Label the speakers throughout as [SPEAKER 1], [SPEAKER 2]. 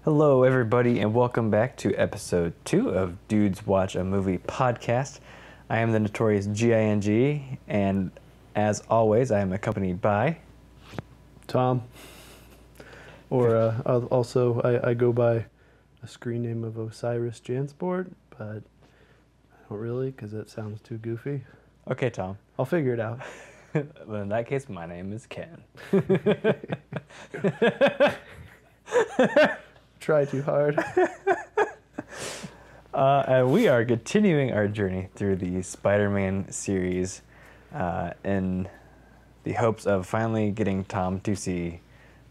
[SPEAKER 1] Hello, everybody, and welcome back to episode 2 of Dudes Watch a Movie podcast. I am the Notorious Ging, and as always, I am accompanied by
[SPEAKER 2] Tom. Or also, I go by a screen name of Osiris Jansport, but I don't really because that sounds too goofy.
[SPEAKER 1] Okay, Tom.
[SPEAKER 2] I'll figure it out.
[SPEAKER 1] Well, in that case, my name is Ken.
[SPEAKER 2] Try too hard.
[SPEAKER 1] And we are continuing our journey through the Spider-Man series in the hopes of finally getting Tom to see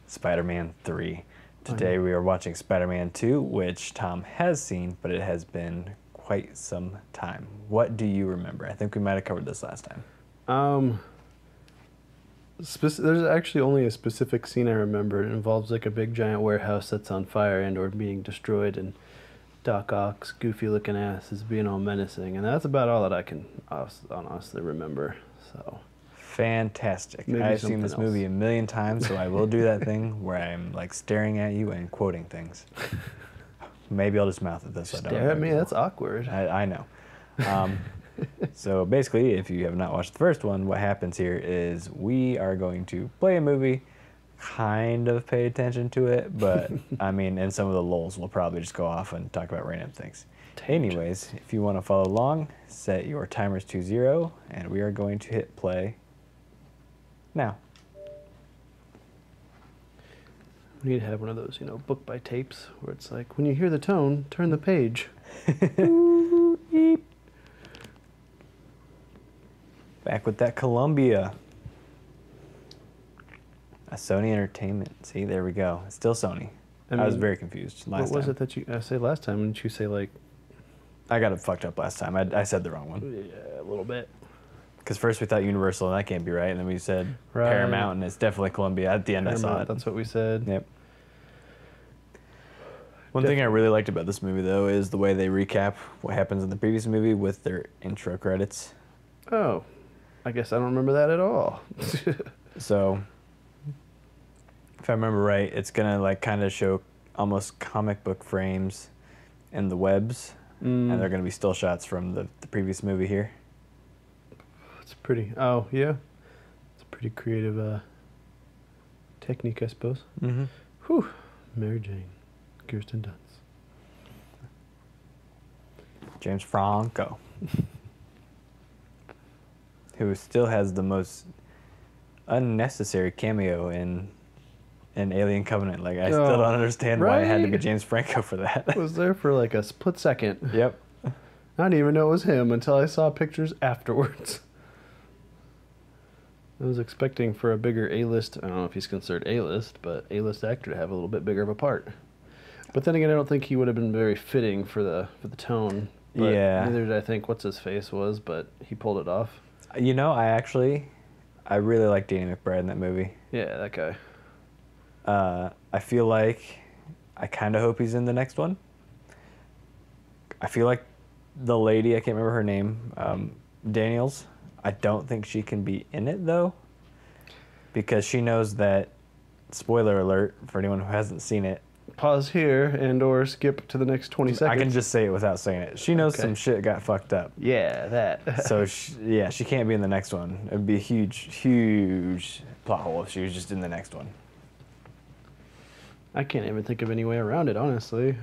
[SPEAKER 1] Spider-Man 3. Today we are watching Spider-Man 2, which Tom has seen, but it has been quite some time. What do you remember? I think we might have covered this last time.
[SPEAKER 2] There's actually only a specific scene I remember. It involves like a big giant warehouse that's on fire and or being destroyed, and Doc Ock's goofy looking ass is being all menacing, and that's about all that I can honestly remember. So
[SPEAKER 1] Fantastic.
[SPEAKER 2] Maybe
[SPEAKER 1] I've seen
[SPEAKER 2] something
[SPEAKER 1] this
[SPEAKER 2] else.
[SPEAKER 1] movie a million times, so I will do that thing where I'm like staring at you and quoting things. Maybe I'll just mouth it this.
[SPEAKER 2] Stare at me? That's awkward.
[SPEAKER 1] I know. So basically, if you have not watched the first one, what happens here is we are going to play a movie, kind of pay attention to it, but I mean, in some of the lulls, we'll probably just go off and talk about random things. Anyways, if you want to follow along, set your timers to 0, and we are going to hit play now.
[SPEAKER 2] We need to have one of those, book by tapes where it's like, when you hear the tone, turn the page.
[SPEAKER 1] Back with that Columbia. A Sony Entertainment. See, there we go. It's still Sony. I was very confused last time.
[SPEAKER 2] What was it that I said last time? Didn't you say like...
[SPEAKER 1] I got it fucked up last time. I said the wrong one.
[SPEAKER 2] Yeah, a little bit.
[SPEAKER 1] Because first we thought Universal, and that can't be right. And then we said Paramount, and it's definitely Columbia. At the end,
[SPEAKER 2] Paramount,
[SPEAKER 1] I saw it.
[SPEAKER 2] That's what we said.
[SPEAKER 1] Yep. One thing I really liked about this movie, though, is the way they recap what happens in the previous movie with their intro credits.
[SPEAKER 2] Oh, I guess I don't remember that at all.
[SPEAKER 1] So, if I remember right, it's gonna like kind of show almost comic book frames and the webs, and they're gonna be still shots from the previous movie here.
[SPEAKER 2] It's pretty. Oh yeah, it's a pretty creative technique, I suppose.
[SPEAKER 1] Mm-hmm.
[SPEAKER 2] Whew, Mary Jane, Kirsten Dunst,
[SPEAKER 1] James Franco, who still has the most unnecessary cameo in Alien Covenant. Like, I still don't understand why it had to be
[SPEAKER 2] right?
[SPEAKER 1] James Franco for that.
[SPEAKER 2] was there for like a split second.
[SPEAKER 1] Yep.
[SPEAKER 2] I didn't even know it was him until I saw pictures afterwards. I was expecting for a bigger A-list, I don't know if he's considered A-list, but A-list actor to have a little bit bigger of a part. But then again, I don't think he would have been very fitting for the tone. But
[SPEAKER 1] Yeah.
[SPEAKER 2] neither did I think what's his face was, but he pulled it off.
[SPEAKER 1] You know, I really like Danny McBride in that movie.
[SPEAKER 2] Yeah, that guy.
[SPEAKER 1] I feel like I kind of hope he's in the next one. I feel like the lady, I can't remember her name, Daniels, I don't think she can be in it, though, because she knows that, spoiler alert for anyone who hasn't seen it.
[SPEAKER 2] Pause here and or skip to the next 20 seconds.
[SPEAKER 1] I can just say it without saying it. She knows some shit got fucked up.
[SPEAKER 2] Yeah, that.
[SPEAKER 1] So, she can't be in the next one. It would be a huge, huge plot hole if she was just in the next one.
[SPEAKER 2] I can't even think of any way around it, honestly.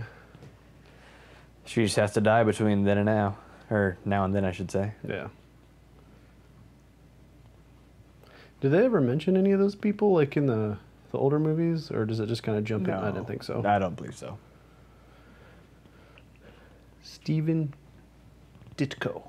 [SPEAKER 1] She just has to die between then and now. Or now and then, I should say.
[SPEAKER 2] Yeah. Did they ever mention any of those people, like in the older movies, or does it just kind of jump in? I didn't think so.
[SPEAKER 1] I don't believe so.
[SPEAKER 2] Steven Ditko.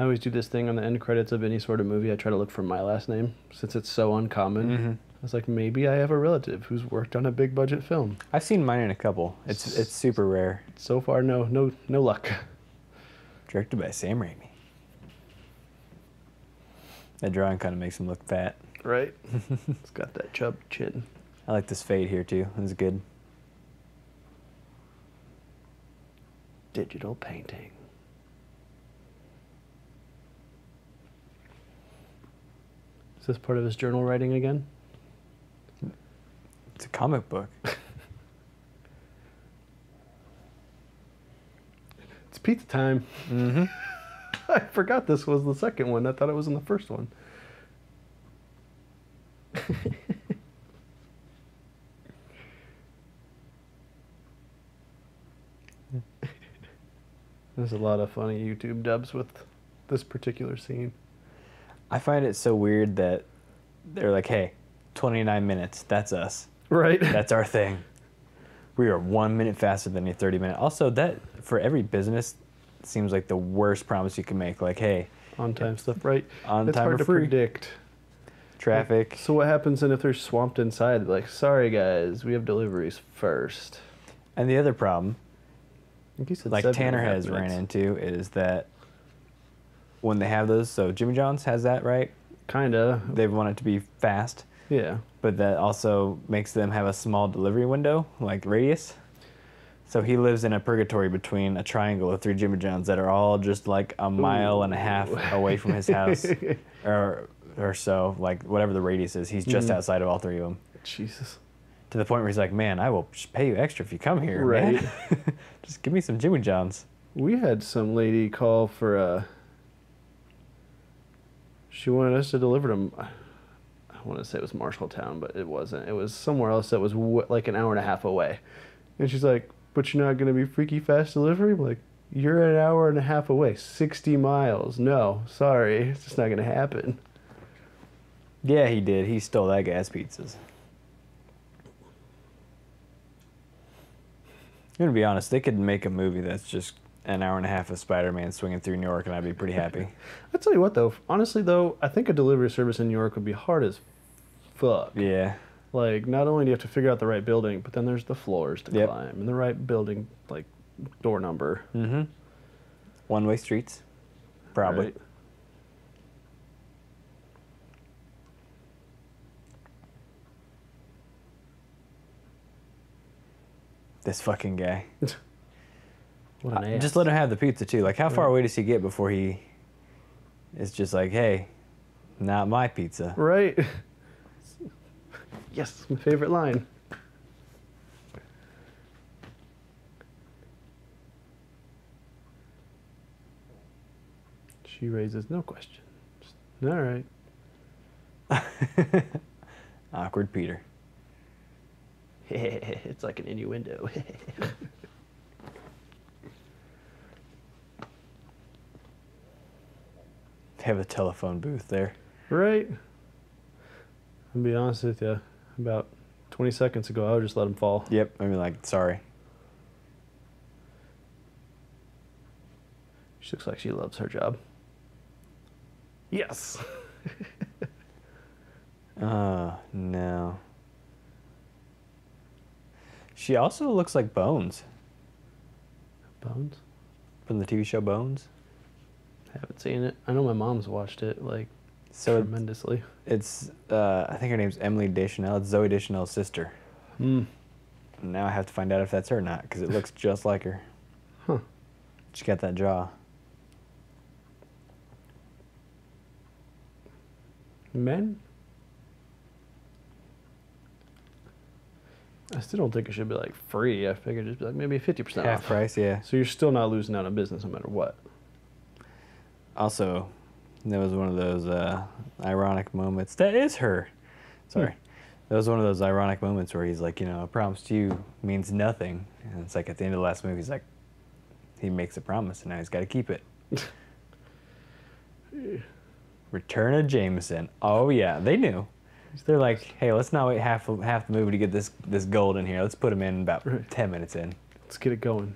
[SPEAKER 2] I always do this thing on the end credits of any sort of movie. I try to look for my last name, since it's so uncommon.
[SPEAKER 1] Mm-hmm.
[SPEAKER 2] I was like, maybe I have a relative who's worked on a big budget film.
[SPEAKER 1] I've seen mine in a couple. It's super rare.
[SPEAKER 2] So far, no luck.
[SPEAKER 1] Directed by Sam Raimi. That drawing kind of makes him look fat.
[SPEAKER 2] Right? It's got that chub chin.
[SPEAKER 1] I like this fade here too. It's good.
[SPEAKER 2] Digital painting. Is this part of his journal writing again?
[SPEAKER 1] It's a comic book.
[SPEAKER 2] It's pizza time.
[SPEAKER 1] Mm-hmm.
[SPEAKER 2] I forgot this was the second one. I thought it was in the first one. There's a lot of funny YouTube dubs with this particular scene.
[SPEAKER 1] I find it so weird that they're like, hey, 29 minutes, that's us.
[SPEAKER 2] Right.
[SPEAKER 1] That's our thing. We are 1 minute faster than your 30-minute. Also, that, for every business, seems like the worst promise you can make. Like, hey.
[SPEAKER 2] On time stuff, right?
[SPEAKER 1] On
[SPEAKER 2] it's
[SPEAKER 1] time
[SPEAKER 2] hard
[SPEAKER 1] or
[SPEAKER 2] to
[SPEAKER 1] free.
[SPEAKER 2] predict.
[SPEAKER 1] Traffic.
[SPEAKER 2] Like, so what happens then if they're swamped inside? Like, sorry guys, we have deliveries first.
[SPEAKER 1] And the other problem,
[SPEAKER 2] I think you said
[SPEAKER 1] like
[SPEAKER 2] 7.5
[SPEAKER 1] Tanner has ran
[SPEAKER 2] minutes.
[SPEAKER 1] into, is that when they have those, so Jimmy John's has that, right?
[SPEAKER 2] Kinda.
[SPEAKER 1] They want it to be fast,
[SPEAKER 2] Yeah.
[SPEAKER 1] but that also makes them have a small delivery window, like radius. So he lives in a purgatory between a triangle of 3 Jimmy John's that are all just like a mile and a half away from his house, or so, like whatever the radius is. He's just outside of all 3 of them.
[SPEAKER 2] Jesus.
[SPEAKER 1] To the point where he's like, man, I will just pay you extra if you come here,
[SPEAKER 2] Right.
[SPEAKER 1] man. Just give me some Jimmy John's.
[SPEAKER 2] We had some lady call for she wanted us to deliver to, I want to say it was Marshalltown, but it wasn't. It was somewhere else that was like an hour and a half away. And she's like, but you're not going to be freaky fast delivery? I'm like, you're an hour and a half away, 60 miles. No, sorry, it's just not going to happen.
[SPEAKER 1] Yeah, he did. He stole that guy's pizzas. I'm going to be honest, they could make a movie that's just an hour and a half of Spider-Man swinging through New York, and I'd be pretty happy.
[SPEAKER 2] I'll tell you what, though. Honestly, though, I think a delivery service in New York would be hard as fuck.
[SPEAKER 1] Yeah.
[SPEAKER 2] Like, not only do you have to figure out the right building, but then there's the floors to
[SPEAKER 1] Yep.
[SPEAKER 2] climb and the right building, like, door number.
[SPEAKER 1] Mm-hmm. One-way streets. Probably.
[SPEAKER 2] Right.
[SPEAKER 1] This fucking guy.
[SPEAKER 2] What an ass.
[SPEAKER 1] Just let him have the pizza, too. Like, how far away does he get before he is just like, hey, not my pizza?
[SPEAKER 2] Right? Yes, my favorite line. She raises no question. Just, all right.
[SPEAKER 1] Awkward Peter.
[SPEAKER 2] It's like an innuendo.
[SPEAKER 1] They have a telephone booth there.
[SPEAKER 2] Right? I'll be honest with you. About 20 seconds ago, I would just let him fall.
[SPEAKER 1] Yep. I mean, like, sorry.
[SPEAKER 2] She looks like she loves her job. Yes.
[SPEAKER 1] Oh, no. She also looks like Bones
[SPEAKER 2] Bones?
[SPEAKER 1] from the TV show Bones.
[SPEAKER 2] Haven't seen it. I know my mom's watched it, like,
[SPEAKER 1] So
[SPEAKER 2] tremendously.
[SPEAKER 1] it's, I think her name's Emily Deschanel. It's Zoe Deschanel's sister.
[SPEAKER 2] Hmm.
[SPEAKER 1] Now I have to find out if that's her or not, because it looks just like her.
[SPEAKER 2] Huh.
[SPEAKER 1] She got that jaw.
[SPEAKER 2] Men? I still don't think it should be, like, free. I figured it'd be, like, maybe 50%
[SPEAKER 1] Half
[SPEAKER 2] off.
[SPEAKER 1] price, yeah.
[SPEAKER 2] So you're still not losing out on business no matter what.
[SPEAKER 1] Also, that was one of those ironic moments. That is her. Sorry. That was one of those ironic moments where he's like, you know, a promise to you means nothing. And it's like at the end of the last movie, he's like, he makes a promise and now he's got to keep it. Return of Jameson. Oh, yeah. They knew. They're like, hey, let's not wait half the movie to get this gold in here. Let's put him in about 10 minutes in.
[SPEAKER 2] Let's get it going.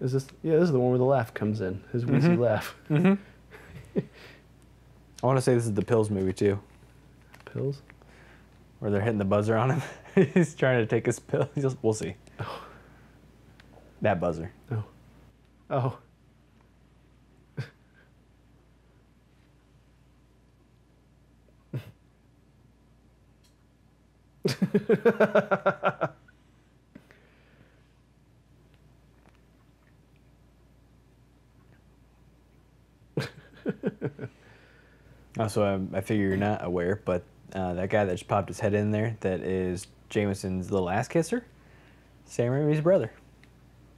[SPEAKER 2] Is this? Yeah, this is the one where the laugh comes in. His wheezy laugh.
[SPEAKER 1] Mm-hmm. I want to say this is the Pills movie, too.
[SPEAKER 2] Pills?
[SPEAKER 1] Where they're hitting the buzzer on him. He's trying to take his pill. We'll see.
[SPEAKER 2] Oh.
[SPEAKER 1] That buzzer.
[SPEAKER 2] Oh. Oh.
[SPEAKER 1] Also, I figure you're not aware, but that guy that just popped his head in there, that is Jameson's little ass kisser, Sam Raimi's brother.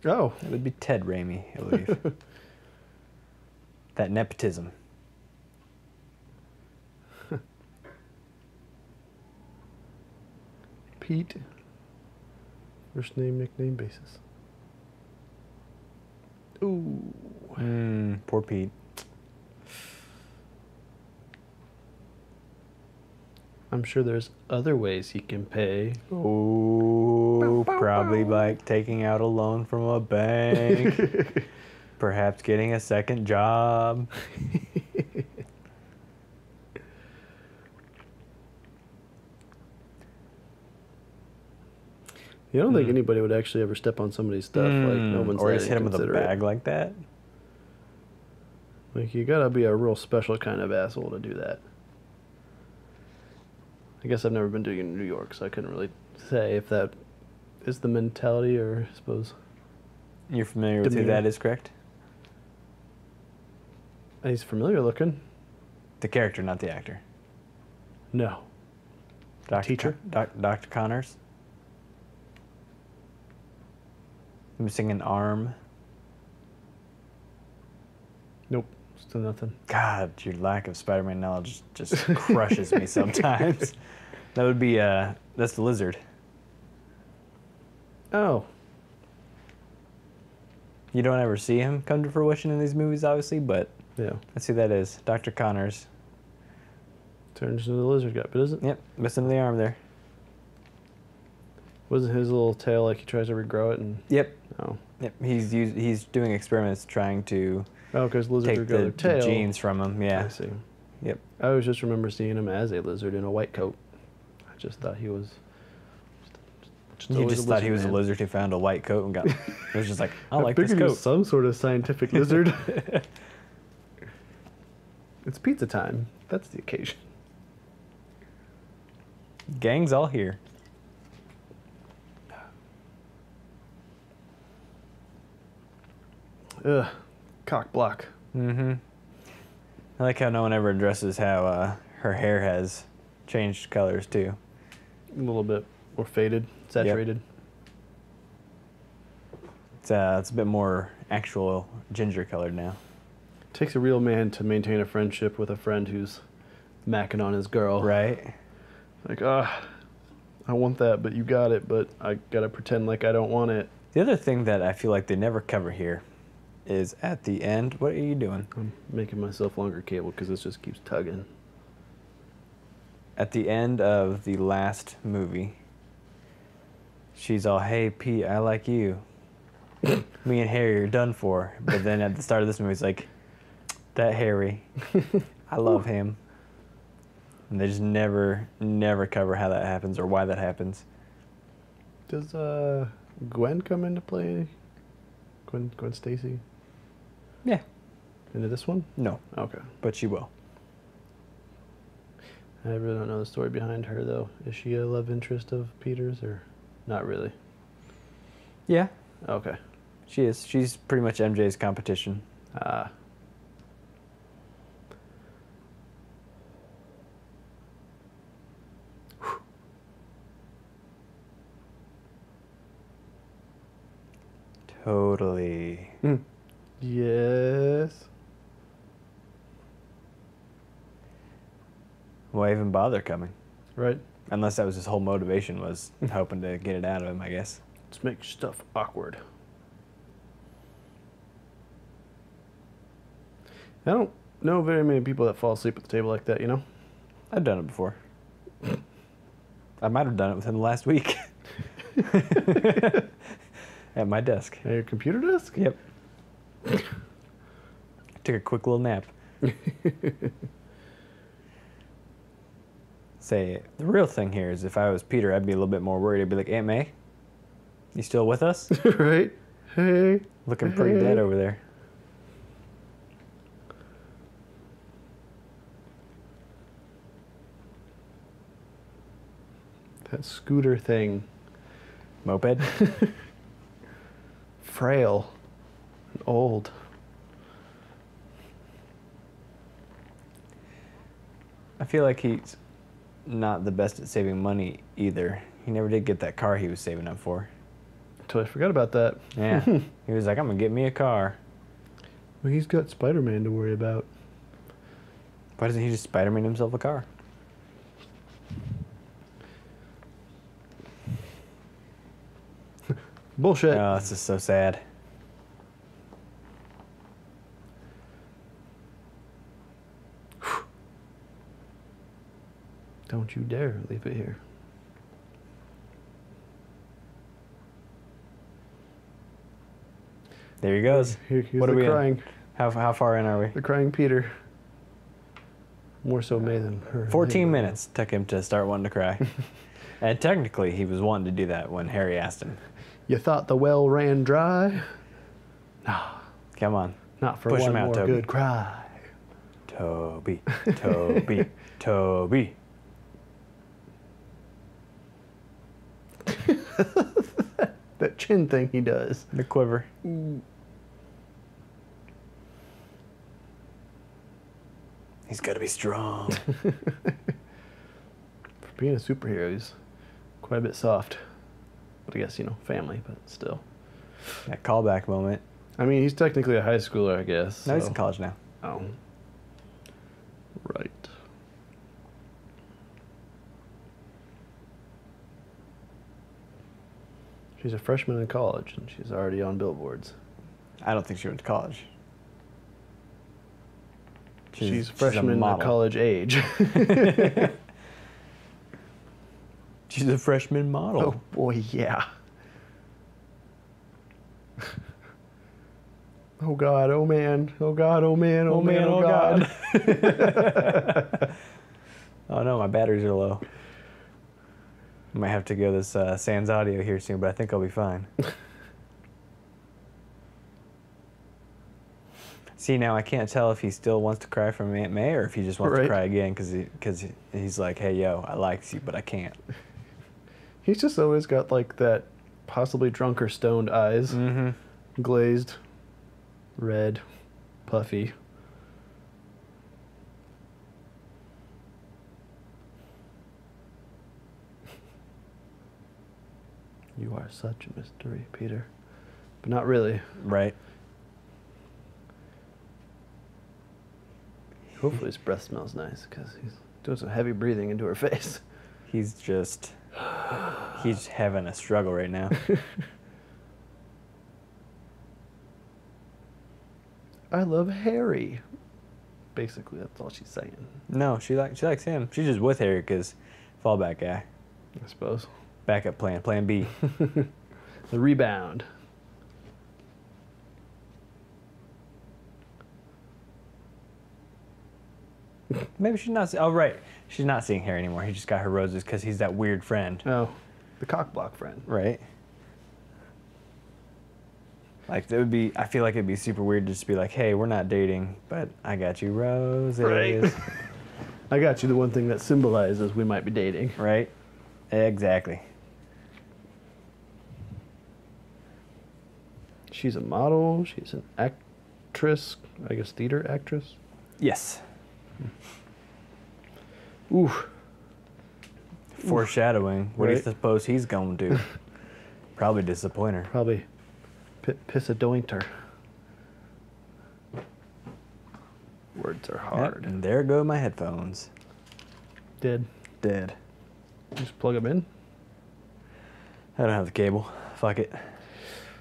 [SPEAKER 2] Oh.
[SPEAKER 1] It would be Ted Raimi, I believe. That nepotism.
[SPEAKER 2] Pete. First name, nickname basis. Ooh.
[SPEAKER 1] Poor Pete.
[SPEAKER 2] I'm sure there's other ways he can pay.
[SPEAKER 1] Oh, probably like taking out a loan from a bank. Perhaps getting a second job.
[SPEAKER 2] You don't think anybody would actually ever step on somebody's stuff? Like no one's
[SPEAKER 1] or
[SPEAKER 2] that
[SPEAKER 1] just hit him with a
[SPEAKER 2] inconsiderate.
[SPEAKER 1] bag like that.
[SPEAKER 2] Like you gotta be a real special kind of asshole to do that. I guess I've never been doing it in New York, so I couldn't really say if that is the mentality or I suppose.
[SPEAKER 1] You're familiar with who
[SPEAKER 2] Demeanor.
[SPEAKER 1] that is, correct?
[SPEAKER 2] He's familiar looking.
[SPEAKER 1] The character, not the actor.
[SPEAKER 2] No.
[SPEAKER 1] Dr.
[SPEAKER 2] Teacher?
[SPEAKER 1] Dr. Connors. Missing an arm.
[SPEAKER 2] Nope. Still nothing.
[SPEAKER 1] God, your lack of Spider-Man knowledge just crushes me sometimes. That would be, that's the Lizard.
[SPEAKER 2] Oh.
[SPEAKER 1] You don't ever see him come to fruition in these movies, obviously, but
[SPEAKER 2] Yeah.
[SPEAKER 1] let's see who that is. Dr. Connors.
[SPEAKER 2] Turns into the lizard guy, but isn't
[SPEAKER 1] Yep, missing the arm there.
[SPEAKER 2] wasn't his little tail like he tries to regrow it and
[SPEAKER 1] Yep.
[SPEAKER 2] oh.
[SPEAKER 1] Yep, he's doing experiments trying to
[SPEAKER 2] Oh, because lizards
[SPEAKER 1] take
[SPEAKER 2] regrow their
[SPEAKER 1] the
[SPEAKER 2] tail.
[SPEAKER 1] genes from him. Yeah.
[SPEAKER 2] I see.
[SPEAKER 1] Yep.
[SPEAKER 2] I always just remember seeing him as a lizard in a white coat. I just thought he was.
[SPEAKER 1] You
[SPEAKER 2] always
[SPEAKER 1] just
[SPEAKER 2] a
[SPEAKER 1] thought he was
[SPEAKER 2] man.
[SPEAKER 1] a lizard who found a white coat and got. It was just like, I like this
[SPEAKER 2] figured he was
[SPEAKER 1] coat.
[SPEAKER 2] some sort of scientific lizard. It's pizza time. That's the occasion.
[SPEAKER 1] Gang's all here.
[SPEAKER 2] Ugh. Cock block.
[SPEAKER 1] Mm-hmm. I like how no one ever addresses how her hair has changed colors too.
[SPEAKER 2] A little bit more faded, saturated.
[SPEAKER 1] It's a bit more actual ginger colored now.
[SPEAKER 2] Takes a real man to maintain a friendship with a friend who's macking on his girl.
[SPEAKER 1] Right.
[SPEAKER 2] Like, I want that, but you got it, but I gotta pretend like I don't want it.
[SPEAKER 1] The other thing that I feel like they never cover here is at the end. What are you doing?
[SPEAKER 2] I'm making myself longer cable because this just keeps tugging.
[SPEAKER 1] At the end of the last movie, she's all, "Hey Pete, I like you. Me and Harry are done for." But then at the start of this movie, it's like, "That Harry, I love him." And they just never cover how that happens or why that happens.
[SPEAKER 2] Does Gwen come into play? Gwen Stacy?
[SPEAKER 1] Yeah.
[SPEAKER 2] Into this one?
[SPEAKER 1] No,
[SPEAKER 2] Okay.
[SPEAKER 1] but she will.
[SPEAKER 2] I really don't know the story behind her, though. Is she a love interest of Peter's, or not really?
[SPEAKER 1] Yeah,
[SPEAKER 2] Okay.
[SPEAKER 1] she is. She's pretty much MJ's competition.
[SPEAKER 2] Ah.
[SPEAKER 1] Totally.
[SPEAKER 2] Yes.
[SPEAKER 1] Why even bother coming?
[SPEAKER 2] Right.
[SPEAKER 1] Unless that was his whole motivation, was hoping to get it out of him, I guess.
[SPEAKER 2] Let's make stuff awkward. I don't know very many people that fall asleep at the table like that, you know?
[SPEAKER 1] I've done it before. I might have done it within the last week. At my desk.
[SPEAKER 2] At your computer desk?
[SPEAKER 1] Yep. Took a quick little nap. Say, the real thing here is if I was Peter, I'd be a little bit more worried. I'd be like, "Aunt May, you still with us?
[SPEAKER 2] Right? Hey.
[SPEAKER 1] Looking pretty dead over there."
[SPEAKER 2] That scooter thing.
[SPEAKER 1] Moped?
[SPEAKER 2] Frail. And old.
[SPEAKER 1] I feel like he's not the best at saving money either. He never did get that car he was saving up for.
[SPEAKER 2] Totally forgot about that.
[SPEAKER 1] Yeah. He was like, I'm going to get me a car.
[SPEAKER 2] Well, he's got Spider-Man to worry about.
[SPEAKER 1] Why doesn't he just Spider-Man himself a car?
[SPEAKER 2] Bullshit.
[SPEAKER 1] Oh, this is so sad.
[SPEAKER 2] Don't you dare leave it here.
[SPEAKER 1] There he goes.
[SPEAKER 2] Here's
[SPEAKER 1] What are
[SPEAKER 2] the
[SPEAKER 1] we
[SPEAKER 2] crying.
[SPEAKER 1] in? How far in are we?
[SPEAKER 2] The crying Peter. More so May than her.
[SPEAKER 1] 14 minutes took him to start wanting to cry. And technically, he was wanting to do that when Harry asked him.
[SPEAKER 2] You thought the well ran dry? No.
[SPEAKER 1] Come on.
[SPEAKER 2] Not for
[SPEAKER 1] Push
[SPEAKER 2] one
[SPEAKER 1] him out,
[SPEAKER 2] more
[SPEAKER 1] Toby.
[SPEAKER 2] good cry.
[SPEAKER 1] Toby. Toby. Toby.
[SPEAKER 2] That chin thing he does.
[SPEAKER 1] The quiver. He's got to be strong.
[SPEAKER 2] For being a superhero, he's quite a bit soft. But I guess, family, but still.
[SPEAKER 1] That callback moment.
[SPEAKER 2] I mean, he's technically a high schooler, I guess.
[SPEAKER 1] No, he's
[SPEAKER 2] so-
[SPEAKER 1] in college now.
[SPEAKER 2] Oh. Right. She's a freshman in college, and she's already on billboards.
[SPEAKER 1] I don't think she went to college.
[SPEAKER 2] She's
[SPEAKER 1] a
[SPEAKER 2] freshman in
[SPEAKER 1] model.
[SPEAKER 2] college age.
[SPEAKER 1] She's a freshman model.
[SPEAKER 2] Oh boy, yeah. Oh God, oh man, oh God, oh man, oh, man, oh God.
[SPEAKER 1] Oh no, my batteries are low. I might have to go this Sans audio here soon, but I think I'll be fine. See, now I can't tell if he still wants to cry from Aunt May or if he just wants to
[SPEAKER 2] Right.
[SPEAKER 1] cry again because he's like, hey, yo, I like you, but I can't.
[SPEAKER 2] He's just always got like that possibly drunk or stoned eyes.
[SPEAKER 1] Mm-hmm.
[SPEAKER 2] Glazed, red, puffy. You are such a mystery, Peter. But not really.
[SPEAKER 1] Right.
[SPEAKER 2] Hopefully his breath smells nice because he's doing some heavy breathing into her face.
[SPEAKER 1] He's having a struggle right now.
[SPEAKER 2] I love Harry. Basically, that's all she's saying,
[SPEAKER 1] No, she likes him. She's just with Harry because fallback guy.
[SPEAKER 2] I suppose.
[SPEAKER 1] Backup plan B.
[SPEAKER 2] The rebound.
[SPEAKER 1] Maybe she's not. Oh, right. She's not seeing Harry anymore. He just got her roses because he's that weird friend.
[SPEAKER 2] Oh, the cockblock friend.
[SPEAKER 1] Right. Like, it would be, I feel like it'd be super weird to just be like, hey, we're not dating, but I got you roses.
[SPEAKER 2] Right. I got you the one thing that symbolizes we might be dating.
[SPEAKER 1] Right? Exactly.
[SPEAKER 2] She's a model. She's an actress. I guess theater actress.
[SPEAKER 1] Yes.
[SPEAKER 2] Ooh.
[SPEAKER 1] Foreshadowing. What do you
[SPEAKER 2] Right.
[SPEAKER 1] suppose he's going to do? Probably disappoint her.
[SPEAKER 2] Probably piss a dointer. Words are
[SPEAKER 1] Yep,
[SPEAKER 2] hard.
[SPEAKER 1] and there go my headphones.
[SPEAKER 2] Dead.
[SPEAKER 1] Dead.
[SPEAKER 2] Just plug them in.
[SPEAKER 1] I don't have the cable. Fuck it.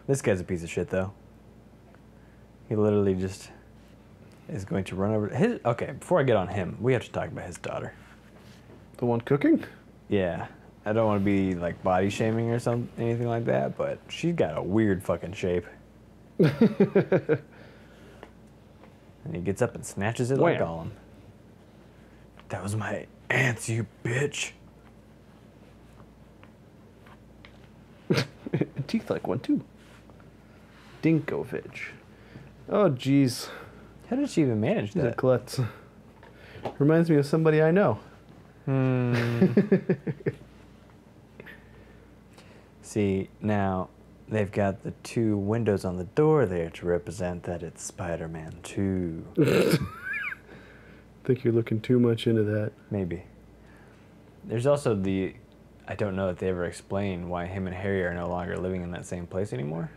[SPEAKER 1] This guy's a piece of shit, though. He literally just is going to run over his. Okay, before I get on him, we have to talk about his daughter.
[SPEAKER 2] The one cooking?
[SPEAKER 1] Yeah, I don't want to be like body shaming or anything like that, but she's got a weird fucking shape. And he gets up and snatches it like
[SPEAKER 2] Wham.
[SPEAKER 1] Gollum. That was my aunt's, you bitch.
[SPEAKER 2] Teeth like one too. Dinkovich. Oh jeez.
[SPEAKER 1] How did she even manage
[SPEAKER 2] These are
[SPEAKER 1] that?
[SPEAKER 2] klutz. Reminds me of somebody I know.
[SPEAKER 1] See, now they've got the two windows on the door there to represent that it's Spider-Man 2.
[SPEAKER 2] Think you're looking too much into that.
[SPEAKER 1] Maybe. There's also I don't know that they ever explain why him and Harry are no longer living in that same place anymore.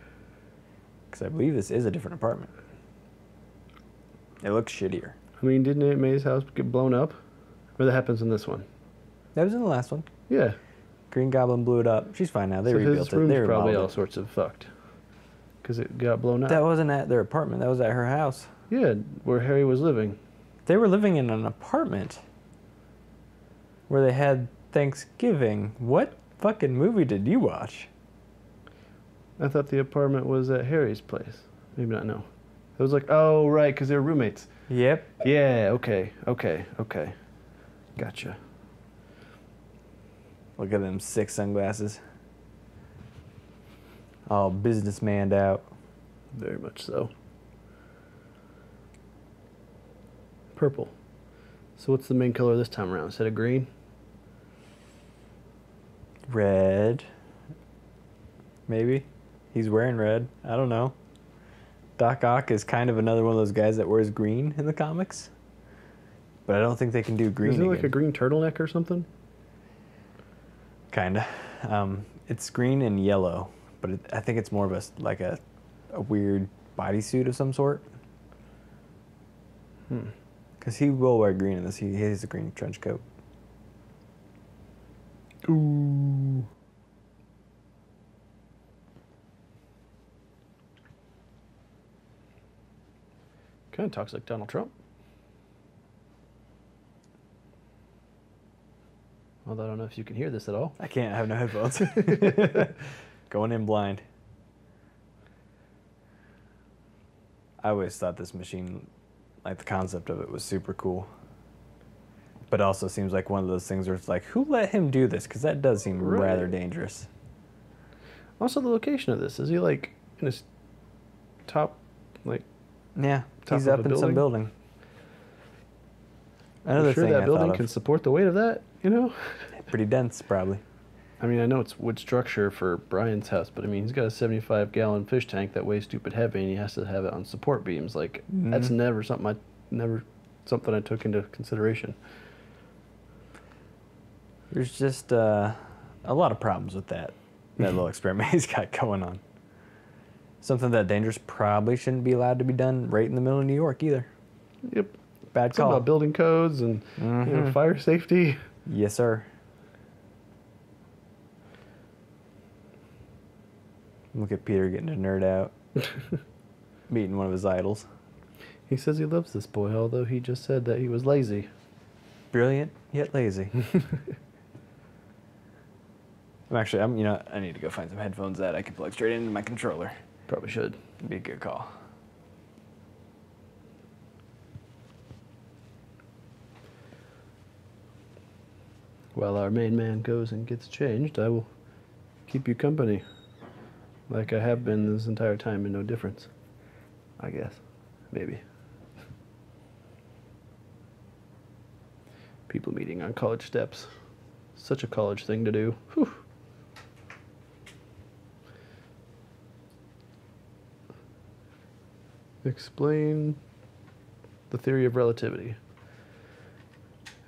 [SPEAKER 1] Because I believe this is a different apartment. It looks shittier.
[SPEAKER 2] I mean, didn't Aunt May's house get blown up? Or that happens in this one?
[SPEAKER 1] That was in the last one.
[SPEAKER 2] Yeah.
[SPEAKER 1] Green Goblin blew it up. She's fine now. They
[SPEAKER 2] so
[SPEAKER 1] rebuilt
[SPEAKER 2] his
[SPEAKER 1] it.
[SPEAKER 2] room's
[SPEAKER 1] They
[SPEAKER 2] probably
[SPEAKER 1] remodeled
[SPEAKER 2] all
[SPEAKER 1] it.
[SPEAKER 2] sorts of fucked. Because it got blown up.
[SPEAKER 1] That wasn't at their apartment. That was at her house.
[SPEAKER 2] Yeah, where Harry was living.
[SPEAKER 1] They were living in an apartment where they had Thanksgiving. What fucking movie did you watch?
[SPEAKER 2] I thought the apartment was at Harry's place. Maybe not, no. It was like, oh, right, because they were roommates.
[SPEAKER 1] Yep.
[SPEAKER 2] Yeah, okay. Gotcha.
[SPEAKER 1] Look at them 6 sunglasses. All businessmaned out.
[SPEAKER 2] Very much so. Purple. So what's the main color this time around? Instead of green?
[SPEAKER 1] Red. Maybe. He's wearing red. I don't know. Doc Ock is kind of another one of those guys that wears green in the comics. But I don't think they can do green
[SPEAKER 2] Is it like
[SPEAKER 1] again.
[SPEAKER 2] a green turtleneck or something?
[SPEAKER 1] Kinda. It's green and yellow, but I think it's more of a weird bodysuit of some sort. Because he will wear green in this. He has a green trench coat.
[SPEAKER 2] Ooh. Kind of talks like Donald Trump. Although I don't know if you can hear this at all.
[SPEAKER 1] I can't. I have no headphones. Going in blind. I always thought this machine, like the concept of it, was super cool. But also seems like one of those things where it's like, who let him do this? Because that does seem rather dangerous.
[SPEAKER 2] Also, the location of this. Is he like in his top, like?
[SPEAKER 1] Yeah,
[SPEAKER 2] Top
[SPEAKER 1] he's
[SPEAKER 2] of
[SPEAKER 1] up
[SPEAKER 2] a
[SPEAKER 1] in some building. Another
[SPEAKER 2] I'm sure
[SPEAKER 1] thing
[SPEAKER 2] that
[SPEAKER 1] I
[SPEAKER 2] building
[SPEAKER 1] thought
[SPEAKER 2] can
[SPEAKER 1] of,
[SPEAKER 2] support the weight of that, you know?
[SPEAKER 1] pretty dense probably.
[SPEAKER 2] I mean, I know it's wood structure for Brian's house, but I mean, he's got a 75-gallon fish tank that weighs stupid heavy, and he has to have it on support beams. Like, that's never something I took into consideration.
[SPEAKER 1] There's just a lot of problems with that little experiment he's got going on. Something that dangerous probably shouldn't be allowed to be done right in the middle of New York either.
[SPEAKER 2] Yep.
[SPEAKER 1] Bad
[SPEAKER 2] It's all
[SPEAKER 1] call.
[SPEAKER 2] about building codes and you know, fire safety.
[SPEAKER 1] Yes, sir. Look at Peter getting a nerd out. Meeting one of his idols.
[SPEAKER 2] He says he loves this boy, although he just said that he was lazy.
[SPEAKER 1] Brilliant, yet lazy. I need to go find some headphones that I can plug straight into my controller.
[SPEAKER 2] Probably should.
[SPEAKER 1] It'd be a good call.
[SPEAKER 2] While our main man goes and gets changed, I will keep you company. Like I have been this entire time, and no difference. I guess. Maybe. People meeting on college steps. Such a college thing to do. Whew. Explain the theory of relativity.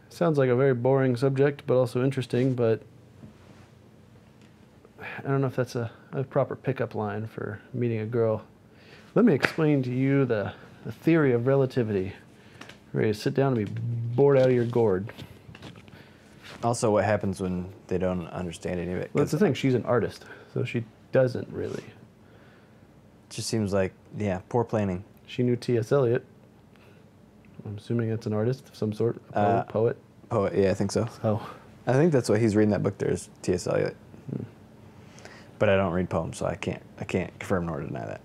[SPEAKER 2] Sounds like a very boring subject, but also interesting, but I don't know if that's a proper pickup line for meeting a girl. Let me explain to you the theory of relativity. Ready to sit down and be bored out of your gourd.
[SPEAKER 1] Also, what happens when they don't understand any of it?
[SPEAKER 2] Well, that's the thing. She's an artist, so she doesn't really.
[SPEAKER 1] It just seems like, poor planning.
[SPEAKER 2] She knew T.S. Eliot. I'm assuming that's an artist of some sort. A poet.
[SPEAKER 1] Poet, yeah, I think so.
[SPEAKER 2] Oh.
[SPEAKER 1] I think that's what he's reading that book there is T.S. Eliot. But I don't read poems, so I can't confirm nor deny that.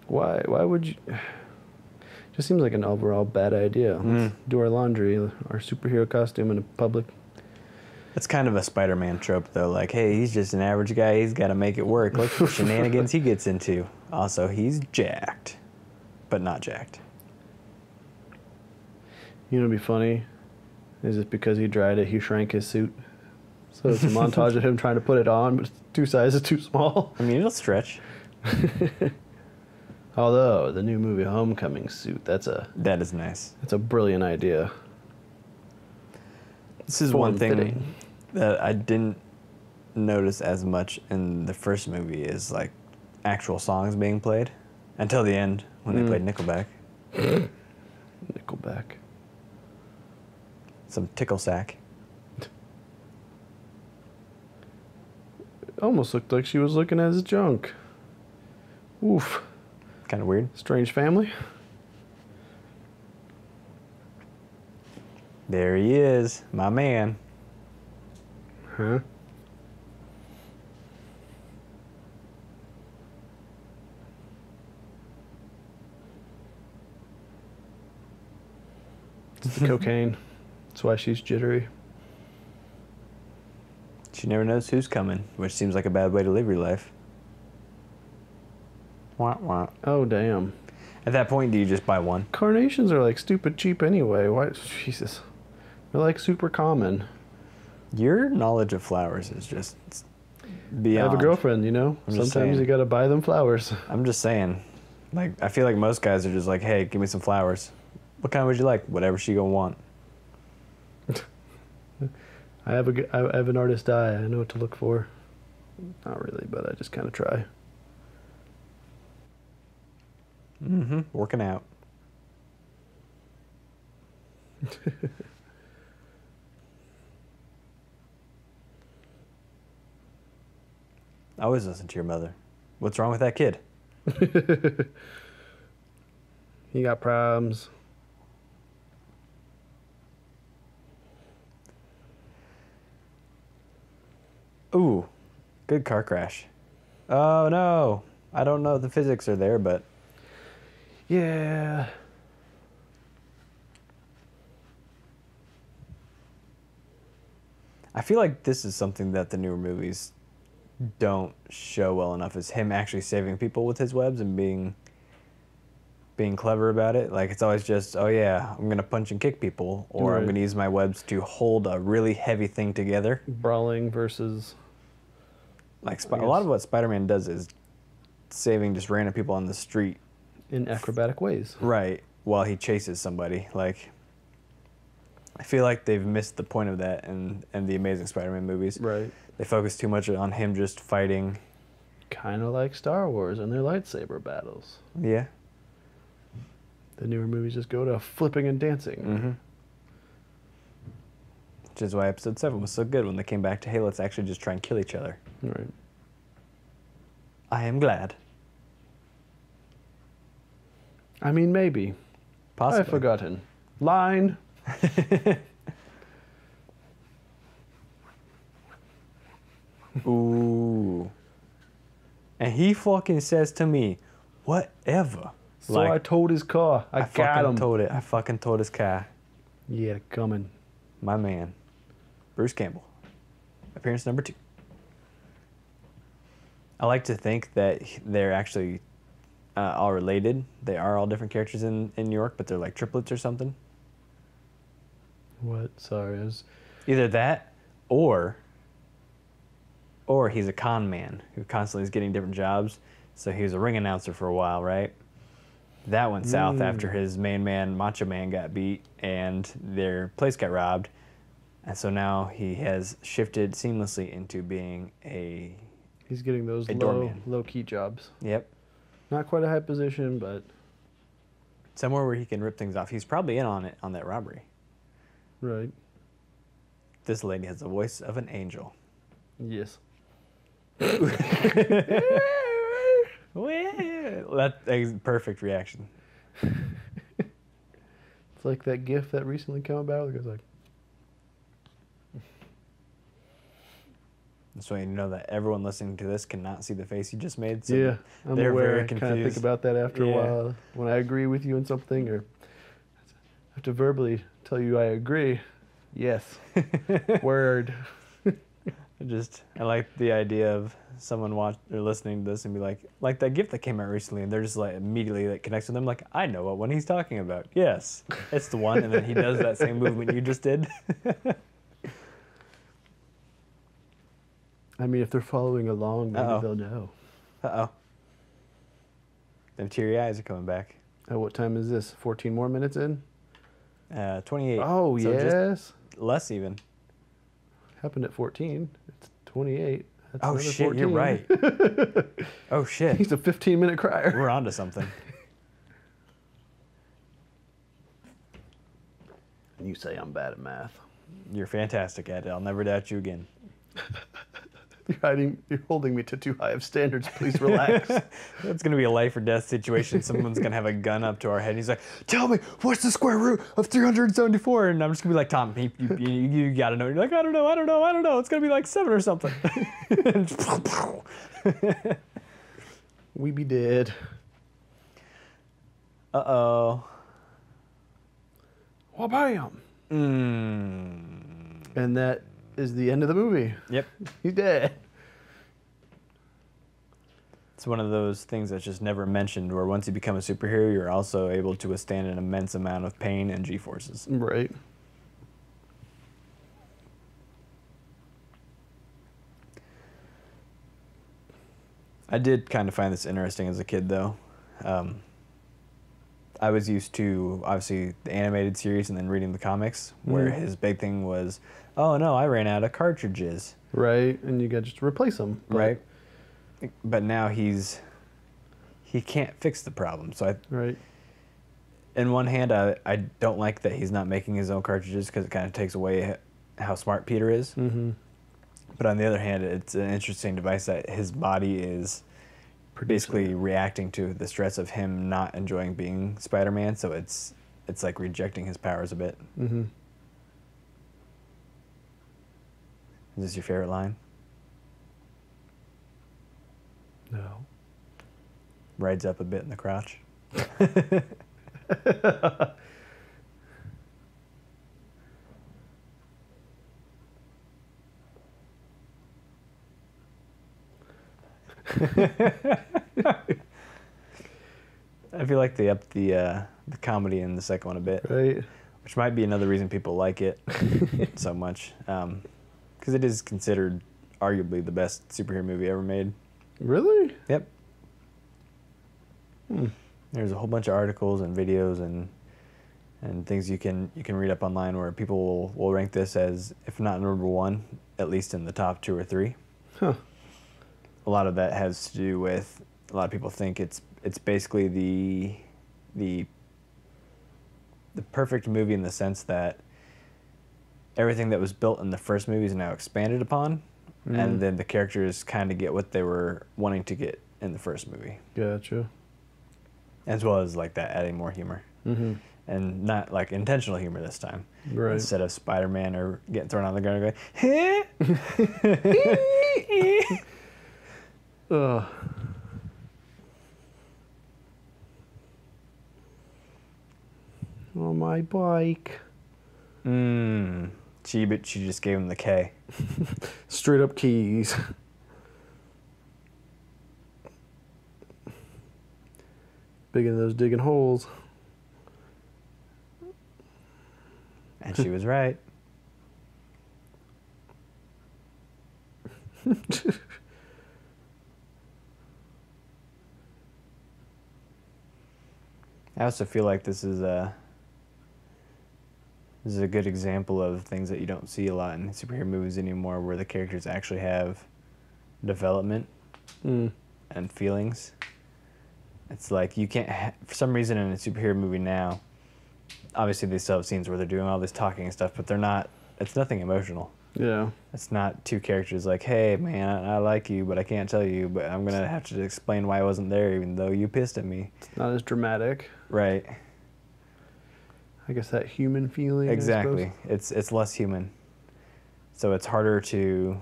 [SPEAKER 2] Why would you? Just seems like an overall bad idea. Let's do our laundry, our superhero costume in a public.
[SPEAKER 1] It's kind of a Spider-Man trope, though. Like, hey, he's just an average guy. He's got to make it work. Look the shenanigans he gets into. Also, he's jacked, but not jacked.
[SPEAKER 2] You know what'd be funny? Is it because he dried it, he shrank his suit? So it's a montage of him trying to put it on, but it's 2 sizes too small.
[SPEAKER 1] I mean, it'll stretch.
[SPEAKER 2] Although, the new movie Homecoming suit, that
[SPEAKER 1] is nice.
[SPEAKER 2] that's a brilliant idea.
[SPEAKER 1] This is one thing.
[SPEAKER 2] Form-fitting.
[SPEAKER 1] that I didn't notice as much in the first movie is like actual songs being played until the end when they played Nickelback.
[SPEAKER 2] Nickelback.
[SPEAKER 1] Some tickle sack.
[SPEAKER 2] Almost looked like she was looking at his junk. Oof.
[SPEAKER 1] Kind of weird.
[SPEAKER 2] Strange family.
[SPEAKER 1] There he is, my man.
[SPEAKER 2] Huh? It's the cocaine. That's why she's jittery.
[SPEAKER 1] She never knows who's coming, which seems like a bad way to live your life. Wah, wah.
[SPEAKER 2] Oh, damn.
[SPEAKER 1] At that point, do you just buy one?
[SPEAKER 2] Carnations are like stupid cheap anyway. Why? Jesus. They're like super common.
[SPEAKER 1] Your knowledge of flowers is just beyond.
[SPEAKER 2] I have a girlfriend, you know? Sometimes you gotta buy them flowers.
[SPEAKER 1] I'm just saying. Like, I feel like most guys are just like, hey, give me some flowers. What kind would you like? Whatever she gonna want.
[SPEAKER 2] I have an artist eye. I know what to look for. Not really, but I just kind of try.
[SPEAKER 1] Mm-hmm. Working out. I always listen to your mother. What's wrong with that kid?
[SPEAKER 2] He got problems.
[SPEAKER 1] Ooh, good car crash. Oh no, I don't know if the physics are there, but
[SPEAKER 2] Yeah.
[SPEAKER 1] I feel like this is something that the newer movies don't show well enough, is him actually saving people with his webs and being clever about it. Like, it's always just, oh yeah, I'm gonna punch and kick people, or I'm
[SPEAKER 2] Right.
[SPEAKER 1] gonna use my webs to hold a really heavy thing together.
[SPEAKER 2] Brawling versus...
[SPEAKER 1] Like, a lot of what Spider-Man does is saving just random people on the street.
[SPEAKER 2] in acrobatic ways.
[SPEAKER 1] Right, while he chases somebody. Like, I feel like they've missed the point of that in the Amazing Spider-Man movies.
[SPEAKER 2] Right.
[SPEAKER 1] They focus too much on him just fighting.
[SPEAKER 2] Kind of like Star Wars and their lightsaber battles.
[SPEAKER 1] Yeah.
[SPEAKER 2] The newer movies just go to flipping and dancing.
[SPEAKER 1] Mm-hmm. Which is why Episode 7 was so good when they came back to, hey, let's actually just try and kill each other.
[SPEAKER 2] Right.
[SPEAKER 1] I am glad.
[SPEAKER 2] I mean, maybe.
[SPEAKER 1] Possibly.
[SPEAKER 2] I've forgotten. Line.
[SPEAKER 1] Ooh. And he fucking says to me, whatever.
[SPEAKER 2] So I towed his car. I got him.
[SPEAKER 1] Towed it. I fucking towed his car.
[SPEAKER 2] Yeah, coming.
[SPEAKER 1] My man. Bruce Campbell. Appearance number 2. I like to think that they're actually all related. They are all different characters in New York, but they're like triplets or something.
[SPEAKER 2] What? Sorry, I was...
[SPEAKER 1] Either that, or he's a con man who constantly is getting different jobs. So he was a ring announcer for a while, right? That went south after his main man, Macho Man, got beat and their place got robbed. And so now he has shifted seamlessly into being a...
[SPEAKER 2] He's getting those
[SPEAKER 1] doorman.
[SPEAKER 2] low-key jobs.
[SPEAKER 1] Yep.
[SPEAKER 2] Not quite a high position, but...
[SPEAKER 1] Somewhere where he can rip things off. He's probably in on it, on that robbery.
[SPEAKER 2] Right.
[SPEAKER 1] This lady has the voice of an angel.
[SPEAKER 2] Yes.
[SPEAKER 1] That's a perfect reaction.
[SPEAKER 2] It's like that GIF that recently came about. It goes like...
[SPEAKER 1] So you know that everyone listening to this cannot see the face you just made. So
[SPEAKER 2] Yeah, I'm
[SPEAKER 1] they're
[SPEAKER 2] aware.
[SPEAKER 1] very
[SPEAKER 2] I kind
[SPEAKER 1] confused.
[SPEAKER 2] of think about that after
[SPEAKER 1] Yeah.
[SPEAKER 2] a while. When I agree with you on something, or I have to verbally tell you I agree. Yes. Word.
[SPEAKER 1] I like the idea of someone listening to this and be like that GIF that came out recently, and they're just like immediately that connects with them. Like, I know what one he's talking about. Yes, it's the one, and then he does that same movement you just did.
[SPEAKER 2] I mean, if they're following along, maybe
[SPEAKER 1] Uh-oh.
[SPEAKER 2] they'll know.
[SPEAKER 1] Uh-oh. Them teary eyes are coming back.
[SPEAKER 2] What time is this? 14 more minutes in?
[SPEAKER 1] 28.
[SPEAKER 2] Oh,
[SPEAKER 1] So
[SPEAKER 2] yes.
[SPEAKER 1] just less even.
[SPEAKER 2] Happened at 14. It's 28. That's
[SPEAKER 1] Oh
[SPEAKER 2] another
[SPEAKER 1] shit,
[SPEAKER 2] 14.
[SPEAKER 1] you're right. Oh shit.
[SPEAKER 2] He's a 15-minute crier.
[SPEAKER 1] We're onto something.
[SPEAKER 2] You say I'm bad at math.
[SPEAKER 1] You're fantastic at it. I'll never doubt you again.
[SPEAKER 2] You're holding me to too high of standards. Please relax.
[SPEAKER 1] It's going to be a life or death situation. Someone's going to have a gun up to our head. And he's like, tell me, what's the square root of 374? And I'm just going to be like, Tom, you got to know. You're like, I don't know. It's going to be like 7 or something.
[SPEAKER 2] We be dead.
[SPEAKER 1] Uh-oh.
[SPEAKER 2] Well, bam. And that is the end of the movie.
[SPEAKER 1] Yep.
[SPEAKER 2] He's dead.
[SPEAKER 1] It's one of those things that's just never mentioned, where once you become a superhero, you're also able to withstand an immense amount of pain and G-forces.
[SPEAKER 2] Right.
[SPEAKER 1] I did kind of find this interesting as a kid, though. I was used to, obviously, the animated series and then reading the comics, where his big thing was, oh, no, I ran out of cartridges.
[SPEAKER 2] Right, and you got to just replace them.
[SPEAKER 1] Right. But now he can't fix the problem. So
[SPEAKER 2] Right.
[SPEAKER 1] in one hand, I don't like that he's not making his own cartridges, because it kind of takes away how smart Peter is.
[SPEAKER 2] Mm-hmm.
[SPEAKER 1] But on the other hand, it's an interesting device that his body is basically reacting to the stress of him not enjoying being Spider-Man. So it's like rejecting his powers a bit.
[SPEAKER 2] Mm-hmm.
[SPEAKER 1] Is this your favorite line?
[SPEAKER 2] No.
[SPEAKER 1] Rides up a bit in the crotch. I feel like they upped the comedy in the second one a bit,
[SPEAKER 2] Right.
[SPEAKER 1] which might be another reason people like it so much, because it is considered arguably the best superhero movie ever made.
[SPEAKER 2] Really?
[SPEAKER 1] Yep. There's a whole bunch of articles and videos and things you can read up online where people will rank this as, if not number one, at least in the top 2 or 3.
[SPEAKER 2] Huh.
[SPEAKER 1] A lot of that has to do with, a lot of people think it's basically the perfect movie in the sense that everything that was built in the first movie is now expanded upon, and then the characters kind of get what they were wanting to get in the first movie.
[SPEAKER 2] Gotcha.
[SPEAKER 1] As well as like that adding more humor.
[SPEAKER 2] Mm-hmm.
[SPEAKER 1] And not like intentional humor this time.
[SPEAKER 2] Right.
[SPEAKER 1] Instead of Spider-Man or getting thrown on the ground and going,
[SPEAKER 2] Ugh. On my bike.
[SPEAKER 1] She just gave him the K.
[SPEAKER 2] Straight up keys. Big into those digging holes.
[SPEAKER 1] And she was right. I also feel like this is a good example of things that you don't see a lot in superhero movies anymore, where the characters actually have development and feelings. It's like you can't, for some reason in a superhero movie now, obviously they still have scenes where they're doing all this talking and stuff, but it's nothing emotional.
[SPEAKER 2] Yeah.
[SPEAKER 1] It's not two characters like, hey man, I like you, but I can't tell you, but I'm going to have to explain why I wasn't there even though you pissed at me.
[SPEAKER 2] It's not as dramatic.
[SPEAKER 1] Right.
[SPEAKER 2] I guess that human feeling.
[SPEAKER 1] Exactly. It's less human. So it's harder to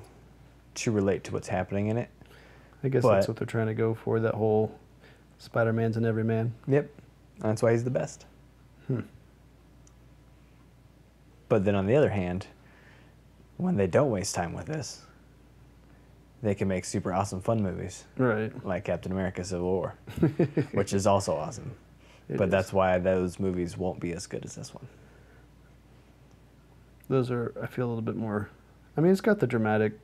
[SPEAKER 1] relate to what's happening in it.
[SPEAKER 2] I guess that's what they're trying to go for, that whole Spider-Man's an everyman.
[SPEAKER 1] Yep. That's why he's the best. But then on the other hand, when they don't waste time with this, they can make super awesome fun movies.
[SPEAKER 2] Right.
[SPEAKER 1] Like Captain America Civil War, which is also awesome.
[SPEAKER 2] But
[SPEAKER 1] that's why those movies won't be as good as this one.
[SPEAKER 2] Those are, I feel, a little bit more... I mean, it's got the dramatic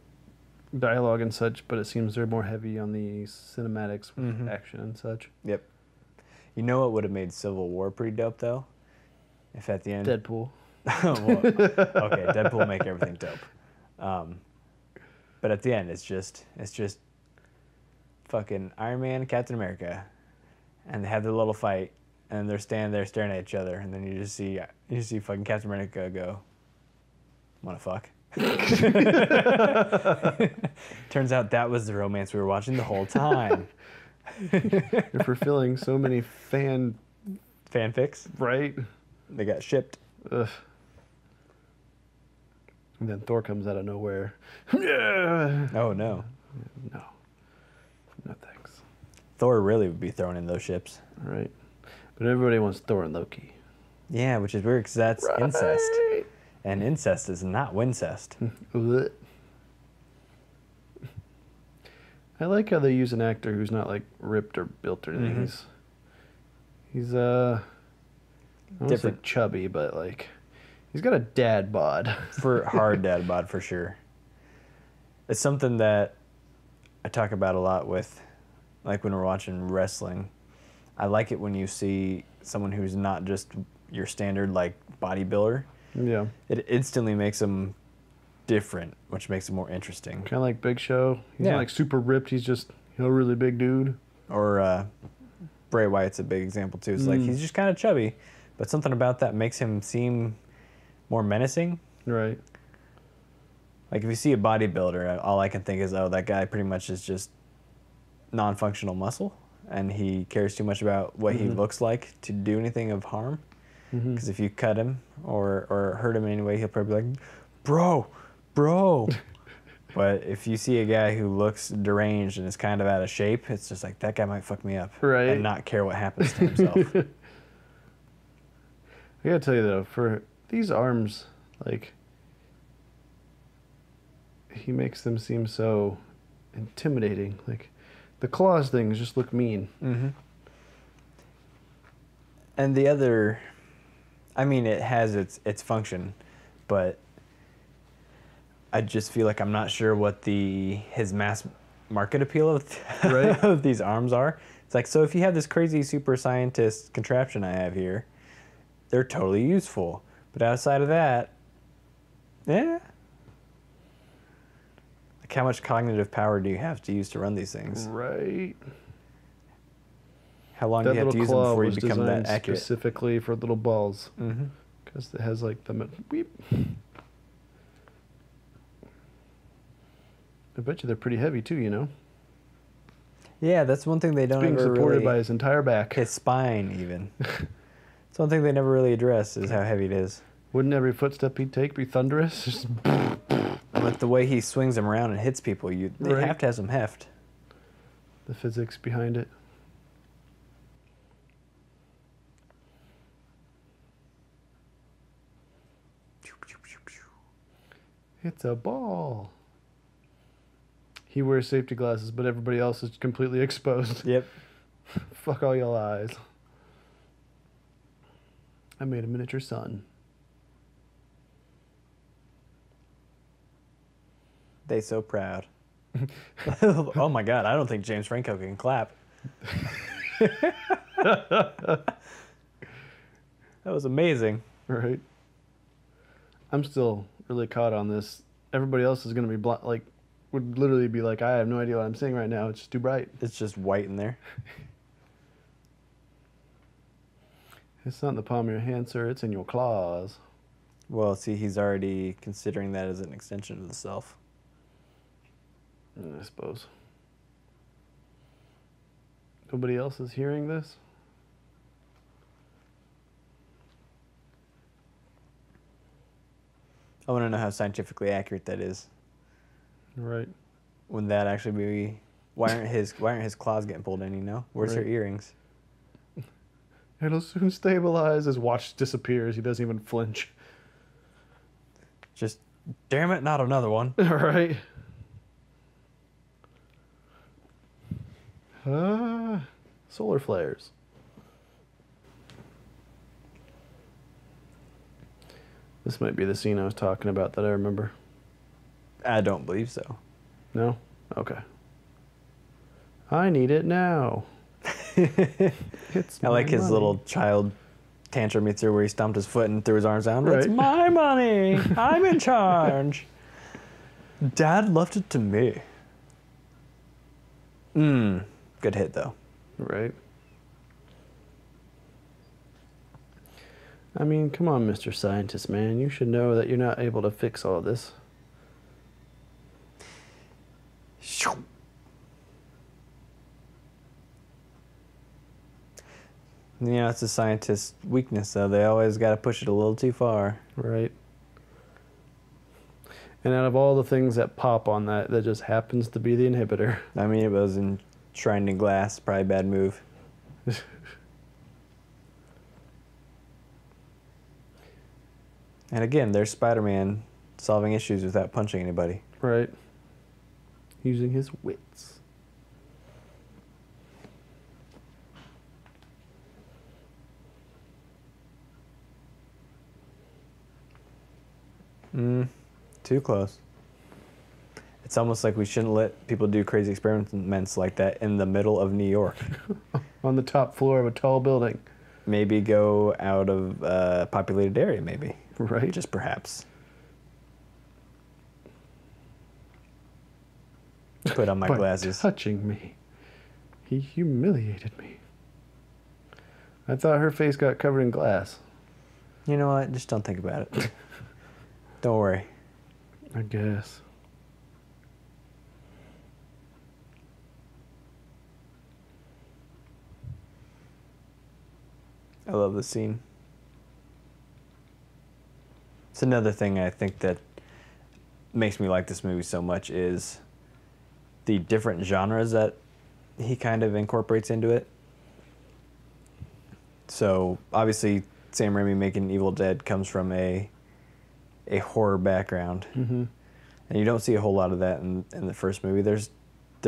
[SPEAKER 2] dialogue and such, but it seems they're more heavy on the cinematics with action and such.
[SPEAKER 1] Yep. You know what would have made Civil War pretty dope, though? If at the end...
[SPEAKER 2] Deadpool.
[SPEAKER 1] Well, okay, Deadpool make everything dope. But at the end, it's just fucking Iron Man, Captain America, and they have their little fight, and they're standing there staring at each other, and then you see fucking Captain America go, "Wanna fuck?" Turns out that was the romance we were watching the whole time.
[SPEAKER 2] You're fulfilling so many
[SPEAKER 1] fanfics.
[SPEAKER 2] Right?
[SPEAKER 1] They got shipped.
[SPEAKER 2] Ugh. And then Thor comes out of nowhere. Yeah.
[SPEAKER 1] Oh no.
[SPEAKER 2] No. No thanks.
[SPEAKER 1] Thor really would be thrown in those ships.
[SPEAKER 2] Right. But everybody wants Thor and Loki.
[SPEAKER 1] Yeah, which is weird because that's
[SPEAKER 2] Right.
[SPEAKER 1] incest. And incest is not wincest.
[SPEAKER 2] I like how they use an actor who's not like ripped or built or anything. He's I don't say chubby, but like he's got a dad bod.
[SPEAKER 1] For hard dad bod for sure. It's something that I talk about a lot with, like when we're watching wrestling. I like it when you see someone who's not just your standard like bodybuilder.
[SPEAKER 2] Yeah.
[SPEAKER 1] It instantly makes them different, which makes it more interesting.
[SPEAKER 2] Kind of like Big Show. He's not like super ripped. He's just a really big dude.
[SPEAKER 1] Or Bray Wyatt's a big example too. It's like he's just kind of chubby, but something about that makes him seem more menacing.
[SPEAKER 2] Right.
[SPEAKER 1] Like if you see a bodybuilder, all I can think is, oh, that guy pretty much is just non-functional muscle, and he cares too much about what he looks like to do anything of harm. Because if you cut him or hurt him in any way, he'll probably be like, bro. But if you see a guy who looks deranged and is kind of out of shape, it's just like, that guy might fuck me up.
[SPEAKER 2] Right.
[SPEAKER 1] And not care what happens to himself.
[SPEAKER 2] I gotta tell you though, for these arms, like, he makes them seem so intimidating. Like, the claws things just look mean.
[SPEAKER 1] And the other, I mean, it has its function, but I just feel like I'm not sure what his mass market appeal of these arms are. It's like, so if you have this crazy super scientist contraption I have here, they're totally useful. But outside of that, like how much cognitive power do you have to use to run these things?
[SPEAKER 2] Right.
[SPEAKER 1] How long do you have to use them before you become that
[SPEAKER 2] designed
[SPEAKER 1] accurate?
[SPEAKER 2] specifically for little balls. Because it has like the weep. I bet you they're pretty heavy too, you know?
[SPEAKER 1] Yeah, that's one thing they don't
[SPEAKER 2] Being
[SPEAKER 1] ever
[SPEAKER 2] supported
[SPEAKER 1] really...
[SPEAKER 2] by his entire back.
[SPEAKER 1] His spine, even. It's one thing they never really address is how heavy it is.
[SPEAKER 2] Wouldn't every footstep he'd take be thunderous? Just
[SPEAKER 1] And like the way he swings them around and hits people, they have to have some heft.
[SPEAKER 2] the physics behind it. It's a ball. He wears safety glasses, but everybody else is completely exposed.
[SPEAKER 1] Yep.
[SPEAKER 2] Fuck all y'all eyes. I made a miniature sun.
[SPEAKER 1] They so proud. Oh my God, I don't think James Franco can clap. That was amazing.
[SPEAKER 2] Right. I'm still really caught on this. Everybody else is going to be would literally be like, I have no idea what I'm saying right now. It's just too bright.
[SPEAKER 1] It's just white in there.
[SPEAKER 2] It's not in the palm of your hand, sir. It's in your claws.
[SPEAKER 1] Well, see, he's already considering that as an extension of the self.
[SPEAKER 2] I suppose. Nobody else is hearing this?
[SPEAKER 1] I want to know how scientifically accurate that is.
[SPEAKER 2] Right.
[SPEAKER 1] Wouldn't that actually be... Why aren't his claws getting pulled in, you know? Where's her earrings?
[SPEAKER 2] It'll soon stabilize. His watch disappears. He doesn't even flinch.
[SPEAKER 1] Just, damn it, not another one.
[SPEAKER 2] Right. Solar flares. This might be the scene I was talking about that I remember.
[SPEAKER 1] I don't believe so.
[SPEAKER 2] No? Okay. I need it now. It's
[SPEAKER 1] I like his
[SPEAKER 2] money.
[SPEAKER 1] little child tantrum he threw where he stomped his foot and threw his arms down.
[SPEAKER 2] Right.
[SPEAKER 1] It's my money. I'm in charge. Dad left it to me. Good hit, though.
[SPEAKER 2] Right. I mean, come on, Mr. Scientist, man. You should know that you're not able to fix all this.
[SPEAKER 1] You know, it's a scientist's weakness, though. They always got to push it a little too far.
[SPEAKER 2] Right. And out of all the things that pop on that, that just happens to be the inhibitor.
[SPEAKER 1] I mean, it was enshrined in glass. Probably a bad move. And again, there's Spider-Man solving issues without punching anybody.
[SPEAKER 2] Right. Using his wits.
[SPEAKER 1] Too close. It's almost like we shouldn't let people do crazy experiments like that in the middle of New York.
[SPEAKER 2] On the top floor of a tall building.
[SPEAKER 1] Maybe go out of a populated area, maybe.
[SPEAKER 2] Right.
[SPEAKER 1] Just perhaps. Put on my glasses.
[SPEAKER 2] Touching me. He humiliated me. I thought her face got covered in glass.
[SPEAKER 1] You know what? Just don't think about it. Don't worry.
[SPEAKER 2] I guess.
[SPEAKER 1] I love this scene. It's another thing I think that makes me like this movie so much is the different genres that he kind of incorporates into it. So obviously Sam Raimi making Evil Dead comes from a horror background.
[SPEAKER 2] Mm-hmm.
[SPEAKER 1] And you don't see a whole lot of that in the first movie. There's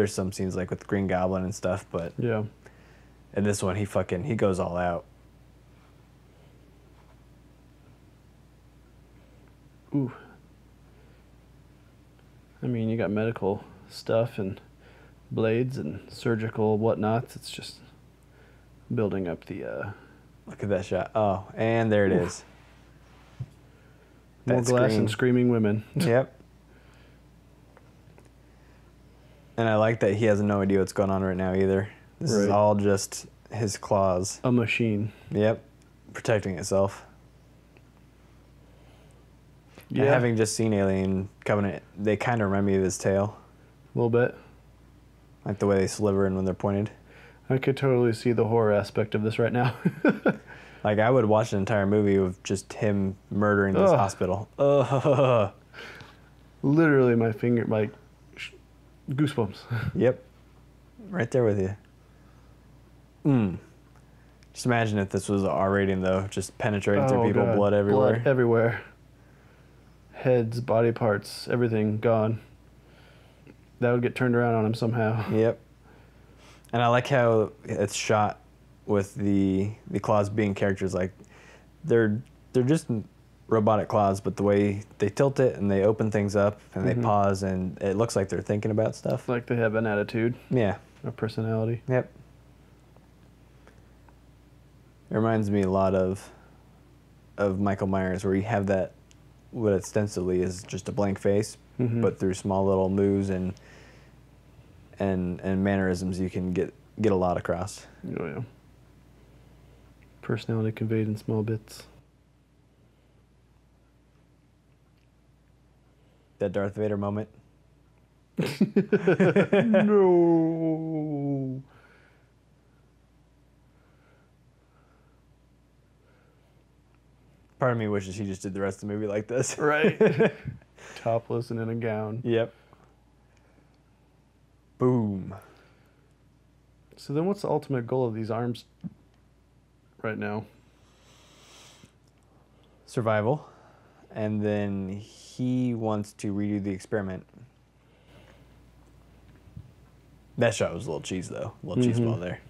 [SPEAKER 1] some scenes like with Green Goblin and stuff, but
[SPEAKER 2] yeah.
[SPEAKER 1] In this one he goes all out.
[SPEAKER 2] Ooh. I mean, you got medical stuff and blades and surgical whatnots. It's just building up the...
[SPEAKER 1] Look at that shot. Oh, and there it is.
[SPEAKER 2] More glass and screaming women.
[SPEAKER 1] Yep. And I like that he has no idea what's going on right now either. This is all just his claws.
[SPEAKER 2] A machine.
[SPEAKER 1] Yep. Protecting itself.
[SPEAKER 2] Yeah.
[SPEAKER 1] And having just seen Alien Covenant, they kind of remind me of his tail.
[SPEAKER 2] A little bit.
[SPEAKER 1] Like the way they sliver and when they're pointed.
[SPEAKER 2] I could totally see the horror aspect of this right now.
[SPEAKER 1] Like, I would watch an entire movie of just him murdering this hospital. Ugh.
[SPEAKER 2] Literally, my finger, like, goosebumps.
[SPEAKER 1] Yep. Right there with you. Just imagine if this was an R rating, though. Just penetrating through people,
[SPEAKER 2] God.
[SPEAKER 1] blood everywhere.
[SPEAKER 2] Blood everywhere. Heads, body parts, everything gone. That would get turned around on him somehow.
[SPEAKER 1] Yep. And I like how it's shot with the claws being characters. Like, they're just robotic claws, but the way they tilt it and they open things up and they pause and it looks like they're thinking about stuff.
[SPEAKER 2] Like they have an attitude.
[SPEAKER 1] Yeah.
[SPEAKER 2] A personality.
[SPEAKER 1] Yep. It reminds me a lot of Michael Myers, where you have that, what ostensibly is just a blank face, but through small little moves and mannerisms, you can get a lot across.
[SPEAKER 2] Oh yeah. Personality conveyed in small bits.
[SPEAKER 1] That Darth Vader moment.
[SPEAKER 2] No.
[SPEAKER 1] Part of me wishes he just did the rest of the movie like this.
[SPEAKER 2] Right. Topless and in a gown.
[SPEAKER 1] Yep. Boom.
[SPEAKER 2] So then what's the ultimate goal of these arms right now?
[SPEAKER 1] Survival. And then he wants to redo the experiment. That shot was a little cheese, though. A little cheese ball there.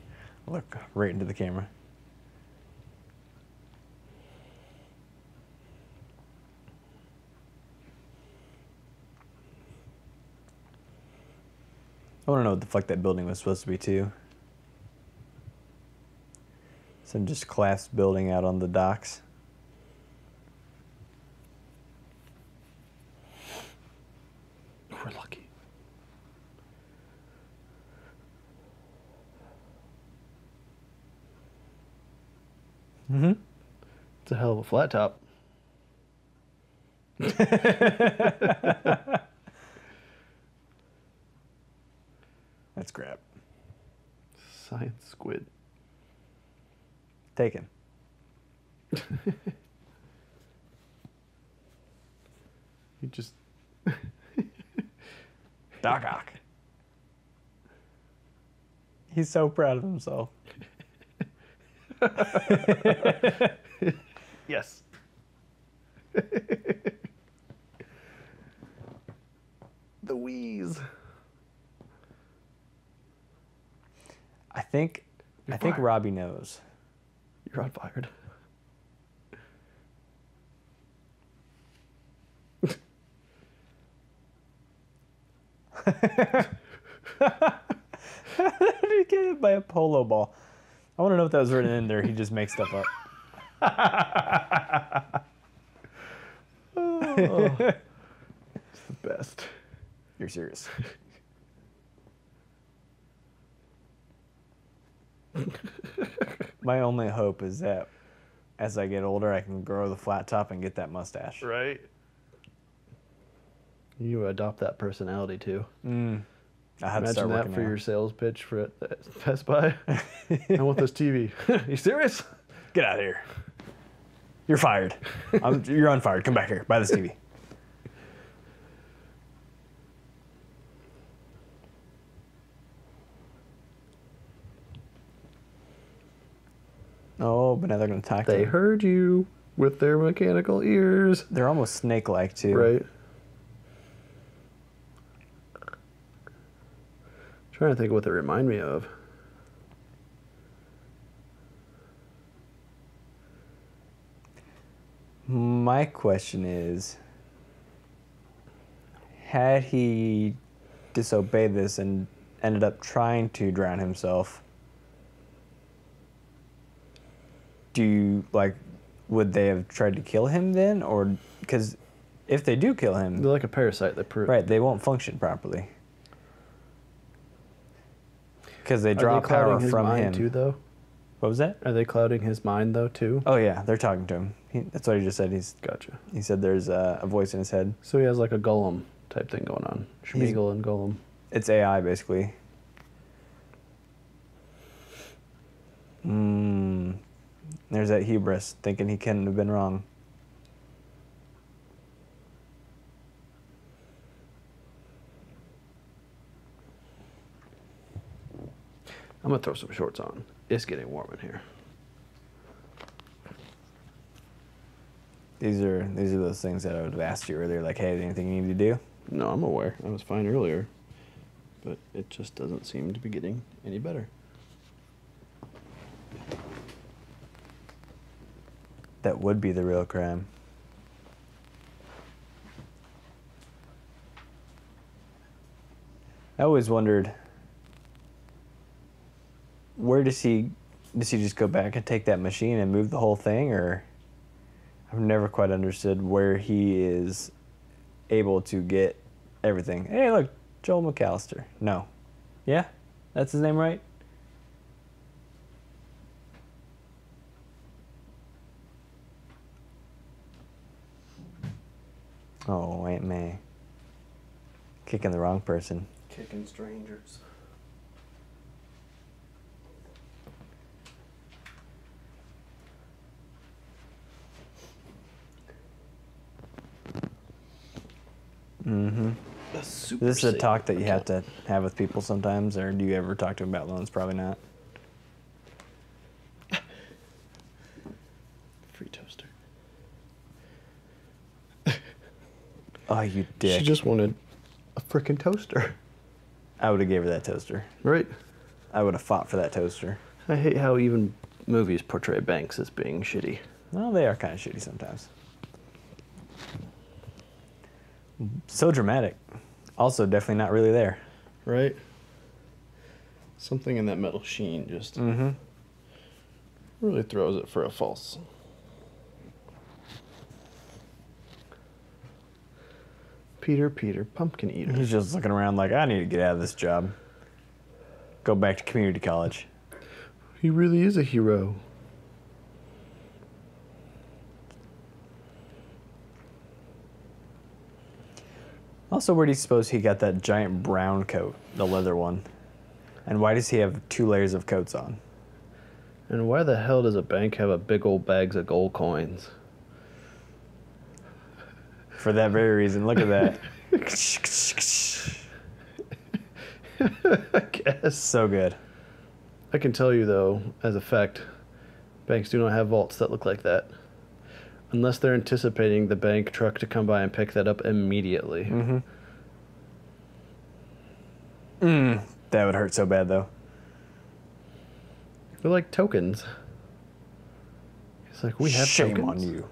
[SPEAKER 1] Look right into the camera. I want to know what the fuck that building was supposed to be, too. Some just collapsed building out on the docks. Mm-hmm.
[SPEAKER 2] It's a hell of a flat top.
[SPEAKER 1] That's crap.
[SPEAKER 2] Science squid.
[SPEAKER 1] Taken.
[SPEAKER 2] You just...
[SPEAKER 1] Doc Ock. He's so proud of himself.
[SPEAKER 2] Yes. The wheeze.
[SPEAKER 1] I think Robbie knows.
[SPEAKER 2] You're on fired.
[SPEAKER 1] How did he get hit by a polo ball? I want to know if that was written in there. He just makes stuff up.
[SPEAKER 2] Oh, it's the best.
[SPEAKER 1] You're serious. My only hope is that as I get older, I can grow the flat top and get that mustache.
[SPEAKER 2] Right. You adopt that personality too.
[SPEAKER 1] I had to
[SPEAKER 2] Imagine
[SPEAKER 1] start
[SPEAKER 2] that
[SPEAKER 1] working
[SPEAKER 2] for
[SPEAKER 1] now.
[SPEAKER 2] your sales pitch for at Best Buy. I want this TV. You serious?
[SPEAKER 1] Get out of here. You're fired. You're unfired. Come back here. Buy this TV. Oh, but now they're going to attack
[SPEAKER 2] They
[SPEAKER 1] him.
[SPEAKER 2] heard you with their mechanical ears.
[SPEAKER 1] They're almost snake-like, too.
[SPEAKER 2] Right. Trying to think of what they remind me of.
[SPEAKER 1] My question is, had he disobeyed this and ended up trying to drown himself, would they have tried to kill him then? Or, because if they do kill him,
[SPEAKER 2] They're like a parasite.
[SPEAKER 1] right, they won't function properly. Because they
[SPEAKER 2] Are
[SPEAKER 1] draw
[SPEAKER 2] they
[SPEAKER 1] power
[SPEAKER 2] clouding his
[SPEAKER 1] from
[SPEAKER 2] mind
[SPEAKER 1] him.
[SPEAKER 2] too, though?
[SPEAKER 1] What was that?
[SPEAKER 2] Are they clouding his mind though too?
[SPEAKER 1] Oh yeah, they're talking to him. That's what he just said.
[SPEAKER 2] Gotcha.
[SPEAKER 1] He said there's a voice in his head.
[SPEAKER 2] So he has like a golem type thing going on. Schmeagol and golem.
[SPEAKER 1] It's AI basically. There's that hubris, thinking he couldn't have been wrong.
[SPEAKER 2] I'm gonna throw some shorts on. It's getting warm in here.
[SPEAKER 1] These are those things that I would have asked you earlier, like, hey, anything you need to do?
[SPEAKER 2] No, I'm aware. I was fine earlier. But it just doesn't seem to be getting any better.
[SPEAKER 1] That would be the real crime. I always wondered, where does he just go back and take that machine and move the whole thing, or I've never quite understood where he is able to get everything. Hey, look, Joel McAllister. No. Yeah? That's his name, right? Oh, Aunt May. Kicking the wrong person.
[SPEAKER 2] Kicking strangers.
[SPEAKER 1] Mm-hmm.
[SPEAKER 2] This
[SPEAKER 1] Is this a talk that you have to have with people sometimes, or do you ever talk to them about loans? Probably not.
[SPEAKER 2] Free toaster.
[SPEAKER 1] Oh, you dick.
[SPEAKER 2] She just wanted a frickin' toaster.
[SPEAKER 1] I would have gave her that toaster.
[SPEAKER 2] Right?
[SPEAKER 1] I would have fought for that toaster.
[SPEAKER 2] I hate how even movies portray banks as being shitty.
[SPEAKER 1] Well, they are kind of shitty sometimes. So dramatic. Also, definitely not really there.
[SPEAKER 2] Right? Something in that metal sheen just really throws it for a false. Peter, pumpkin eater.
[SPEAKER 1] He's just looking around like, I need to get out of this job. Go back to community college.
[SPEAKER 2] He really is a hero.
[SPEAKER 1] Also, where do you suppose he got that giant brown coat, the leather one? And why does he have 2 layers of coats on?
[SPEAKER 2] And why the hell does a bank have a big old bags of gold coins?
[SPEAKER 1] For that very reason. Look at that.
[SPEAKER 2] I guess.
[SPEAKER 1] So good.
[SPEAKER 2] I can tell you, though, as a fact, banks do not have vaults that look like that. Unless they're anticipating the bank truck to come by and pick that up immediately.
[SPEAKER 1] That would hurt so bad, though.
[SPEAKER 2] They're like tokens. It's like, we have
[SPEAKER 1] Shame
[SPEAKER 2] tokens.
[SPEAKER 1] on you.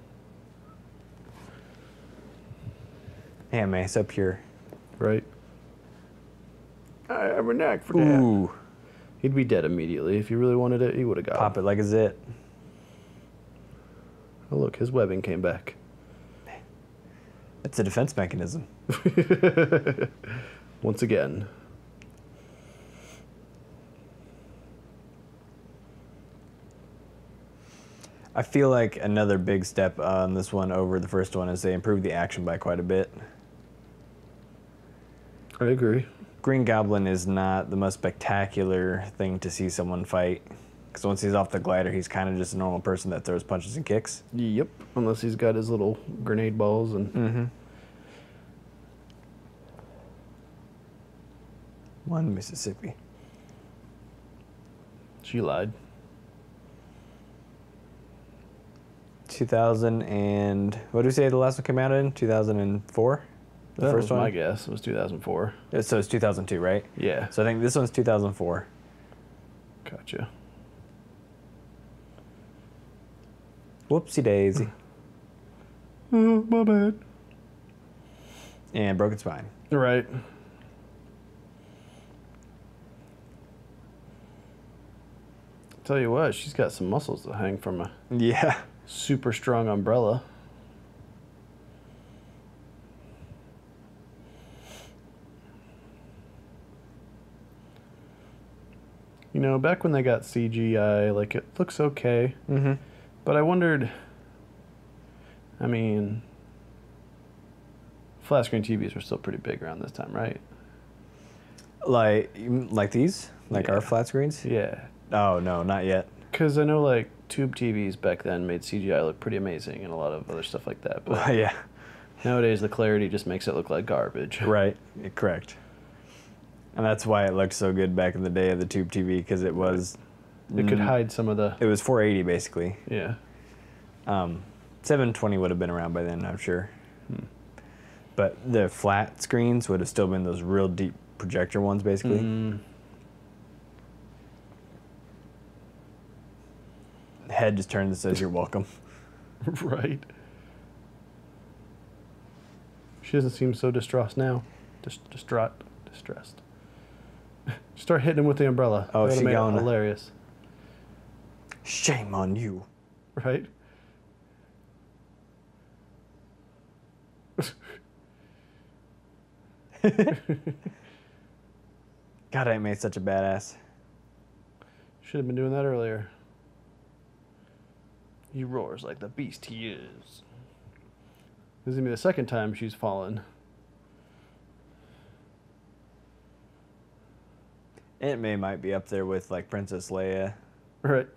[SPEAKER 1] Yeah, man, so pure.
[SPEAKER 2] Right? I have a knack for that.
[SPEAKER 1] Ooh.
[SPEAKER 2] He'd be dead immediately. If he really wanted it, he would have got
[SPEAKER 1] Pop it like a zit.
[SPEAKER 2] Oh, look, his webbing came back.
[SPEAKER 1] It's a defense mechanism.
[SPEAKER 2] Once again.
[SPEAKER 1] I feel like another big step on this one over the first one is they improved the action by quite a bit.
[SPEAKER 2] I agree.
[SPEAKER 1] Green Goblin is not the most spectacular thing to see someone fight. Because once he's off the glider, he's kind of just a normal person that throws punches and kicks.
[SPEAKER 2] Yep. Unless he's got his little grenade balls and...
[SPEAKER 1] One Mississippi.
[SPEAKER 2] She lied.
[SPEAKER 1] 2000 and... What did we say the last one came out in? 2004? The
[SPEAKER 2] That
[SPEAKER 1] first
[SPEAKER 2] was
[SPEAKER 1] one?
[SPEAKER 2] my guess. It was 2004.
[SPEAKER 1] So it's 2002, right?
[SPEAKER 2] Yeah.
[SPEAKER 1] So I think this one's 2004.
[SPEAKER 2] Gotcha.
[SPEAKER 1] Whoopsie daisy.
[SPEAKER 2] Oh, my bad.
[SPEAKER 1] And broken spine.
[SPEAKER 2] Right. Tell you what, she's got some muscles to hang from a
[SPEAKER 1] Yeah.
[SPEAKER 2] super strong umbrella. You know, back when they got CGI, like, it looks okay. But I wondered, I mean, flat screen TVs were still pretty big around this time, right?
[SPEAKER 1] Like these? Like
[SPEAKER 2] Yeah.
[SPEAKER 1] our flat screens?
[SPEAKER 2] Yeah.
[SPEAKER 1] Oh, no, not yet.
[SPEAKER 2] Because I know, like, tube TVs back then made CGI look pretty amazing and a lot of other stuff like that. But
[SPEAKER 1] Yeah.
[SPEAKER 2] nowadays, the clarity just makes it look like garbage.
[SPEAKER 1] Right. Correct. And that's why it looked so good back in the day of the tube TV, because it was...
[SPEAKER 2] It could hide some of the...
[SPEAKER 1] It was 480, basically.
[SPEAKER 2] Yeah.
[SPEAKER 1] 720 would have been around by then, I'm sure. But the flat screens would have still been those real deep projector ones, basically. The head just turns and says, "You're welcome."
[SPEAKER 2] Right. She doesn't seem so distressed now. Distressed. Start hitting him with the umbrella.
[SPEAKER 1] Oh,
[SPEAKER 2] That would've
[SPEAKER 1] she
[SPEAKER 2] made it
[SPEAKER 1] going.
[SPEAKER 2] hilarious.
[SPEAKER 1] Shame on you.
[SPEAKER 2] Right?
[SPEAKER 1] God, Aunt May's such a badass.
[SPEAKER 2] Should have been doing that earlier. He roars like the beast he is. This is going to be the second time she's fallen.
[SPEAKER 1] Aunt May might be up there with like Princess Leia
[SPEAKER 2] Right.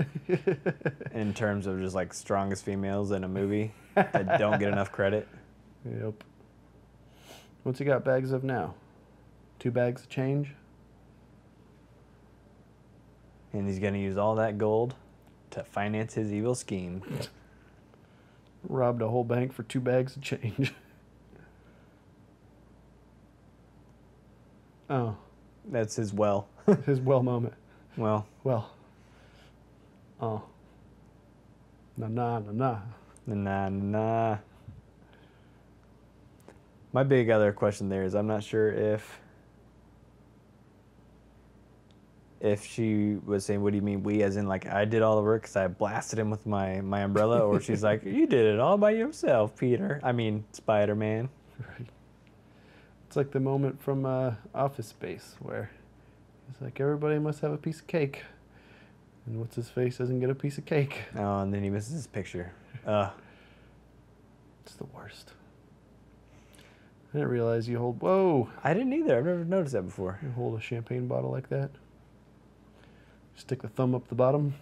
[SPEAKER 1] in terms of just like strongest females in a movie that don't get enough credit.
[SPEAKER 2] Yep. What's he got bags of now? 2 bags of change?
[SPEAKER 1] And he's going to use all that gold to finance his evil scheme.
[SPEAKER 2] Robbed a whole bank for 2 bags of change. Oh,
[SPEAKER 1] That's his well.
[SPEAKER 2] his well moment.
[SPEAKER 1] Well,
[SPEAKER 2] Well. Oh. Nah.
[SPEAKER 1] nah. My big other question there is I'm not sure if she was saying, what do you mean we, as in like I did all the work because I blasted him with my umbrella, or she's like, you did it all by yourself, Peter. I mean, Spider-Man.
[SPEAKER 2] Right. It's like the moment from Office Space where he's like, everybody must have a piece of cake. And what's his face doesn't get a piece of cake.
[SPEAKER 1] Oh, and then he misses his picture.
[SPEAKER 2] It's the worst. I didn't realize you hold. Whoa!
[SPEAKER 1] I didn't either. I've never noticed that before.
[SPEAKER 2] You hold a champagne bottle like that. Stick the thumb up the bottom.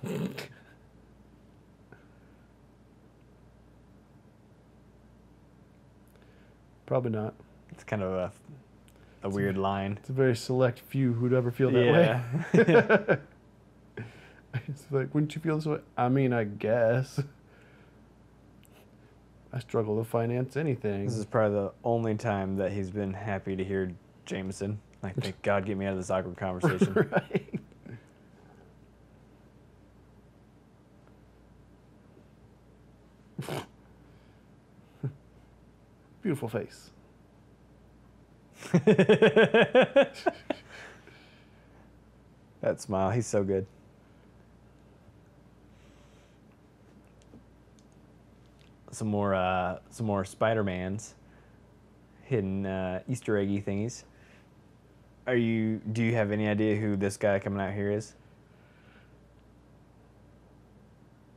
[SPEAKER 2] Probably not.
[SPEAKER 1] It's kind of a weird line.
[SPEAKER 2] It's a very select few who'd ever feel that way. It's like, wouldn't you feel this way? I mean, I guess. I struggle to finance anything.
[SPEAKER 1] This is probably the only time that he's been happy to hear Jameson. Like, thank God, get me out of this awkward conversation.
[SPEAKER 2] Right. Beautiful face.
[SPEAKER 1] That smile, he's so good. Some more Spider-Mans, hidden Easter eggy thingies. Do you have any idea who this guy coming out here is?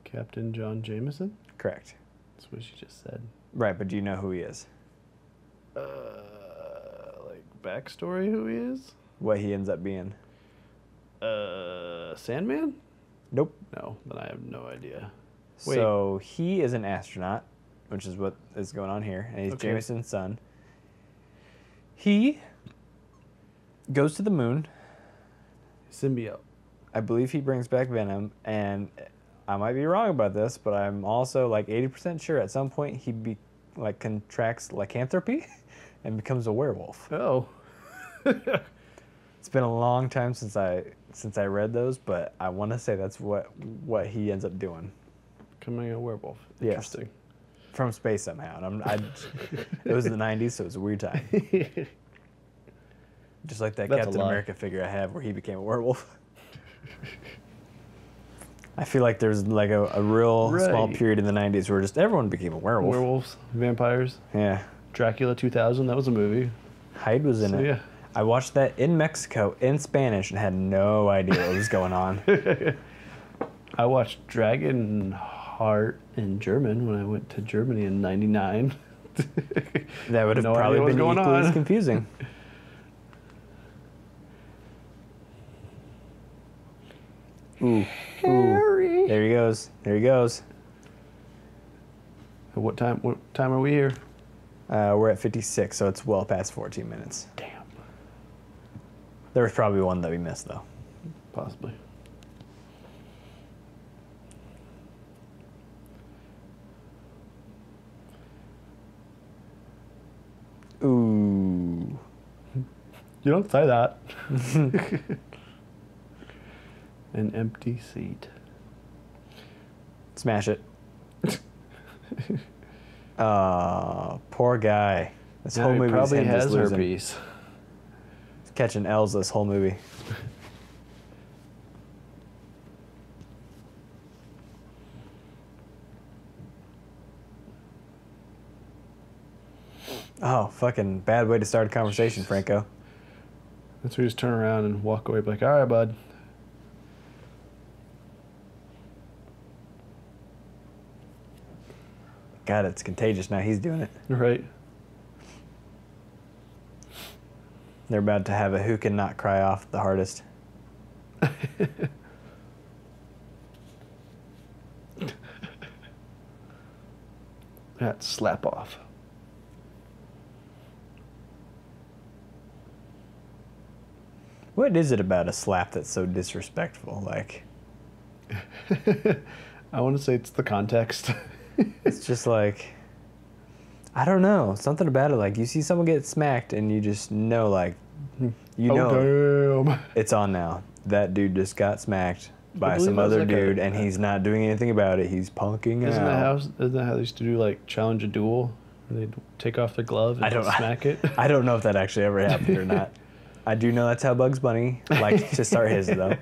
[SPEAKER 2] Captain John Jameson?
[SPEAKER 1] Correct.
[SPEAKER 2] That's what you just said.
[SPEAKER 1] Right, but do you know who he is?
[SPEAKER 2] Like backstory who he is?
[SPEAKER 1] What he ends up being?
[SPEAKER 2] Sandman?
[SPEAKER 1] Nope.
[SPEAKER 2] No, then I have no idea.
[SPEAKER 1] So he is an astronaut, which is what is going on here, and he's
[SPEAKER 2] Okay.
[SPEAKER 1] Jameson's son. He goes to the moon.
[SPEAKER 2] Symbiote.
[SPEAKER 1] I believe he brings back Venom, and I might be wrong about this, but I'm also like 80% sure at some point he contracts lycanthropy and becomes a werewolf.
[SPEAKER 2] Oh.
[SPEAKER 1] It's been a long time since I read those, but I want to say that's what he ends up doing.
[SPEAKER 2] Becoming a werewolf.
[SPEAKER 1] Yes.
[SPEAKER 2] Interesting.
[SPEAKER 1] From space somehow. And it was the 90s, so it was a weird time. Just like that
[SPEAKER 2] That's a
[SPEAKER 1] Captain
[SPEAKER 2] lie.
[SPEAKER 1] America figure I have where he became a werewolf. I feel like there's like a real small
[SPEAKER 2] Right.
[SPEAKER 1] period in the 90s where just everyone became a werewolf.
[SPEAKER 2] Werewolves, vampires.
[SPEAKER 1] Yeah.
[SPEAKER 2] Dracula 2000, that was a movie.
[SPEAKER 1] Hyde was in
[SPEAKER 2] So,
[SPEAKER 1] it.
[SPEAKER 2] yeah.
[SPEAKER 1] I watched that in Mexico in Spanish and had no idea what was going on.
[SPEAKER 2] I watched Dragonheart in German when I went to Germany in '99.
[SPEAKER 1] That would have
[SPEAKER 2] No
[SPEAKER 1] probably
[SPEAKER 2] idea what's
[SPEAKER 1] been
[SPEAKER 2] going
[SPEAKER 1] equally as
[SPEAKER 2] on.
[SPEAKER 1] confusing. Ooh.
[SPEAKER 2] Harry.
[SPEAKER 1] There he goes. There he goes.
[SPEAKER 2] What time are we here?
[SPEAKER 1] We're at 56, so it's well past 14 minutes.
[SPEAKER 2] Damn.
[SPEAKER 1] There was probably one that we missed, though.
[SPEAKER 2] Possibly.
[SPEAKER 1] Ooh.
[SPEAKER 2] You don't say that. An empty seat.
[SPEAKER 1] Smash it. Poor guy. This whole
[SPEAKER 2] He
[SPEAKER 1] movie
[SPEAKER 2] probably
[SPEAKER 1] him just
[SPEAKER 2] has
[SPEAKER 1] losing.
[SPEAKER 2] herpes.
[SPEAKER 1] He's catching L's this whole movie. Oh, fucking bad way to start a conversation, Franco.
[SPEAKER 2] That's where you just turn around and walk away, be like, all right, bud.
[SPEAKER 1] God, it's contagious now. He's doing it.
[SPEAKER 2] Right.
[SPEAKER 1] They're about to have a who can not cry off the hardest.
[SPEAKER 2] That slap off.
[SPEAKER 1] What is it about a slap that's so disrespectful? Like,
[SPEAKER 2] I want to say it's the context.
[SPEAKER 1] it's just like, I don't know. Something about it. Like, you see someone get smacked and you just know, like, you know
[SPEAKER 2] Oh, damn.
[SPEAKER 1] it's on now. That dude just got smacked by
[SPEAKER 2] believe
[SPEAKER 1] some
[SPEAKER 2] that was
[SPEAKER 1] other
[SPEAKER 2] like
[SPEAKER 1] dude and he's not doing anything about it. He's punking
[SPEAKER 2] Isn't
[SPEAKER 1] out.
[SPEAKER 2] that how they used to do, like, challenge a duel? Where they'd take off their glove and
[SPEAKER 1] I don't
[SPEAKER 2] smack it?
[SPEAKER 1] I don't know if that actually ever happened or not. I do know that's how Bugs Bunny likes to start his, though.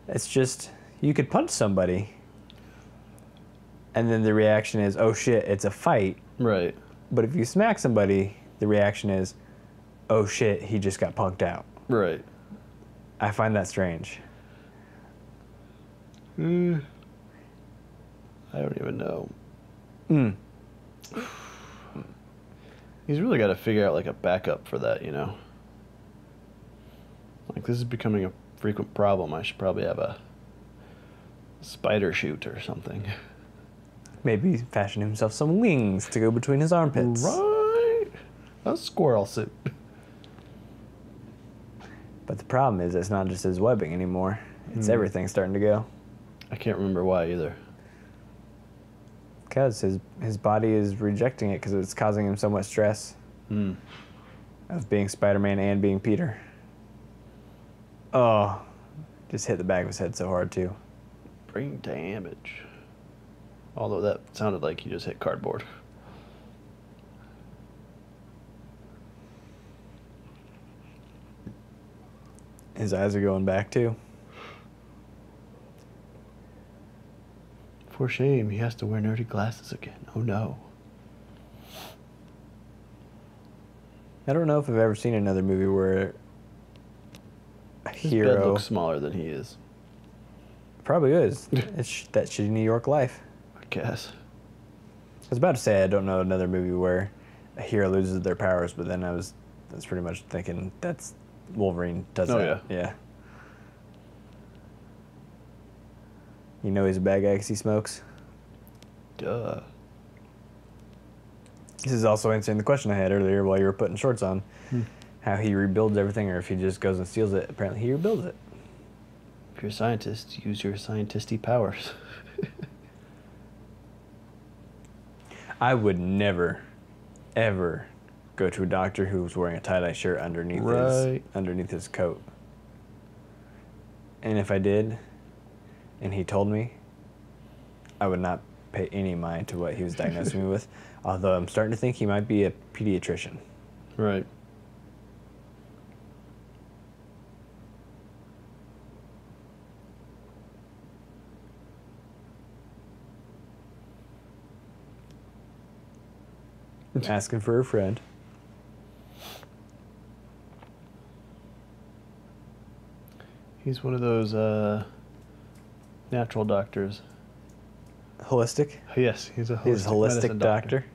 [SPEAKER 1] It's just, you could punch somebody, and then the reaction is, oh shit, it's a fight.
[SPEAKER 2] Right.
[SPEAKER 1] But if you smack somebody, the reaction is, oh shit, he just got punked out.
[SPEAKER 2] Right.
[SPEAKER 1] I find that strange.
[SPEAKER 2] I don't even know. He's really got to figure out like a backup for that, you know. Like this is becoming a frequent problem. I should probably have a spider chute or something.
[SPEAKER 1] Maybe fashion himself some wings to go between his armpits.
[SPEAKER 2] Right. A squirrel suit.
[SPEAKER 1] But the problem is it's not just his webbing anymore. It's everything starting to go.
[SPEAKER 2] I can't remember why either.
[SPEAKER 1] Because his body is rejecting it because it's causing him so much stress of being Spider-Man and being Peter. Oh, just hit the back of his head so hard too.
[SPEAKER 2] Brain damage. Although that sounded like he just hit cardboard.
[SPEAKER 1] His eyes are going back too.
[SPEAKER 2] For shame, he has to wear nerdy glasses again. Oh no.
[SPEAKER 1] I don't know if I've ever seen another movie where a
[SPEAKER 2] His
[SPEAKER 1] hero
[SPEAKER 2] bed looks smaller than he is.
[SPEAKER 1] probably is. It's that shitty New York life.
[SPEAKER 2] I guess.
[SPEAKER 1] I was about to say I don't know another movie where a hero loses their powers, but then that's pretty much thinking that's Wolverine does
[SPEAKER 2] Oh,
[SPEAKER 1] that. Yeah. You know he's a bad guy because he smokes.
[SPEAKER 2] Duh.
[SPEAKER 1] This is also answering the question I had earlier while you were putting shorts on. How he rebuilds everything, or if he just goes and steals it. Apparently he rebuilds it.
[SPEAKER 2] If you're a scientist, use your scientisty powers.
[SPEAKER 1] I would never, ever go to a doctor who was wearing a tie-dye shirt underneath his coat. And if I did, and he told me, I would not pay any mind to what he was diagnosing me with. Although I'm starting to think he might be a pediatrician.
[SPEAKER 2] Right.
[SPEAKER 1] Asking for a friend.
[SPEAKER 2] He's one of those natural doctors.
[SPEAKER 1] Holistic?
[SPEAKER 2] Yes, he's a
[SPEAKER 1] He's a
[SPEAKER 2] holistic
[SPEAKER 1] holistic doctor.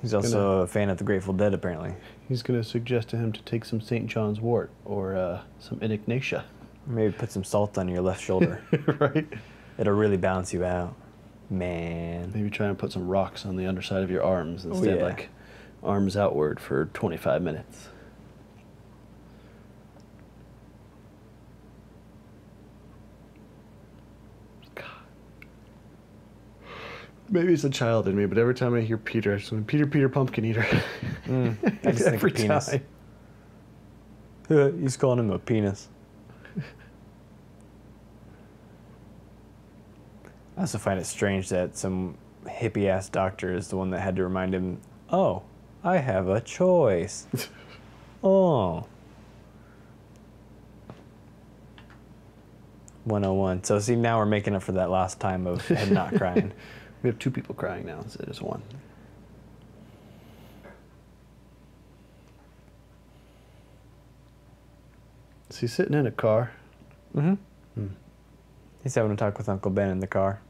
[SPEAKER 1] He's also a fan of the Grateful Dead, apparently.
[SPEAKER 2] He's going to suggest to him to take some St. John's wort or some Echinacea.
[SPEAKER 1] Maybe put some salt on your left shoulder.
[SPEAKER 2] Right?
[SPEAKER 1] It'll really balance you out. Man.
[SPEAKER 2] Maybe try and put some rocks on the underside of your arms instead,
[SPEAKER 1] yeah.
[SPEAKER 2] like arms outward for 25 minutes. God. Maybe it's a child in me, but every time I hear Peter, I just went, Peter, Peter, pumpkin eater.
[SPEAKER 1] I just think
[SPEAKER 2] Every
[SPEAKER 1] of penis.
[SPEAKER 2] time.
[SPEAKER 1] He's calling him a penis. I also find it strange that some hippie-ass doctor is the one that had to remind him, oh, I have a choice. Oh. 101. So see, now we're making up for that lost time of him not crying.
[SPEAKER 2] We have two people crying now instead of just one. Is he sitting in a car?
[SPEAKER 1] Mm-hmm. He's having a talk with Uncle Ben in the car.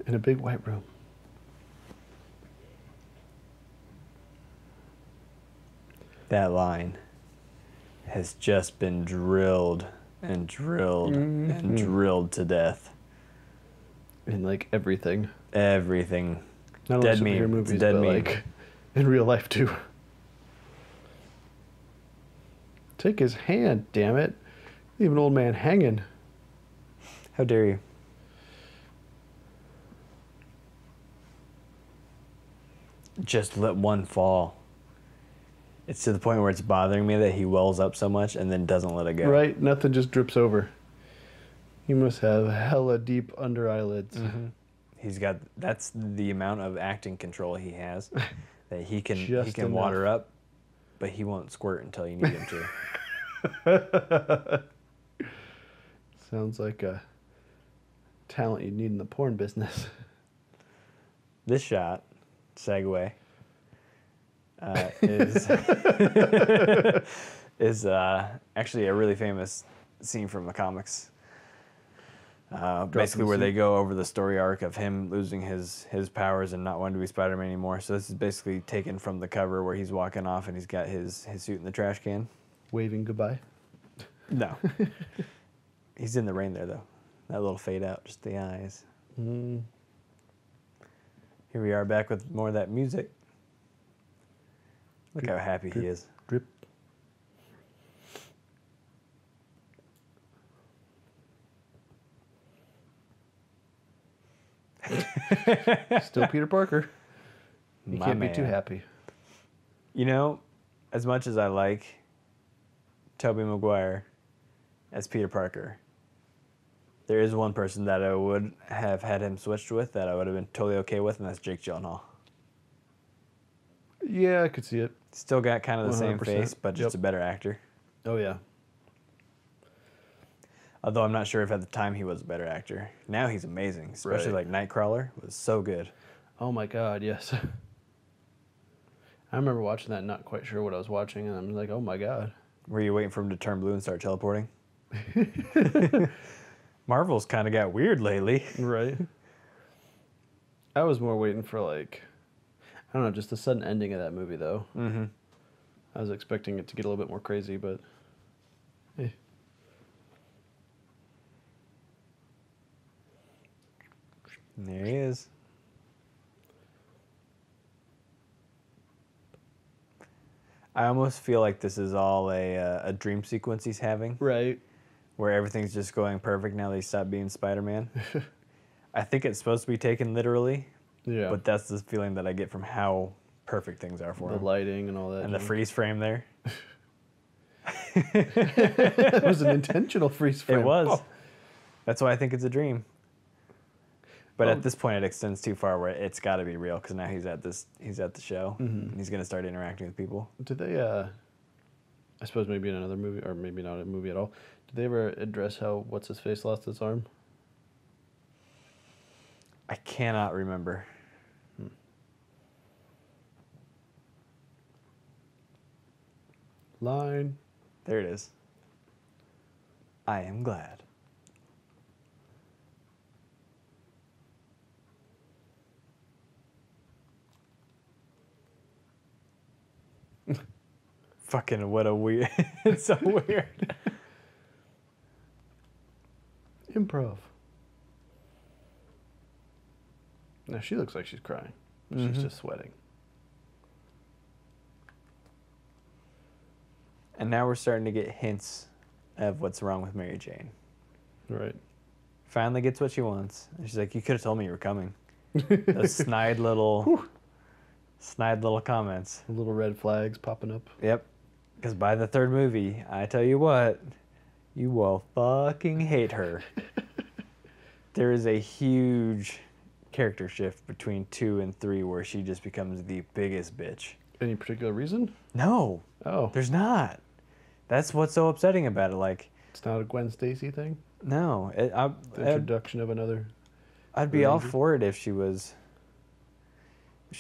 [SPEAKER 2] In a big white room.
[SPEAKER 1] That line has just been drilled and drilled and drilled to death.
[SPEAKER 2] In like everything.
[SPEAKER 1] Everything.
[SPEAKER 2] Not
[SPEAKER 1] Dead
[SPEAKER 2] only superhero
[SPEAKER 1] meme.
[SPEAKER 2] movies,
[SPEAKER 1] It's dead
[SPEAKER 2] but
[SPEAKER 1] meme.
[SPEAKER 2] like in real life too. Take his hand, damn it. Leave an old man hanging.
[SPEAKER 1] How dare you? Just let one fall. It's to the point where it's bothering me that he wells up so much and then doesn't let it go.
[SPEAKER 2] Right? Nothing just drips over. He must have hella deep under eyelids.
[SPEAKER 1] Mm-hmm. That's the amount of acting control he has, that he can
[SPEAKER 2] Just enough.
[SPEAKER 1] water up, but he won't squirt until you need him to.
[SPEAKER 2] Sounds like a talent you'd need in the porn business.
[SPEAKER 1] This shot, segue, is is actually a really famous scene from the comics. Basically where they go over the story arc of him losing his powers and not wanting to be Spider-Man anymore. So this is basically taken from the cover where he's walking off and he's got his suit in the trash can.
[SPEAKER 2] Waving goodbye?
[SPEAKER 1] No. He's in the rain there, though. That little fade out, just the eyes.
[SPEAKER 2] Mm.
[SPEAKER 1] Here we are back with more of that music. Look
[SPEAKER 2] Drip,
[SPEAKER 1] how happy
[SPEAKER 2] drip,
[SPEAKER 1] he is.
[SPEAKER 2] Drip. Still Peter Parker. You can't be too happy.
[SPEAKER 1] You know, as much as I like Tobey Maguire as Peter Parker, there is one person that I would have had him switched with that I would have been totally okay with, and that's Jake Gyllenhaal.
[SPEAKER 2] Yeah, I could see it.
[SPEAKER 1] Still got kind of the same
[SPEAKER 2] 100%.
[SPEAKER 1] face, but just a better actor.
[SPEAKER 2] Oh, yeah.
[SPEAKER 1] Although I'm not sure if at the time he was a better actor. Now he's amazing, especially like Nightcrawler was so good.
[SPEAKER 2] Oh my God, yes. I remember watching that, not quite sure what I was watching, and I'm like, oh my God.
[SPEAKER 1] Were you waiting for him to turn blue and start teleporting? Marvel's kind of got weird lately.
[SPEAKER 2] Right. I was more waiting for, like, I don't know, just the sudden ending of that movie, though.
[SPEAKER 1] Mm-hmm.
[SPEAKER 2] I was expecting it to get a little bit more crazy, but hey.
[SPEAKER 1] And there he is. I almost feel like this is all a dream sequence he's having.
[SPEAKER 2] Right.
[SPEAKER 1] Where everything's just going perfect now that he stopped being Spider-Man. I think it's supposed to be taken literally.
[SPEAKER 2] Yeah.
[SPEAKER 1] But that's the feeling that I get from how perfect things are for him.
[SPEAKER 2] The lighting and all that.
[SPEAKER 1] And the freeze frame there.
[SPEAKER 2] It was an intentional freeze frame.
[SPEAKER 1] It was.
[SPEAKER 2] Oh.
[SPEAKER 1] That's why I think it's a dream. But at this point, it extends too far where it's got to be real because now he's at the show and he's going to start interacting with people.
[SPEAKER 2] Did they? I suppose maybe in another movie, or maybe not a movie at all. Did they ever address how what's his face lost his arm?
[SPEAKER 1] I cannot remember.
[SPEAKER 2] Line.
[SPEAKER 1] There it is. I am glad. Fucking what a weird. It's so weird.
[SPEAKER 2] Improv. Now she looks like she's crying. She's just sweating.
[SPEAKER 1] And now we're starting to get hints of what's wrong with Mary Jane.
[SPEAKER 2] Right.
[SPEAKER 1] Finally gets what she wants. And she's like, you could have told me you were coming. Those snide little comments.
[SPEAKER 2] Little red flags popping up.
[SPEAKER 1] Yep. Because by the third movie, I tell you what, you will fucking hate her. There is a huge character shift between 2 and 3 where she just becomes the biggest bitch.
[SPEAKER 2] Any particular reason?
[SPEAKER 1] No.
[SPEAKER 2] Oh.
[SPEAKER 1] There's not. That's what's so upsetting about it. Like,
[SPEAKER 2] It's not a Gwen Stacy thing?
[SPEAKER 1] no.
[SPEAKER 2] The introduction of another...
[SPEAKER 1] I'd be all for it if she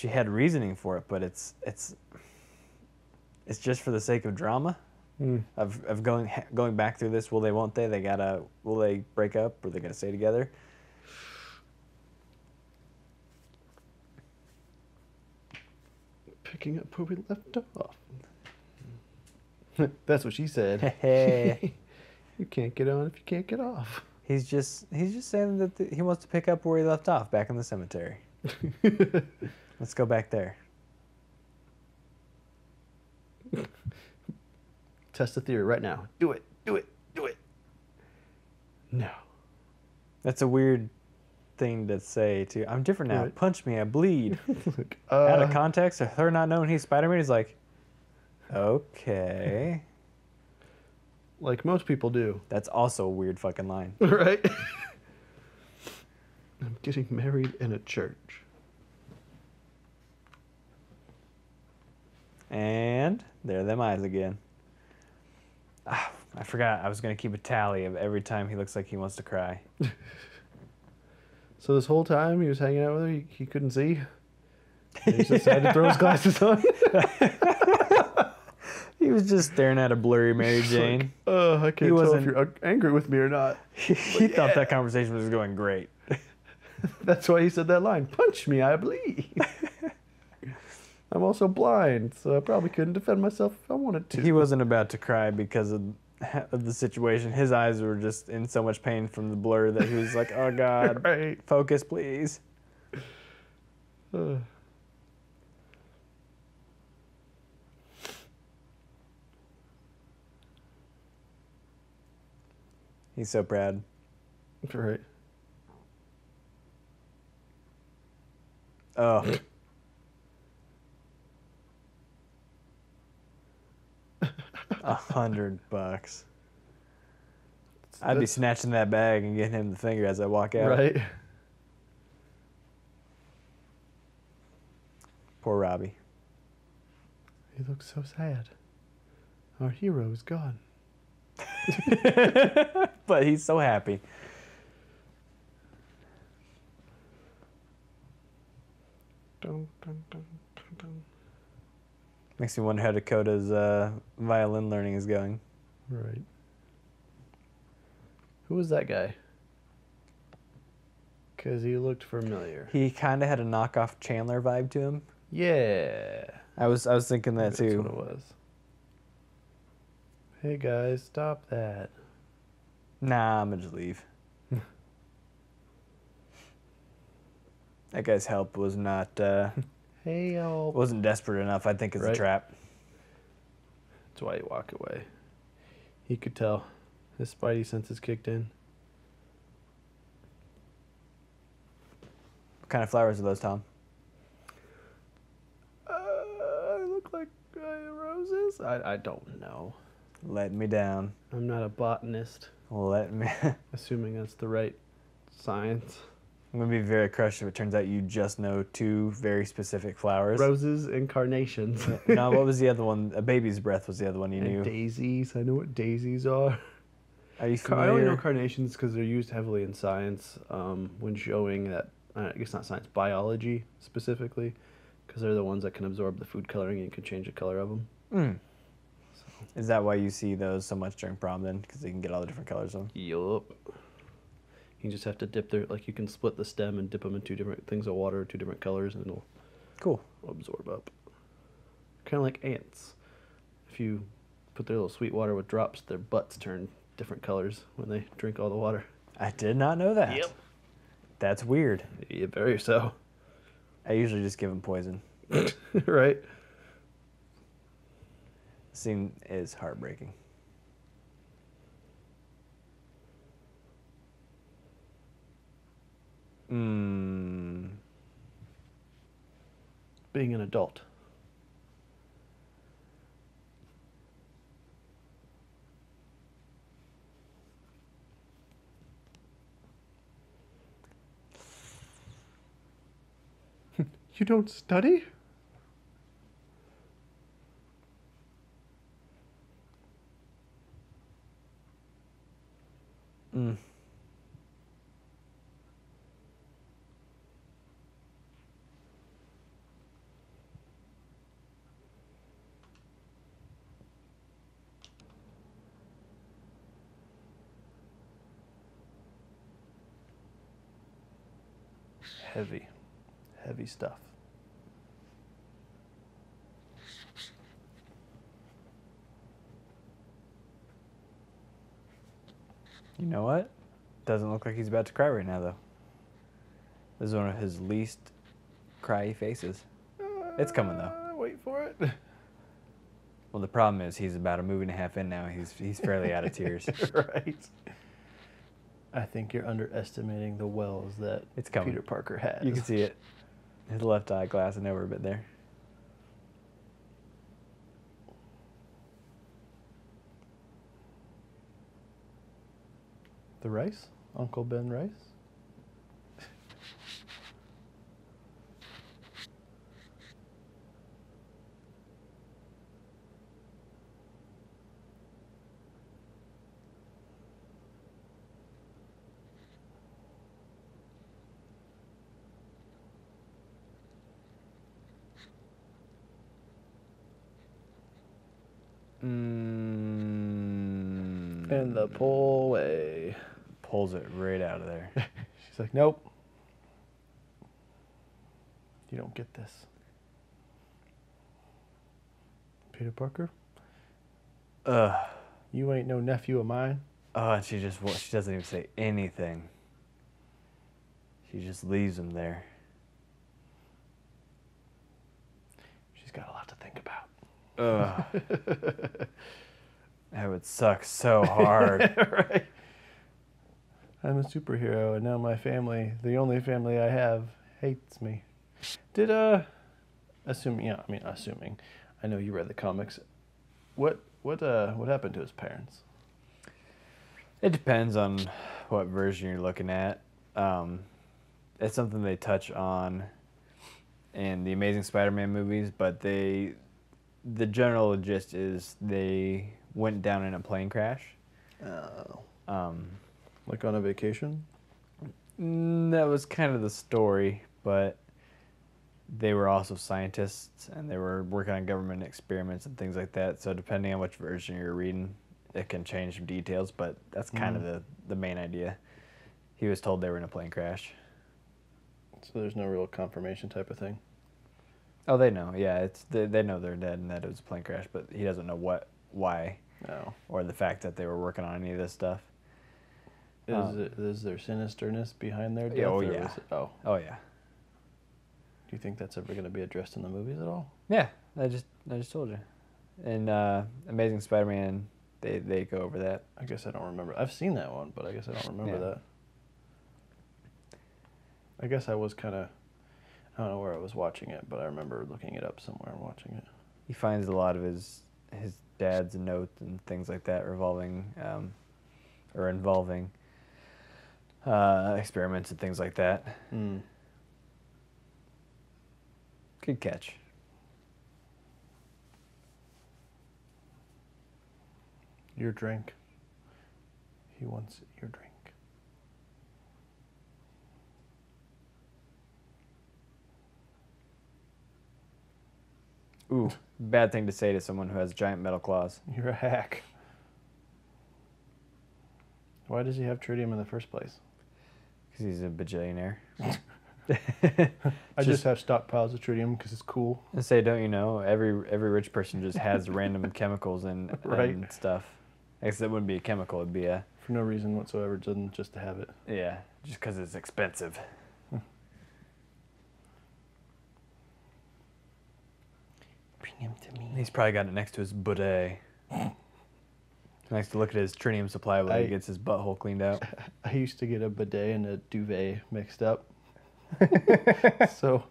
[SPEAKER 1] had reasoning for it, but it's just for the sake of drama. Of going back through this. Will they, won't they? Will they break up? Or are they gonna stay together?
[SPEAKER 2] Picking up where we left off. That's what she said.
[SPEAKER 1] Hey.
[SPEAKER 2] You can't get on if you can't get off.
[SPEAKER 1] He's just saying that he wants to pick up where he left off, back in the cemetery. Let's go back there.
[SPEAKER 2] Test the theory right now. Do it. Do it. Do it. No.
[SPEAKER 1] That's a weird thing to say too. I'm different now.
[SPEAKER 2] Right.
[SPEAKER 1] Punch me, I bleed.
[SPEAKER 2] Look,
[SPEAKER 1] Out of context, of her not knowing he's Spider-Man, he's like, okay.
[SPEAKER 2] like most people do.
[SPEAKER 1] That's also a weird fucking line.
[SPEAKER 2] Right? I'm getting married in a church.
[SPEAKER 1] And there them eyes again. Ah, I forgot I was going to keep a tally of every time he looks like he wants to cry.
[SPEAKER 2] So this whole time he was hanging out with her, he couldn't see? And he just decided to throw his glasses on?
[SPEAKER 1] He was just staring at a blurry Mary Jane.
[SPEAKER 2] I can't tell if you're angry with me or not.
[SPEAKER 1] He thought that conversation was going great.
[SPEAKER 2] That's why he said that line. Punch me, I bleed. I'm also blind, so I probably couldn't defend myself if I wanted to.
[SPEAKER 1] He wasn't about to cry because of the situation. His eyes were just in so much pain from the blur that he was like, oh God,
[SPEAKER 2] right.
[SPEAKER 1] Focus, please. He's so proud.
[SPEAKER 2] Right.
[SPEAKER 1] Oh. $100. I'd be snatching that bag and getting him the finger as I walk out.
[SPEAKER 2] Right.
[SPEAKER 1] Poor Robbie.
[SPEAKER 2] He looks so sad. Our hero is gone.
[SPEAKER 1] But he's so happy.
[SPEAKER 2] Dun, dun, dun, dun, dun.
[SPEAKER 1] Makes me wonder how Dakota's violin learning is going.
[SPEAKER 2] Right. Who was that guy? Because he looked familiar.
[SPEAKER 1] He kind of had a knockoff Chandler vibe to him.
[SPEAKER 2] Yeah.
[SPEAKER 1] I was thinking that too.
[SPEAKER 2] That's what it was. Hey guys, stop that.
[SPEAKER 1] Nah, I'm gonna just leave. That guy's help was not
[SPEAKER 2] Hey, help.
[SPEAKER 1] wasn't desperate enough. I think it's a trap.
[SPEAKER 2] That's why he walked away. He could tell. His spidey senses kicked in.
[SPEAKER 1] What kind of flowers are those, Tom?
[SPEAKER 2] They look like roses. I don't know.
[SPEAKER 1] Let me down.
[SPEAKER 2] I'm not a botanist.
[SPEAKER 1] Let me.
[SPEAKER 2] Assuming that's the right science.
[SPEAKER 1] I'm gonna be very crushed if it turns out you just know two very specific flowers.
[SPEAKER 2] Roses and carnations.
[SPEAKER 1] No, what was the other one? A baby's breath was the other one you knew.
[SPEAKER 2] Daisies. I know what daisies are.
[SPEAKER 1] Are you familiar?
[SPEAKER 2] I only know carnations because they're used heavily in science when showing that, I guess not science, biology specifically, because they're the ones that can absorb the food coloring and can change the color of them.
[SPEAKER 1] Mm. So. Is that why you see those so much during prom then? Because they can get all the different colors of them?
[SPEAKER 2] Yup. You just have to dip their, like you can split the stem and dip them in two different things of water, two different colors, and it'll absorb up. Kind of like ants. If you put their little sweet water with drops, their butts turn different colors when they drink all the water.
[SPEAKER 1] I did not know that.
[SPEAKER 2] Yep.
[SPEAKER 1] That's weird.
[SPEAKER 2] Yeah, very so.
[SPEAKER 1] I usually just give them poison.
[SPEAKER 2] Right.
[SPEAKER 1] The scene is heartbreaking.
[SPEAKER 2] Being an adult. You don't study? Heavy stuff.
[SPEAKER 1] You know what? Doesn't look like he's about to cry right now, though. This is one of his least cryy faces. It's coming, though.
[SPEAKER 2] Wait for it.
[SPEAKER 1] Well, the problem is he's about a movie and a half in now. He's fairly out of tears.
[SPEAKER 2] Right. I think you're underestimating the wells that
[SPEAKER 1] It's coming.
[SPEAKER 2] Peter Parker has.
[SPEAKER 1] You can see it. His left eye glass and over a bit there.
[SPEAKER 2] The Rice? Uncle Ben Rice? And the pull away.
[SPEAKER 1] Pulls it right out of there.
[SPEAKER 2] She's like, nope. You don't get this. Peter Parker? You ain't no nephew of mine.
[SPEAKER 1] Oh, and she doesn't even say anything. She just leaves him there.
[SPEAKER 2] She's got a lot to think about.
[SPEAKER 1] That would suck so hard.
[SPEAKER 2] Right. I'm a superhero, and now my family, the only family I have, hates me. Did assuming I know you read the comics. What happened to his parents?
[SPEAKER 1] It depends on what version you're looking at. It's something they touch on in the Amazing Spider-Man movies, but the general gist is they went down in a plane crash.
[SPEAKER 2] Oh. Like on a vacation?
[SPEAKER 1] That was kind of the story, but they were also scientists, and they were working on government experiments and things like that. So depending on which version you're reading, it can change some details, but that's kind of the main idea. He was told they were in a plane crash.
[SPEAKER 2] So there's no real confirmation type of thing?
[SPEAKER 1] Oh, they know. Yeah, they know they're dead and that it was a plane crash, but he doesn't know why, or the fact that they were working on any of this stuff.
[SPEAKER 2] Is there sinisterness behind their death?
[SPEAKER 1] Oh, yeah.
[SPEAKER 2] Oh,
[SPEAKER 1] yeah.
[SPEAKER 2] Do you think that's ever going to be addressed in the movies at all?
[SPEAKER 1] Yeah, I just told you. In Amazing Spider-Man, they go over that.
[SPEAKER 2] I guess I don't remember. I've seen that one, but I guess I don't remember that. I guess I was kind of, I don't know where I was watching it, but I remember looking it up somewhere and watching it.
[SPEAKER 1] He finds a lot of his dad's notes and things like that involving experiments and things like that. Good catch.
[SPEAKER 2] Your drink. He wants your drink.
[SPEAKER 1] Ooh, bad thing to say to someone who has giant metal claws.
[SPEAKER 2] You're a hack. Why does he have tritium in the first place?
[SPEAKER 1] Because he's a bajillionaire.
[SPEAKER 2] I just have stockpiles of tritium because it's cool.
[SPEAKER 1] And say, don't you know, every rich person just has random chemicals and stuff. I guess that wouldn't be a chemical, it'd be a...
[SPEAKER 2] For no reason whatsoever, just to have it.
[SPEAKER 1] Yeah, just because it's expensive.
[SPEAKER 2] Bring him to me.
[SPEAKER 1] He's probably got it next to his bidet. Nice to look at his tritium supply when he gets his butthole cleaned out.
[SPEAKER 2] I used to get a bidet and a duvet mixed up. So,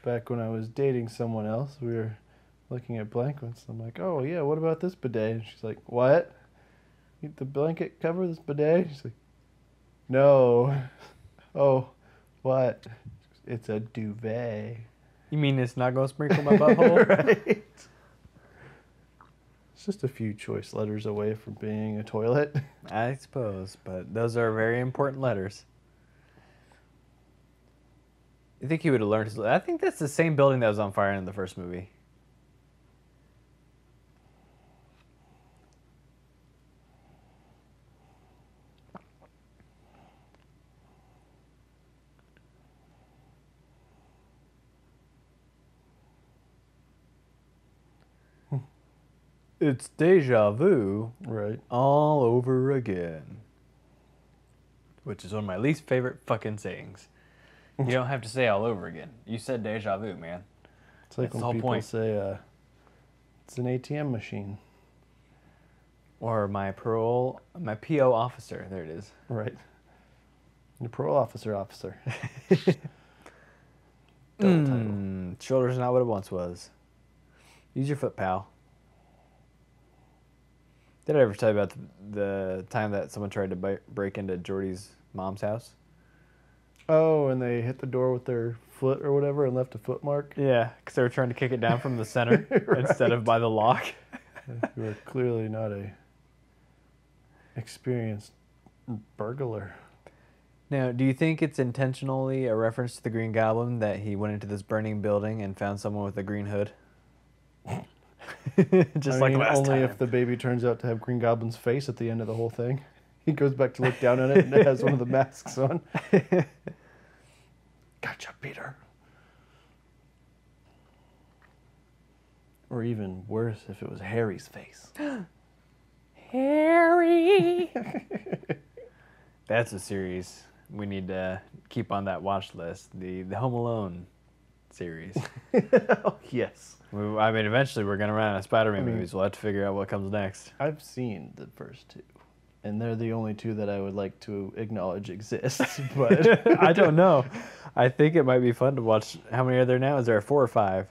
[SPEAKER 2] back when I was dating someone else, we were looking at blankets. I'm like, oh yeah, what about this bidet? And she's like, what? The blanket cover this bidet? She's like, no. Oh, what? It's a duvet.
[SPEAKER 1] You mean it's not going to sprinkle my butthole?
[SPEAKER 2] Right. It's just a few choice letters away from being a toilet.
[SPEAKER 1] I suppose, but those are very important letters. You think he would have learned his... I think that's the same building that was on fire in the first movie. It's deja vu,
[SPEAKER 2] Right.
[SPEAKER 1] all over again. Which is one of my least favorite fucking sayings. You don't have to say all over again. You said deja vu, man.
[SPEAKER 2] It's like
[SPEAKER 1] That's the
[SPEAKER 2] when
[SPEAKER 1] whole
[SPEAKER 2] people
[SPEAKER 1] point.
[SPEAKER 2] say, it's an ATM machine.
[SPEAKER 1] Or my PO officer. There it is.
[SPEAKER 2] Right. Your parole officer. Double title.
[SPEAKER 1] Shoulder's not what it once was. Use your foot, pal. Did I ever tell you about the time that someone tried to break into Jordy's mom's house?
[SPEAKER 2] Oh, and they hit the door with their foot or whatever and left a foot mark?
[SPEAKER 1] Yeah, because they were trying to kick it down from the center instead of by the lock.
[SPEAKER 2] You are clearly not a experienced burglar.
[SPEAKER 1] Now, do you think it's intentionally a reference to the Green Goblin that he went into this burning building and found someone with a green hood? Just
[SPEAKER 2] I
[SPEAKER 1] like
[SPEAKER 2] mean,
[SPEAKER 1] last
[SPEAKER 2] only
[SPEAKER 1] time.
[SPEAKER 2] if the baby turns out to have Green Goblin's face at the end of the whole thing. He goes back to look down on it and it has one of the masks on. Gotcha, Peter. Or even worse, if it was Harry's face.
[SPEAKER 1] Harry. That's a series we need to keep on that watch list. The Home Alone series.
[SPEAKER 2] Oh, yes.
[SPEAKER 1] I mean, eventually we're gonna run out of Spider-Man
[SPEAKER 2] I mean-
[SPEAKER 1] movies. We'll have to figure out what comes next.
[SPEAKER 2] I've seen the first two, and they're the only two that I would like to acknowledge exist. But
[SPEAKER 1] I don't know. I think it might be fun to watch. How many are there now? Is there 4 or 5?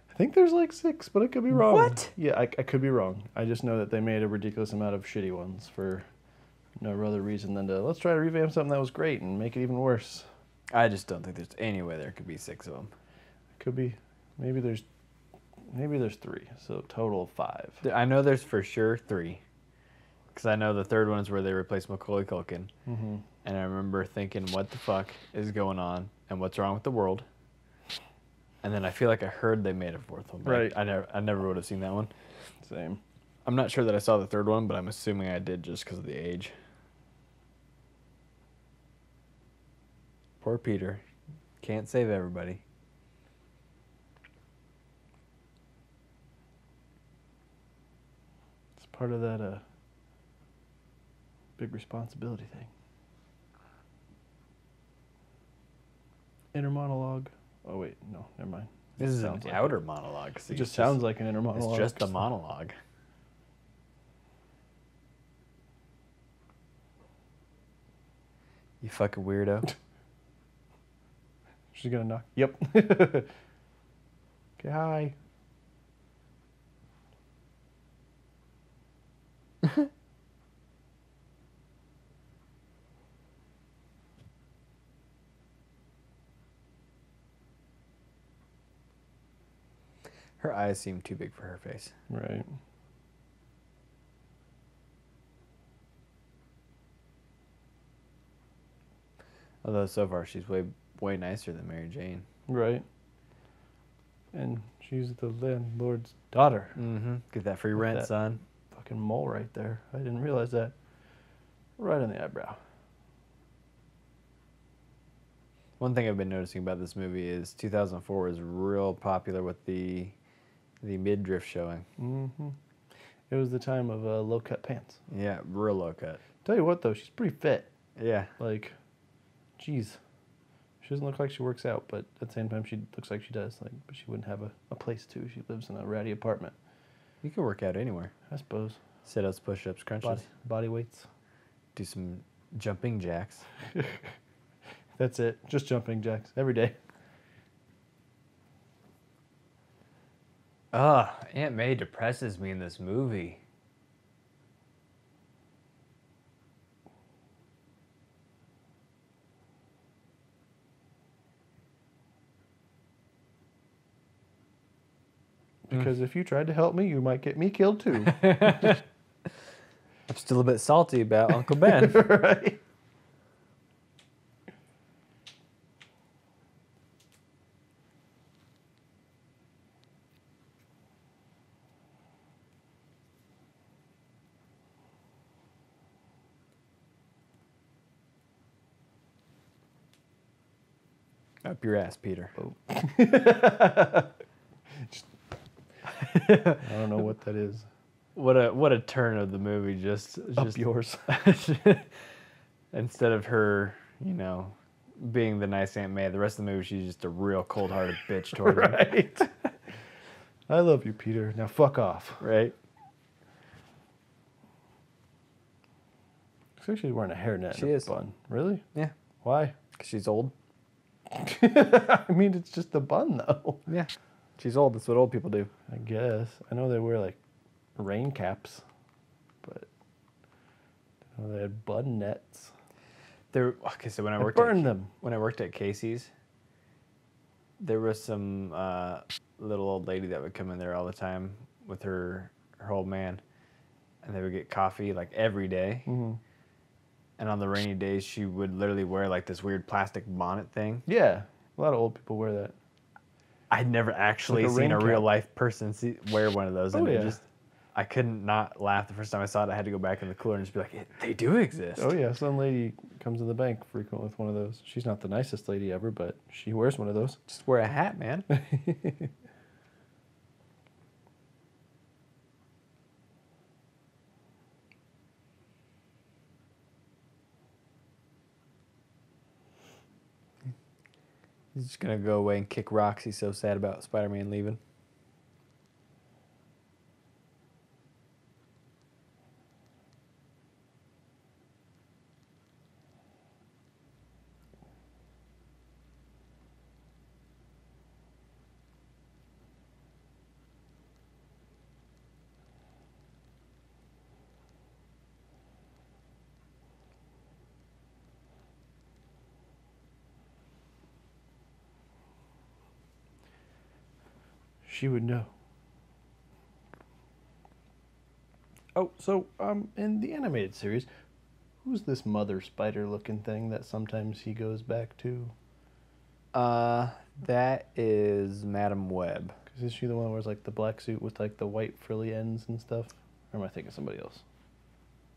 [SPEAKER 2] I think there's like 6, but I could be wrong.
[SPEAKER 1] What?
[SPEAKER 2] Yeah, I could be wrong. I just know that they made a ridiculous amount of shitty ones for no other reason than to let's try to revamp something that was great and make it even worse.
[SPEAKER 1] I just don't think there's any way there could be 6 of them.
[SPEAKER 2] Could be. Maybe there's 3, so total of 5.
[SPEAKER 1] I know there's for sure 3. Because I know the third one is where they replaced Macaulay Culkin.
[SPEAKER 2] Mm-hmm.
[SPEAKER 1] And I remember thinking, what the fuck is going on? And what's wrong with the world? And then I feel like I heard they made a 4th one. But
[SPEAKER 2] Right.
[SPEAKER 1] I never would have seen that one.
[SPEAKER 2] Same.
[SPEAKER 1] I'm not sure that I saw the 3rd one, but I'm assuming I did just because of the age. Poor Peter. Can't save everybody.
[SPEAKER 2] It's part of that big responsibility thing. Inner monologue. Oh wait, no, never mind.
[SPEAKER 1] This is an
[SPEAKER 2] Sounds like
[SPEAKER 1] outer monologue. See,
[SPEAKER 2] It just
[SPEAKER 1] it's
[SPEAKER 2] sounds like an inner monologue.
[SPEAKER 1] It's just a monologue. You fucking weirdo.
[SPEAKER 2] She's gonna knock. Yep. Okay, hi.
[SPEAKER 1] Her eyes seem too big for her face.
[SPEAKER 2] Right.
[SPEAKER 1] Although so far she's way nicer than Mary Jane.
[SPEAKER 2] Right. And she's the landlord's daughter.
[SPEAKER 1] Mm-hmm. Get that free
[SPEAKER 2] With
[SPEAKER 1] rent,
[SPEAKER 2] that-
[SPEAKER 1] son.
[SPEAKER 2] Fucking mole right there. I didn't realize that. Right on the eyebrow.
[SPEAKER 1] One thing I've been noticing about this movie is 2004 was real popular with the midriff showing.
[SPEAKER 2] Mm-hmm. It was the time of low-cut pants.
[SPEAKER 1] Yeah, real low cut.
[SPEAKER 2] Tell you what, though, she's pretty fit.
[SPEAKER 1] Yeah.
[SPEAKER 2] Like, geez. She doesn't look like she works out, but at the same time, she looks like she does. Like, but she wouldn't have a place to. She lives in a ratty apartment.
[SPEAKER 1] You can work out anywhere.
[SPEAKER 2] I suppose.
[SPEAKER 1] Sit-ups, push-ups, crunches.
[SPEAKER 2] Body weights.
[SPEAKER 1] Do some jumping jacks.
[SPEAKER 2] That's it. Just jumping jacks every day.
[SPEAKER 1] Ugh, Aunt May depresses me in this movie.
[SPEAKER 2] Because if you tried to help me, you might get me killed too.
[SPEAKER 1] I'm still a bit salty about Uncle Ben.
[SPEAKER 2] Right?
[SPEAKER 1] Up your ass, Peter.
[SPEAKER 2] Oh. I don't know what that is.
[SPEAKER 1] What a turn of the movie. Just
[SPEAKER 2] Up yours.
[SPEAKER 1] Instead of her, being the nice Aunt May, the rest of the movie she's just a real cold-hearted bitch toward him.
[SPEAKER 2] Right. I love you, Peter. Now fuck off.
[SPEAKER 1] Right?
[SPEAKER 2] She's actually wearing a hairnet
[SPEAKER 1] She
[SPEAKER 2] and a
[SPEAKER 1] is.
[SPEAKER 2] bun. Really?
[SPEAKER 1] Yeah.
[SPEAKER 2] Why?
[SPEAKER 1] 'Cause she's old.
[SPEAKER 2] I mean, it's just the bun, though.
[SPEAKER 1] Yeah. She's old. That's what old people do.
[SPEAKER 2] I guess. I know they wear, like, rain caps, but I know they had bun nets.
[SPEAKER 1] Okay, so when I
[SPEAKER 2] I
[SPEAKER 1] worked
[SPEAKER 2] burned them.
[SPEAKER 1] when I worked at Casey's, there was some little old lady that would come in there all the time with her old man, and they would get coffee like every day.
[SPEAKER 2] Mm-hmm.
[SPEAKER 1] And on the rainy days, she would literally wear like this weird plastic bonnet thing.
[SPEAKER 2] Yeah. A lot of old people wear that.
[SPEAKER 1] I'd never actually
[SPEAKER 2] Like a
[SPEAKER 1] seen a
[SPEAKER 2] rain
[SPEAKER 1] real
[SPEAKER 2] cap.
[SPEAKER 1] life person wear one of those, and
[SPEAKER 2] Oh,
[SPEAKER 1] it
[SPEAKER 2] yeah.
[SPEAKER 1] just I couldn't not laugh the first time I saw it. I had to go back in the cooler and just be like, they do exist.
[SPEAKER 2] Oh yeah, some lady comes to the bank frequent with one of those. She's not the nicest lady ever, but she wears one of those.
[SPEAKER 1] Just wear a hat, man. He's just gonna go away and kick rocks. He's so sad about Spider-Man leaving.
[SPEAKER 2] She would know. Oh, so in the animated series, who's this mother spider looking thing that sometimes he goes back to?
[SPEAKER 1] That is Madam Web.
[SPEAKER 2] Cause is she the one who wears like the black suit with like the white frilly ends and stuff? Or am I thinking somebody else?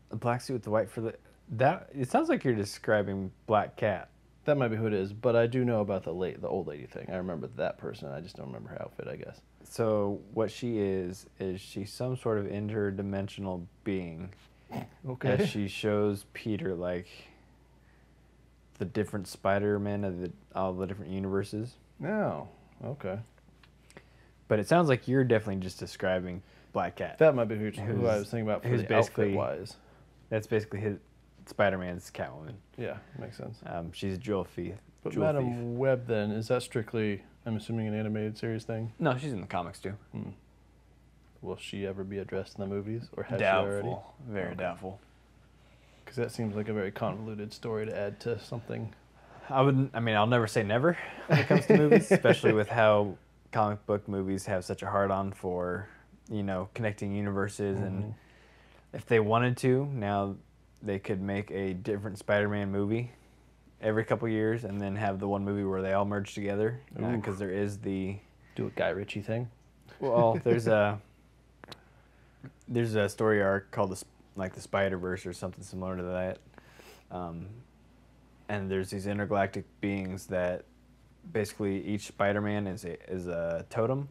[SPEAKER 1] The black suit with the white for the that. It sounds like you're describing Black Cat.
[SPEAKER 2] That might be who it is, but I do know about the old lady thing. I remember that person. I just don't remember her outfit, I guess.
[SPEAKER 1] So what she is she's some sort of interdimensional being.
[SPEAKER 2] Okay.
[SPEAKER 1] As she shows Peter like the different Spider-Men of all the different universes.
[SPEAKER 2] No. Okay.
[SPEAKER 1] But it sounds like you're definitely just describing Black Cat.
[SPEAKER 2] That might be who I was thinking about for
[SPEAKER 1] who's
[SPEAKER 2] the outfit wise.
[SPEAKER 1] That's basically his Spider-Man's Catwoman.
[SPEAKER 2] Yeah, makes sense.
[SPEAKER 1] She's Jewel Thief.
[SPEAKER 2] But
[SPEAKER 1] Jewel
[SPEAKER 2] Madam
[SPEAKER 1] Thief.
[SPEAKER 2] Web then, is that strictly, I'm assuming, an animated series thing?
[SPEAKER 1] No, she's in the comics too.
[SPEAKER 2] Will she ever be addressed in the movies? Or has she already?
[SPEAKER 1] Doubtful. Very doubtful.
[SPEAKER 2] Because that seems like a very convoluted story to add to something.
[SPEAKER 1] I'll never say never when it comes to movies, especially with how comic book movies have such a hard-on for, connecting universes. And if they wanted to, now they could make a different Spider-Man movie every couple years and then have the one movie where they all merge together. Because there is the...
[SPEAKER 2] Do a Guy Ritchie thing?
[SPEAKER 1] Well, there's a story arc called the Spider-Verse or something similar to that. And there's these intergalactic beings that basically each Spider-Man is a totem,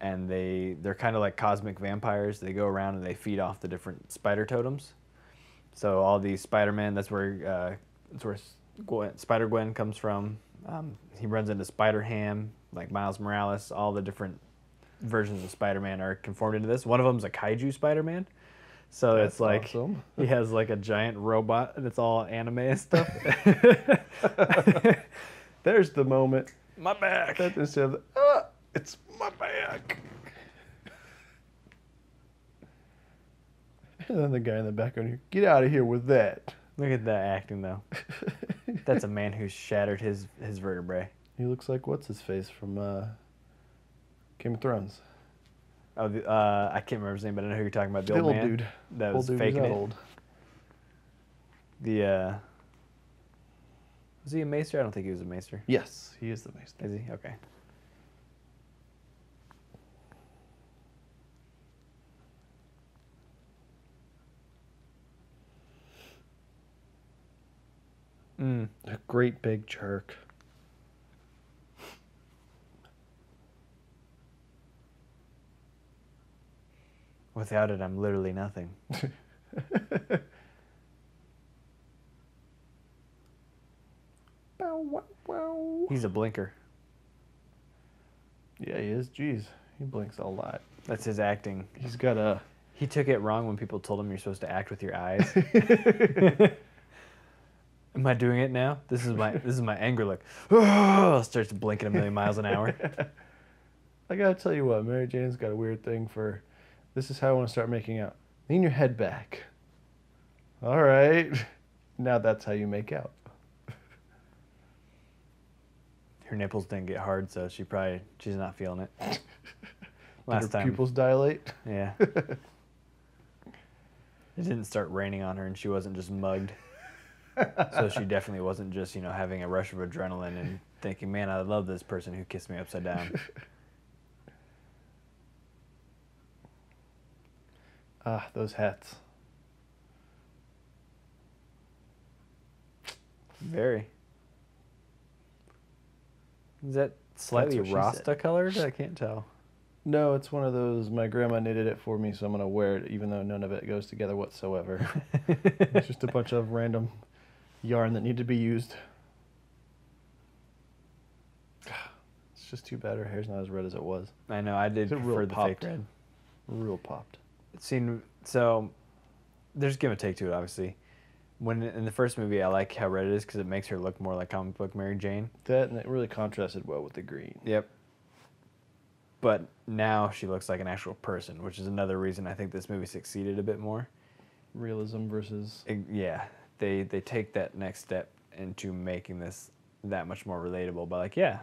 [SPEAKER 1] and they're kind of like cosmic vampires. They go around and they feed off the different spider totems. So all these Spider-Man, that's where Spider-Gwen comes from. He runs into Spider-Ham, like Miles Morales. All the different versions of Spider-Man are conformed into this. One of them's a kaiju Spider-Man. So
[SPEAKER 2] That's
[SPEAKER 1] it's like
[SPEAKER 2] awesome.
[SPEAKER 1] he has like a giant robot and it's all anime and stuff.
[SPEAKER 2] There's the moment.
[SPEAKER 1] My back.
[SPEAKER 2] That instead of, it's my back. And then the guy in the background here, get out of here with that.
[SPEAKER 1] Look at that acting though. That's a man who's shattered his vertebrae.
[SPEAKER 2] He looks like what's his face from Game of Thrones.
[SPEAKER 1] Oh, I can't remember his name, but I know who you're talking about. The old man
[SPEAKER 2] dude.
[SPEAKER 1] that was
[SPEAKER 2] Old dude
[SPEAKER 1] faking
[SPEAKER 2] who's
[SPEAKER 1] it.
[SPEAKER 2] old.
[SPEAKER 1] Was he a maester? I don't think he was a maester.
[SPEAKER 2] Yes, he is the maester.
[SPEAKER 1] Is he? Okay.
[SPEAKER 2] A great big jerk.
[SPEAKER 1] Without it, I'm literally nothing.
[SPEAKER 2] Bow, wow, wow.
[SPEAKER 1] He's a blinker.
[SPEAKER 2] Yeah, he is. Jeez, he blinks a lot.
[SPEAKER 1] That's his acting.
[SPEAKER 2] He's got a...
[SPEAKER 1] He took it wrong when people told him you're supposed to act with your eyes. Am I doing it now? This is my anger look. Starts blinking a million miles an hour.
[SPEAKER 2] I gotta tell you what, Mary Jane's got a weird thing for, this is how I want to start making out. Lean your head back. All right. Now that's how you make out.
[SPEAKER 1] Her nipples didn't get hard, so she's not feeling it.
[SPEAKER 2] Did her pupils dilate?
[SPEAKER 1] Yeah. It didn't start raining on her, and she wasn't just mugged. So she definitely wasn't just, having a rush of adrenaline and thinking, man, I love this person who kissed me upside down.
[SPEAKER 2] Ah, those hats.
[SPEAKER 1] Very. Is that slightly
[SPEAKER 2] what she
[SPEAKER 1] Rasta
[SPEAKER 2] said.
[SPEAKER 1] colored? I can't tell.
[SPEAKER 2] No, it's one of those, my grandma knitted it for me, so I'm going to wear it, even though none of it goes together whatsoever. It's just a bunch of random yarn that need to be used. It's just too bad her hair's not as red as it was.
[SPEAKER 1] I know, I did
[SPEAKER 2] It
[SPEAKER 1] prefer
[SPEAKER 2] real
[SPEAKER 1] the
[SPEAKER 2] popped.
[SPEAKER 1] fake red.
[SPEAKER 2] Real popped.
[SPEAKER 1] So, there's give and take to it, obviously. When in the first movie, I like how red it is because it makes her look more like comic book Mary Jane.
[SPEAKER 2] That, and it really contrasted well with the green.
[SPEAKER 1] Yep. But now she looks like an actual person, which is another reason I think this movie succeeded a bit more.
[SPEAKER 2] Realism versus...
[SPEAKER 1] Yeah, they take that next step into making this that much more relatable. But like, yeah,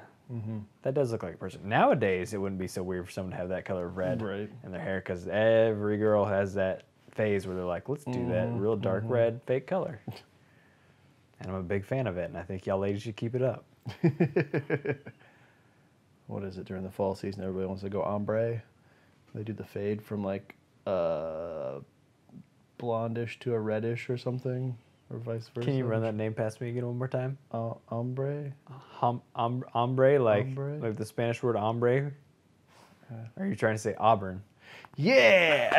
[SPEAKER 1] that does look like a person. Nowadays, it wouldn't be so weird for someone to have that color of red in their hair because every girl has that phase where they're like, let's do that real dark red fake color. And I'm a big fan of it, and I think y'all ladies should keep it up.
[SPEAKER 2] What is it, during the fall season, everybody wants to go ombre. They do the fade from like blondish to a reddish or something, or vice versa.
[SPEAKER 1] Can you run that name past me again one more time?
[SPEAKER 2] Ombre?
[SPEAKER 1] Ombre, like
[SPEAKER 2] Ombre?
[SPEAKER 1] like the Spanish word hombre? Or are you trying to say Auburn?
[SPEAKER 2] Yeah!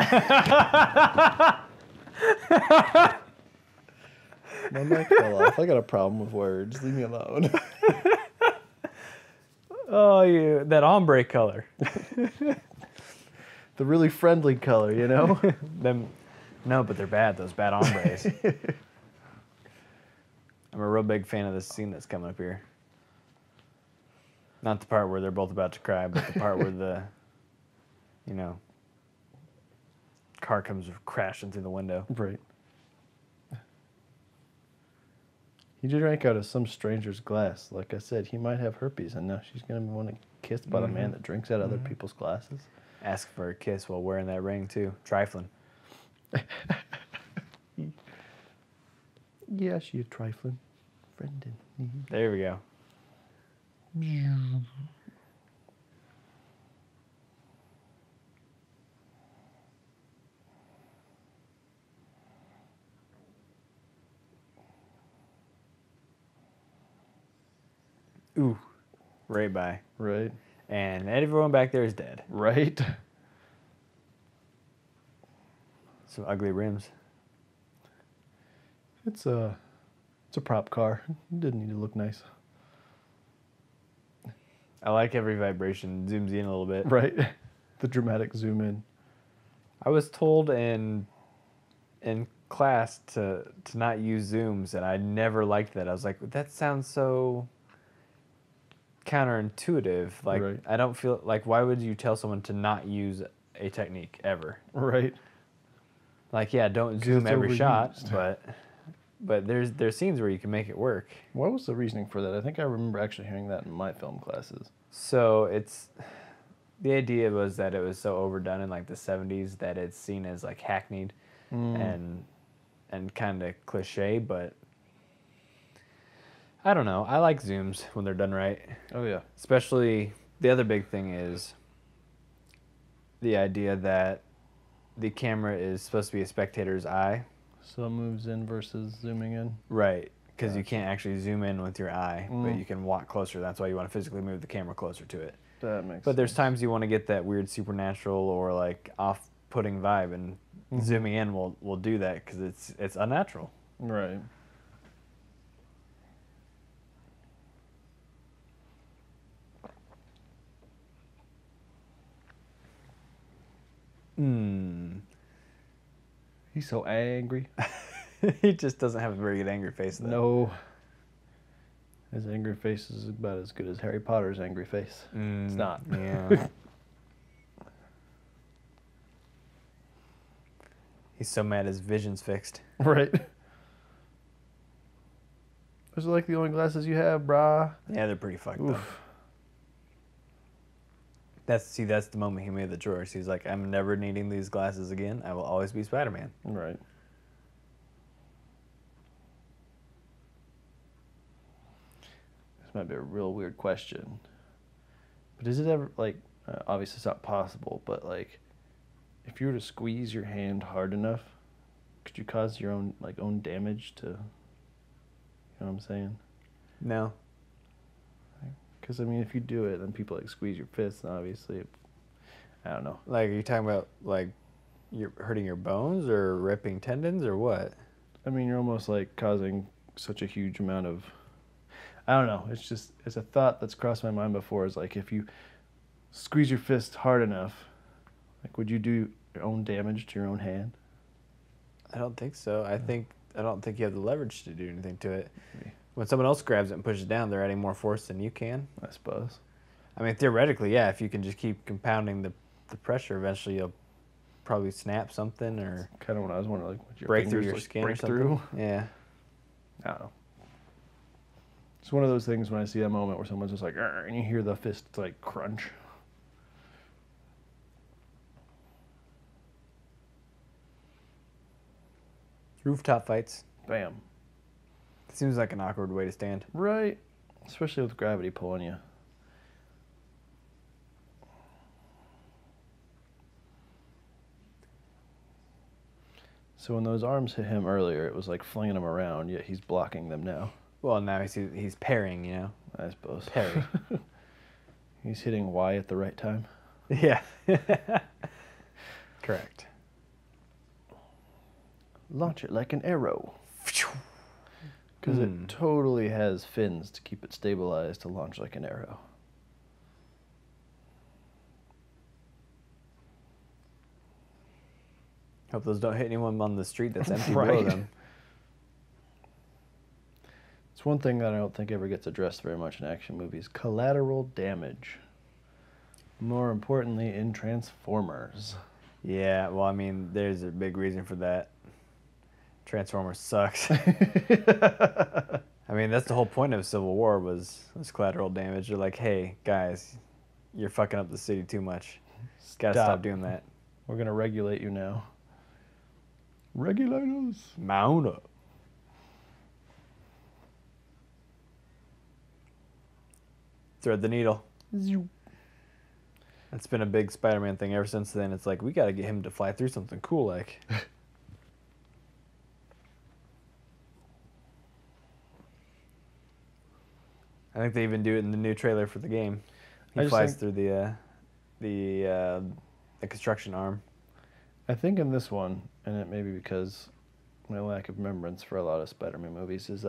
[SPEAKER 2] My mic fell off. I got a problem with words. Leave me alone.
[SPEAKER 1] Oh, that ombre color.
[SPEAKER 2] The really friendly color, you know?
[SPEAKER 1] No, but they're bad, those bad hombres. I'm a real big fan of this scene that's coming up here. Not the part where they're both about to cry, but the part where the, car comes crashing through the window.
[SPEAKER 2] Right. He drank out of some stranger's glass. Like I said, he might have herpes, and now she's going to want to kiss by the man that drinks out of other people's glasses.
[SPEAKER 1] Ask for a kiss while wearing that ring, too. Trifling.
[SPEAKER 2] Yeah, she a trifling friend in need.
[SPEAKER 1] There we go. Ooh, right by.
[SPEAKER 2] Right.
[SPEAKER 1] And everyone back there is dead.
[SPEAKER 2] Right.
[SPEAKER 1] Some ugly rims.
[SPEAKER 2] It's a prop car. It didn't need to look nice.
[SPEAKER 1] I like every vibration zooms in a little bit.
[SPEAKER 2] Right. The dramatic zoom in.
[SPEAKER 1] I was told in class to not use zooms, and I never liked that. I was like, that sounds so counterintuitive. Like,
[SPEAKER 2] Right.
[SPEAKER 1] I don't feel like, why would you tell someone to not use a technique ever?
[SPEAKER 2] Right.
[SPEAKER 1] Like, yeah, don't zoom
[SPEAKER 2] it's
[SPEAKER 1] every shot,
[SPEAKER 2] overused.
[SPEAKER 1] but there's scenes where you can make it work.
[SPEAKER 2] What was the reasoning for that? I think I remember actually hearing that in my film classes.
[SPEAKER 1] So the idea was that it was so overdone in like the 70s that it's seen as like hackneyed and kind of cliche, but I don't know. I like zooms when they're done right.
[SPEAKER 2] Oh, yeah.
[SPEAKER 1] Especially, the other big thing is the idea that the camera is supposed to be a spectator's eye.
[SPEAKER 2] So it moves in versus zooming in.
[SPEAKER 1] Right, because you can't actually zoom in with your eye, but you can walk closer. That's why you want to physically move the camera closer to it.
[SPEAKER 2] That makes
[SPEAKER 1] But there's
[SPEAKER 2] sense.
[SPEAKER 1] times you want to get that weird supernatural or like off-putting vibe, and zooming in will do that because it's unnatural.
[SPEAKER 2] Right. He's so angry.
[SPEAKER 1] He just doesn't have a very good angry face, though.
[SPEAKER 2] No. His angry face is about as good as Harry Potter's angry face. It's not.
[SPEAKER 1] Yeah. He's so mad his vision's fixed.
[SPEAKER 2] Right. Those are like the only glasses you have, brah.
[SPEAKER 1] Yeah, they're pretty fucked up. That's the moment he made the choice. He's like, I'm never needing these glasses again. I will always be Spider-Man.
[SPEAKER 2] Right. This might be a real weird question. But is it ever, like, obviously it's not possible, but, like, if you were to squeeze your hand hard enough, could you cause your own damage to, you know what I'm saying?
[SPEAKER 1] No.
[SPEAKER 2] Because, I mean, if you do it, then people, like, squeeze your fists, and obviously, I don't know.
[SPEAKER 1] Like, are you talking about, like, you're hurting your bones or ripping tendons or what?
[SPEAKER 2] I mean, you're almost, like, causing such a huge amount of, I don't know. It's a thought that's crossed my mind before. Is like, if you squeeze your fist hard enough, like, would you do your own damage to your own hand?
[SPEAKER 1] I don't think so. I don't think you have the leverage to do anything to it. Maybe. When someone else grabs it and pushes it down, they're adding more force than you can.
[SPEAKER 2] I suppose.
[SPEAKER 1] I mean, theoretically, yeah. If you can just keep compounding the pressure, eventually you'll probably snap something or
[SPEAKER 2] Kind of what I was wondering, like, would your
[SPEAKER 1] break through
[SPEAKER 2] fingers,
[SPEAKER 1] your
[SPEAKER 2] like,
[SPEAKER 1] skin
[SPEAKER 2] break
[SPEAKER 1] or something.
[SPEAKER 2] through?
[SPEAKER 1] Yeah.
[SPEAKER 2] I don't know. It's one of those things when I see that moment where someone's just like, and you hear the fist like crunch.
[SPEAKER 1] Rooftop fights.
[SPEAKER 2] Bam.
[SPEAKER 1] Seems like an awkward way to stand.
[SPEAKER 2] Right. Especially with gravity pulling you. So when those arms hit him earlier, it was like flinging him around, yet he's blocking them now.
[SPEAKER 1] Well, now he's parrying, you know?
[SPEAKER 2] I suppose.
[SPEAKER 1] Parry.
[SPEAKER 2] He's hitting Y at the right time.
[SPEAKER 1] Yeah. Correct.
[SPEAKER 2] Launch it like an arrow. Because it totally has fins to keep it stabilized to launch like an arrow.
[SPEAKER 1] Hope those don't hit anyone on the street that's empty
[SPEAKER 2] Right.
[SPEAKER 1] below them.
[SPEAKER 2] It's one thing that I don't think ever gets addressed very much in action movies. Collateral damage. More importantly, in Transformers.
[SPEAKER 1] Yeah, well, I mean, there's a big reason for that. Transformers sucks. I mean, that's the whole point of Civil War was collateral damage. They're like, hey, guys, you're fucking up the city too much. Gotta stop doing that.
[SPEAKER 2] We're going to regulate you now. Regulators.
[SPEAKER 1] Mount up. Thread the needle. That's been a big Spider-Man thing ever since then. It's like, we gotta get him to fly through something cool like. I think they even do it in the new trailer for the game. He flies through the construction arm.
[SPEAKER 2] I think in this one, and it may be because my lack of remembrance for a lot of Spider-Man movies, is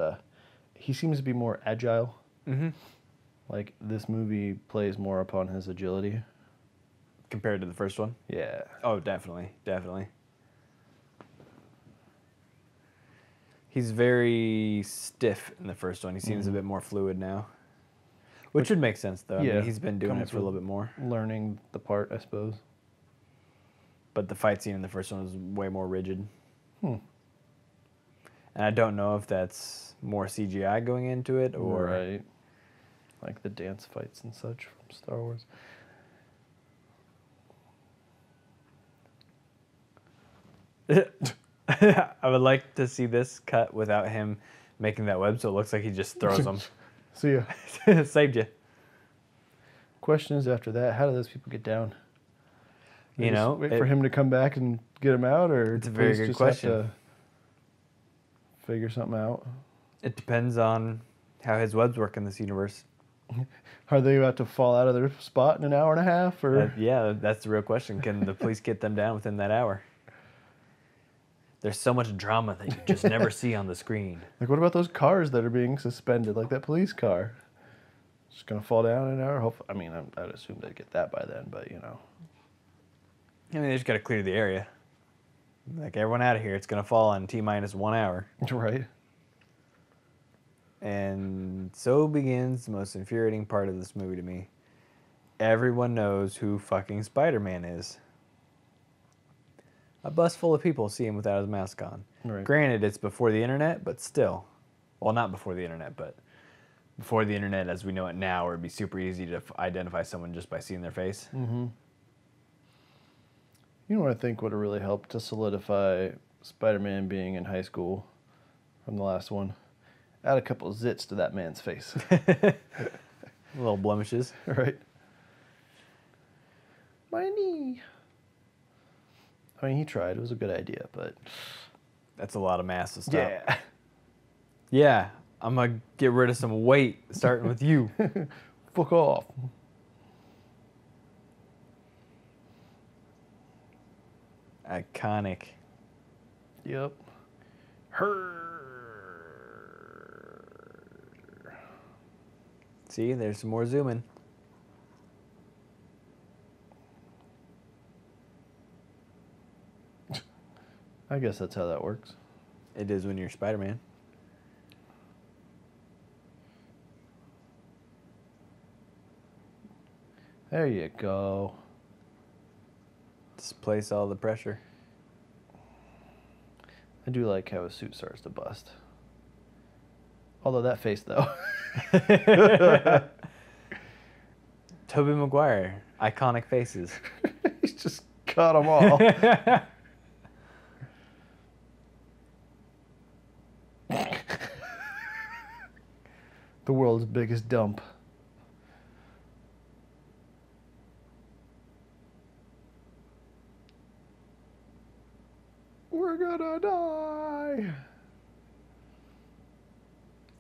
[SPEAKER 2] he seems to be more agile.
[SPEAKER 1] Mm-hmm.
[SPEAKER 2] Like, this movie plays more upon his agility.
[SPEAKER 1] Compared to the first one?
[SPEAKER 2] Yeah.
[SPEAKER 1] Oh, definitely. Definitely. He's very stiff in the first one. He seems a bit more fluid now. Which would make sense, though.
[SPEAKER 2] Yeah,
[SPEAKER 1] I mean, he's been doing it for a little bit more.
[SPEAKER 2] Learning the part, I suppose.
[SPEAKER 1] But the fight scene in the first one was way more rigid.
[SPEAKER 2] And
[SPEAKER 1] I don't know if that's more CGI going into it or...
[SPEAKER 2] Right. Like the dance fights and such from Star Wars.
[SPEAKER 1] I would like to see this cut without him making that web so it looks like he just throws them.
[SPEAKER 2] See ya.
[SPEAKER 1] Saved you.
[SPEAKER 2] Question is, after that, how do those people get down? They
[SPEAKER 1] You
[SPEAKER 2] just
[SPEAKER 1] know,
[SPEAKER 2] wait for him to come back and get him out, or
[SPEAKER 1] It's a
[SPEAKER 2] do
[SPEAKER 1] very
[SPEAKER 2] police
[SPEAKER 1] good
[SPEAKER 2] just
[SPEAKER 1] question.
[SPEAKER 2] have to figure something out?
[SPEAKER 1] It depends on how his webs work in this universe.
[SPEAKER 2] Are they about to fall out of their spot in an hour and a half, or
[SPEAKER 1] Yeah, that's the real question. Can the police get them down within that hour? There's so much drama that you just never see on the screen.
[SPEAKER 2] like what about those cars that are being suspended, like that police car? Just gonna fall down in an hour? I mean, I'd assume they'd get that by then, but you know.
[SPEAKER 1] I mean, they just got to clear the area. Like, everyone out of here. It's going to fall in T-minus 1 hour.
[SPEAKER 2] Right.
[SPEAKER 1] And so begins the most infuriating part of this movie to me. Everyone knows who fucking Spider-Man is. A bus full of people see him without his mask on.
[SPEAKER 2] Right.
[SPEAKER 1] Granted, it's before the internet, but still. Well, not before the internet, but before the internet as we know it now, where it'd be super easy to identify someone just by seeing their face.
[SPEAKER 2] Mm-hmm. You know what I think would have really helped to solidify Spider-Man being in high school from the last one? Add a couple of zits to that man's face.
[SPEAKER 1] Little blemishes.
[SPEAKER 2] Right. My knee. I mean, he tried. It was a good idea, but...
[SPEAKER 1] That's a lot of mass to stop.
[SPEAKER 2] Yeah.
[SPEAKER 1] Yeah, I'm going to get rid of some weight, starting with you.
[SPEAKER 2] Fuck off.
[SPEAKER 1] Iconic.
[SPEAKER 2] Yep. Her.
[SPEAKER 1] See, there's some more zooming.
[SPEAKER 2] I guess that's how that works.
[SPEAKER 1] It is when you're Spider-Man.
[SPEAKER 2] There you go.
[SPEAKER 1] Displace all the pressure.
[SPEAKER 2] I do like how his suit starts to bust. Although that face, though.
[SPEAKER 1] Tobey Maguire, iconic faces.
[SPEAKER 2] He's just cut them all. The world's biggest dump. We're gonna die.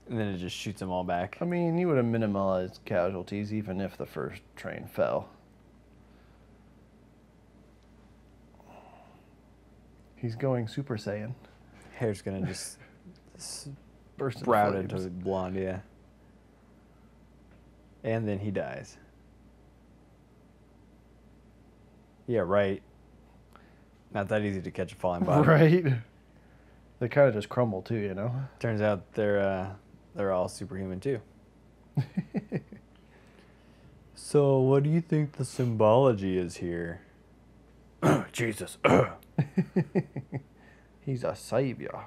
[SPEAKER 1] And then it just shoots them all back.
[SPEAKER 2] I mean, you would have minimalized casualties even if the first train fell. He's going Super Saiyan.
[SPEAKER 1] Hair's gonna just
[SPEAKER 2] Burst
[SPEAKER 1] sprout
[SPEAKER 2] into
[SPEAKER 1] into blonde, yeah. And then he dies. Yeah, right. Not that easy to catch a falling body.
[SPEAKER 2] Right. They kind of just crumble too, you know?
[SPEAKER 1] Turns out they're all superhuman too. So what do you think the symbology is here? Jesus.
[SPEAKER 2] He's a savior.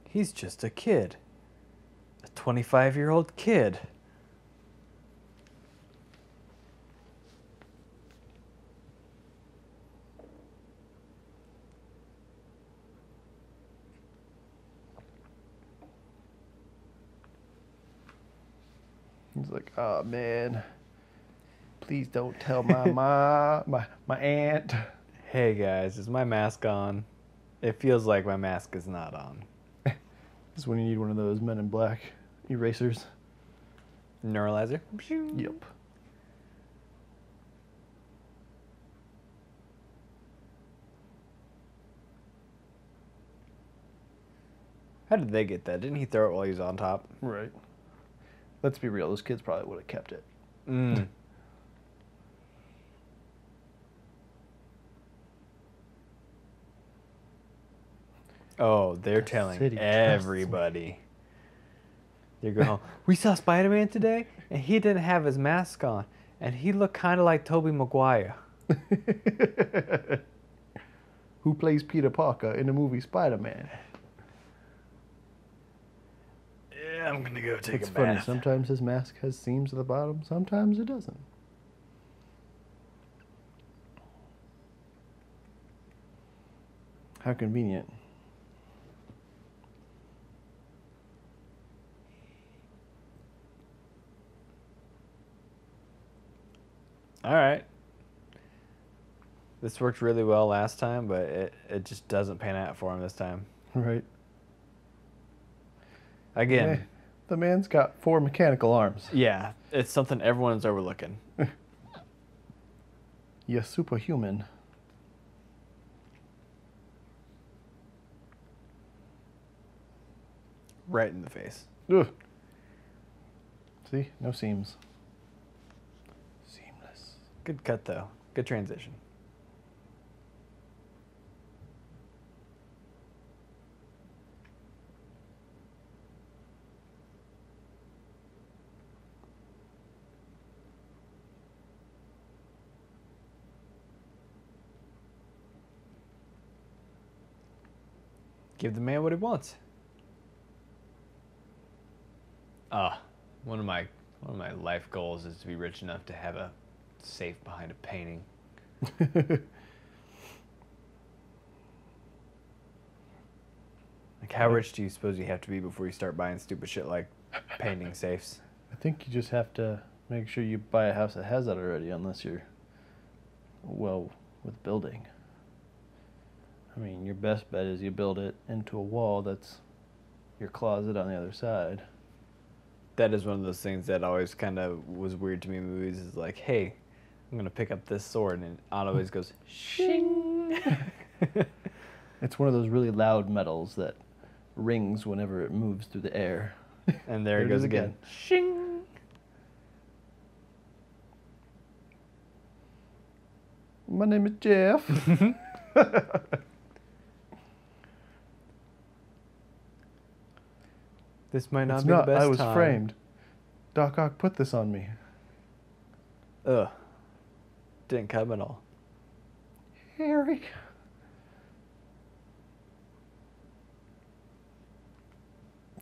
[SPEAKER 1] He's just a kid. A 25-year-old kid.
[SPEAKER 2] He's like, oh man, please don't tell my mom, my aunt.
[SPEAKER 1] Hey guys, is my mask on? It feels like my mask is not on.
[SPEAKER 2] This is when you need one of those Men in Black erasers.
[SPEAKER 1] Neuralizer?
[SPEAKER 2] Yep.
[SPEAKER 1] How did they get that? Didn't he throw it while he was on top?
[SPEAKER 2] Right. Let's be real, those kids probably would have kept it.
[SPEAKER 1] Mm. Oh, they're telling
[SPEAKER 2] city
[SPEAKER 1] everybody. They're going, we saw Spider-Man today, and he didn't have his mask on, and he looked kind of like Tobey Maguire.
[SPEAKER 2] Who plays Peter Parker in the movie Spider-Man?
[SPEAKER 1] Yeah, I'm gonna go take
[SPEAKER 2] It's
[SPEAKER 1] a
[SPEAKER 2] funny,
[SPEAKER 1] bath.
[SPEAKER 2] sometimes his mask has seams at the bottom, sometimes it doesn't. How convenient.
[SPEAKER 1] All right. This worked really well last time, but it just doesn't pan out for him this time.
[SPEAKER 2] Right.
[SPEAKER 1] Again.
[SPEAKER 2] The man's got 4 mechanical arms.
[SPEAKER 1] Yeah, it's something everyone's overlooking.
[SPEAKER 2] You're superhuman.
[SPEAKER 1] Right in the face.
[SPEAKER 2] Ugh. See? No seams. Seamless.
[SPEAKER 1] Good cut, though. Good transition. Give the man what he wants. One of my life goals is to be rich enough to have a safe behind a painting. Like, how rich do you suppose you have to be before you start buying stupid shit like painting safes?
[SPEAKER 2] I think you just have to make sure you buy a house that has that already, unless you're well with building. I mean, your best bet is you build it into a wall that's your closet on the other side.
[SPEAKER 1] That is one of those things that always kind of was weird to me in movies. Is like, hey, I'm gonna pick up this sword, and it always goes shing.
[SPEAKER 2] It's one of those really loud metals that rings whenever it moves through the air.
[SPEAKER 1] And there it goes again. Shing.
[SPEAKER 2] My name is Jeff.
[SPEAKER 1] This might not
[SPEAKER 2] It's
[SPEAKER 1] be
[SPEAKER 2] not.
[SPEAKER 1] the best
[SPEAKER 2] I was
[SPEAKER 1] time.
[SPEAKER 2] framed. Doc Ock put this on me.
[SPEAKER 1] Ugh. Didn't come at all.
[SPEAKER 2] Harry.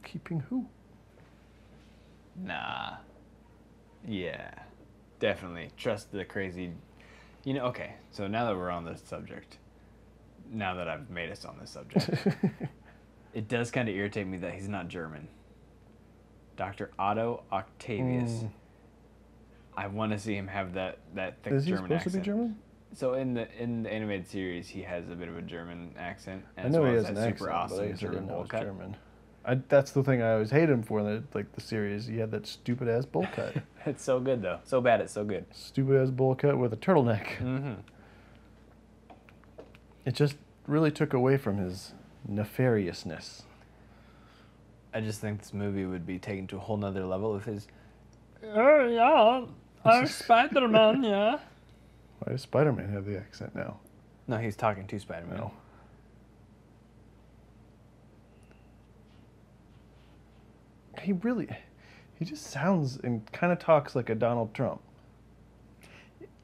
[SPEAKER 2] Keeping who?
[SPEAKER 1] Nah. Yeah. Definitely. Trust the crazy... You know, okay, so now that we're on this subject, now that I've made us on this subject, it does kind of irritate me that he's not German. Dr. Otto Octavius. I want to see him have that thick
[SPEAKER 2] Is he
[SPEAKER 1] German
[SPEAKER 2] supposed
[SPEAKER 1] accent.
[SPEAKER 2] to be German?
[SPEAKER 1] So in the animated series, he has a bit of a German accent.
[SPEAKER 2] I know he has
[SPEAKER 1] that
[SPEAKER 2] an
[SPEAKER 1] super
[SPEAKER 2] accent,
[SPEAKER 1] awesome
[SPEAKER 2] but I guess I
[SPEAKER 1] German
[SPEAKER 2] didn't know
[SPEAKER 1] bowl
[SPEAKER 2] it was
[SPEAKER 1] cut.
[SPEAKER 2] German. That's the thing I always hate him for. Like the series, he had that stupid ass bowl cut.
[SPEAKER 1] It's so good though. So bad, it's so good.
[SPEAKER 2] Stupid ass bowl cut with a turtleneck.
[SPEAKER 1] Mm-hmm.
[SPEAKER 2] It just really took away from his nefariousness.
[SPEAKER 1] I just think this movie would be taken to a whole nother level if his...
[SPEAKER 3] Yeah, I'm Spider-Man, yeah.
[SPEAKER 2] Why does Spider-Man have the accent now?
[SPEAKER 1] No, he's talking to Spider-Man.
[SPEAKER 2] No. He just sounds and kind of talks like a Donald Trump.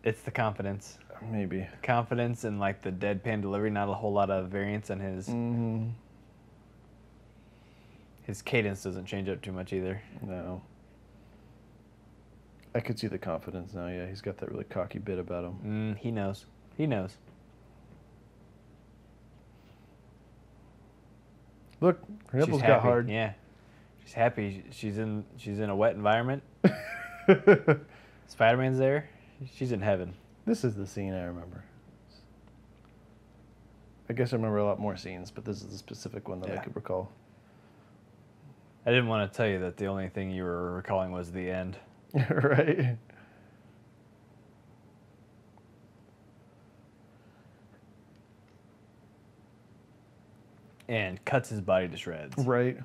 [SPEAKER 1] It's the confidence.
[SPEAKER 2] Maybe.
[SPEAKER 1] Confidence and like the deadpan delivery, not a whole lot of variance on his...
[SPEAKER 2] Mm-hmm.
[SPEAKER 1] His cadence doesn't change up too much either.
[SPEAKER 2] No. I could see the confidence now, yeah. He's got that really cocky bit about him.
[SPEAKER 1] He knows. He knows.
[SPEAKER 2] Look, her
[SPEAKER 1] She's
[SPEAKER 2] nipples
[SPEAKER 1] happy.
[SPEAKER 2] got hard.
[SPEAKER 1] Yeah. She's happy. She's in a wet environment. Spider-Man's there. She's in heaven.
[SPEAKER 2] This is the scene I remember. I guess I remember a lot more scenes, but this is the specific one that I
[SPEAKER 1] Yeah.
[SPEAKER 2] could recall.
[SPEAKER 1] I didn't want to tell you that the only thing you were recalling was the end.
[SPEAKER 2] Right?
[SPEAKER 1] And cuts his body to shreds.
[SPEAKER 2] Right.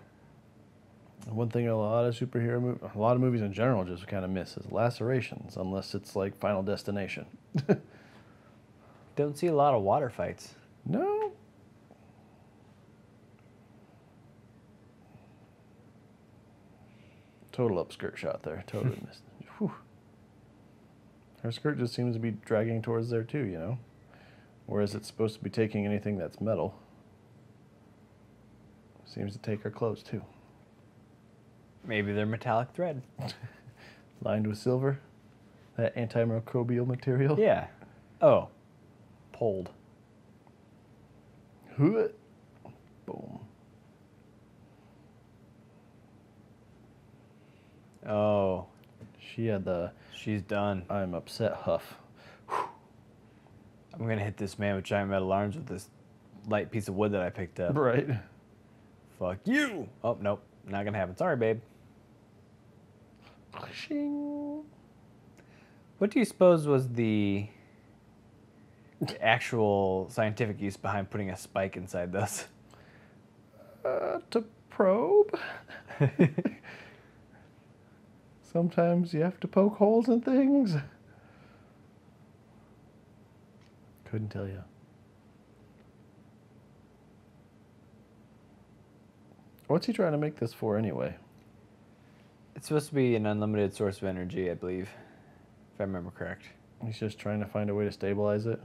[SPEAKER 2] One thing a lot of superhero movies, a lot of movies in general just kind of miss is lacerations, unless it's like Final Destination.
[SPEAKER 1] Don't see a lot of water fights.
[SPEAKER 2] No. Total upskirt shot there. Totally missed. Whew. Her skirt just seems to be dragging towards there too, you know? Whereas it's supposed to be taking anything that's metal. Seems to take her clothes too.
[SPEAKER 1] Maybe they're metallic thread.
[SPEAKER 2] Lined with silver. That antimicrobial material.
[SPEAKER 1] Yeah. Oh. Pulled.
[SPEAKER 2] Boom.
[SPEAKER 1] Oh.
[SPEAKER 2] She had the
[SPEAKER 1] She's done.
[SPEAKER 2] I'm upset huff.
[SPEAKER 1] I'm going to hit this man with giant metal arms with this light piece of wood that I picked up.
[SPEAKER 2] Right.
[SPEAKER 1] Fuck you. Oh, nope. Not going to happen. Sorry, babe.
[SPEAKER 2] Shing.
[SPEAKER 1] What do you suppose was the actual scientific use behind putting a spike inside those?
[SPEAKER 2] To probe. Sometimes you have to poke holes in things. Couldn't tell you. What's he trying to make this for anyway?
[SPEAKER 1] It's supposed to be an unlimited source of energy, I believe, if I remember correct.
[SPEAKER 2] He's just trying to find a way to stabilize it.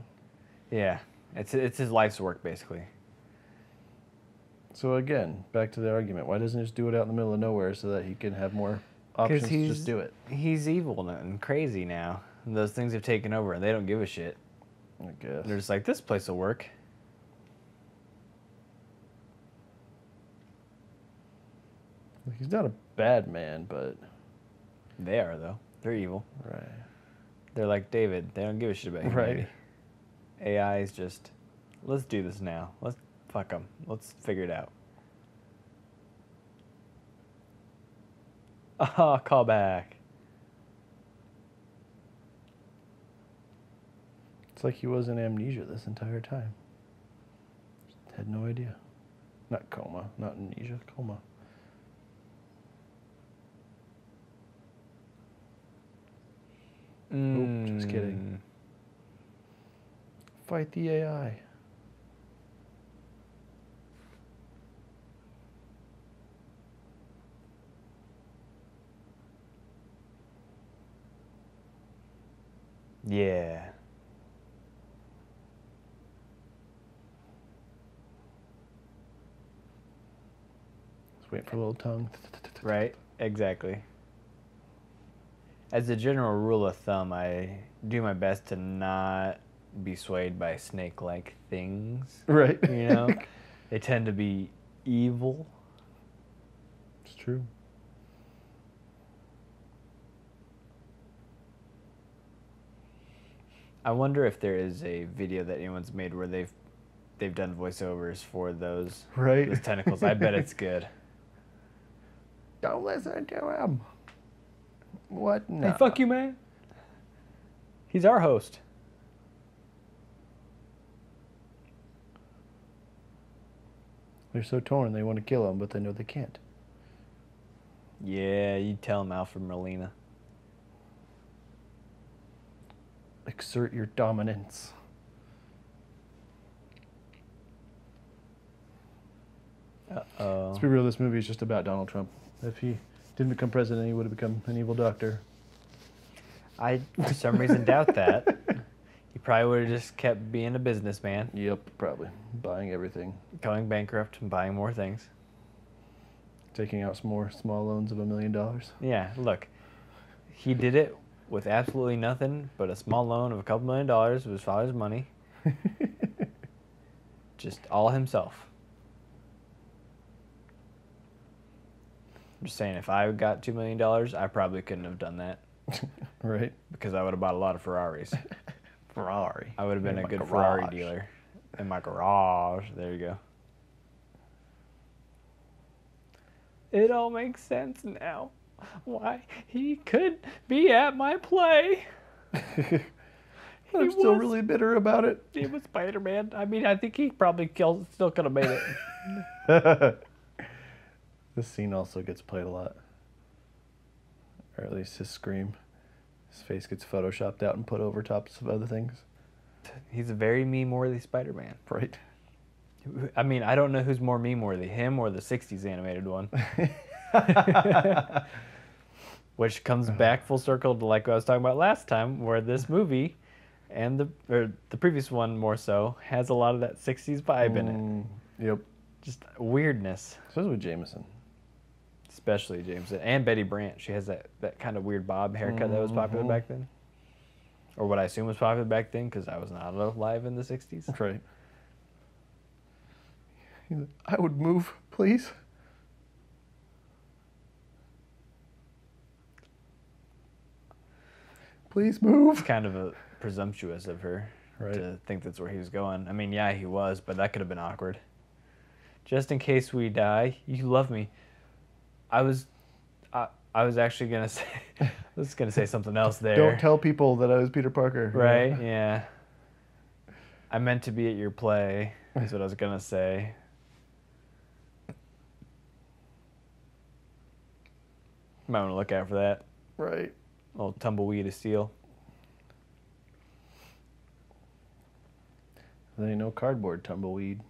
[SPEAKER 1] Yeah, it's his life's work, basically.
[SPEAKER 2] So again, back to the argument. Why doesn't he just do it out in the middle of nowhere so that he can have more options to just do it?
[SPEAKER 1] He's evil and crazy now. Those things have taken over, and they don't give a shit.
[SPEAKER 2] I guess.
[SPEAKER 1] They're just like, this place will work.
[SPEAKER 2] He's not a bad man, but...
[SPEAKER 1] They are, though. They're evil.
[SPEAKER 2] Right.
[SPEAKER 1] They're like David. They don't give a shit about humanity. Right. AI is just, let's do this now. Let's fuck them. Let's figure it out. Ah, call back.
[SPEAKER 2] It's like he was in amnesia this entire time. Just had no idea. Not coma. Not amnesia. Coma. Nope, just kidding. Fight the AI.
[SPEAKER 1] Yeah.
[SPEAKER 2] Just wait for a little tongue.
[SPEAKER 1] Right, exactly. As a general rule of thumb, I do my best to not be swayed by snake-like things.
[SPEAKER 2] Right.
[SPEAKER 1] You know? They tend to be evil.
[SPEAKER 2] It's true.
[SPEAKER 1] I wonder if there is a video that anyone's made where they've done voiceovers for those,
[SPEAKER 2] right.
[SPEAKER 1] those tentacles. I bet it's good.
[SPEAKER 2] Don't listen to him. What? No.
[SPEAKER 1] Hey, fuck you, man. He's our host.
[SPEAKER 2] They're so torn they want to kill him, but they know they can't.
[SPEAKER 1] Yeah, you tell him, Alfred Molina.
[SPEAKER 2] Exert your dominance.
[SPEAKER 1] Uh-oh.
[SPEAKER 2] Let's be real, this movie is just about Donald Trump. If he didn't become president, he would have become an evil doctor.
[SPEAKER 1] I, for some reason, doubt that. He probably would have just kept being a businessman.
[SPEAKER 2] Yep, probably. Buying everything.
[SPEAKER 1] Going bankrupt and buying more things.
[SPEAKER 2] Taking out some more small loans of $1 million.
[SPEAKER 1] Yeah, look. He did it with absolutely nothing but a small loan of a couple $1 million of his father's money. Just all himself. I'm just saying, if I got $2 million, I probably couldn't have done that.
[SPEAKER 2] Right.
[SPEAKER 1] Because I would have bought a lot of Ferraris.
[SPEAKER 2] Ferrari.
[SPEAKER 1] I would have been
[SPEAKER 2] In
[SPEAKER 1] a
[SPEAKER 2] my
[SPEAKER 1] good
[SPEAKER 2] garage.
[SPEAKER 1] Ferrari dealer. In my garage. There you go. It all makes sense now. Why he could be at my play.
[SPEAKER 2] I'm still really bitter about it.
[SPEAKER 1] He was Spider-Man. I mean, I think he probably still could have made it.
[SPEAKER 2] This scene also gets played a lot. Or at least his scream. His face gets photoshopped out and put over tops of other things.
[SPEAKER 1] He's a very meme-worthy Spider-Man.
[SPEAKER 2] Right.
[SPEAKER 1] I mean, I don't know who's more meme-worthy, him or the 60s animated one. Which comes back full circle to like what I was talking about last time, where this movie and the previous one more so has a lot of that 60s vibe in it.
[SPEAKER 2] Yep.
[SPEAKER 1] Just weirdness.
[SPEAKER 2] Especially with Jameson.
[SPEAKER 1] Especially Jameson. And Betty Brant. She has that kind of weird bob haircut that was popular back then. Or what I assume was popular back then, because I was not alive in the 60s.
[SPEAKER 2] That's right. He's like, I would move, please. Please move.
[SPEAKER 1] It's kind of presumptuous of her to think that's where he was going. I mean, yeah, he was, but that could have been awkward. Just in case we die, you love me. I was actually gonna say, I was gonna say something else there.
[SPEAKER 2] Don't tell people that I was Peter Parker.
[SPEAKER 1] Right? Yeah. I meant to be at your play. Is what I was gonna say. Might want to look out for that.
[SPEAKER 2] Right.
[SPEAKER 1] Old tumbleweed of steel.
[SPEAKER 2] There ain't no cardboard tumbleweed.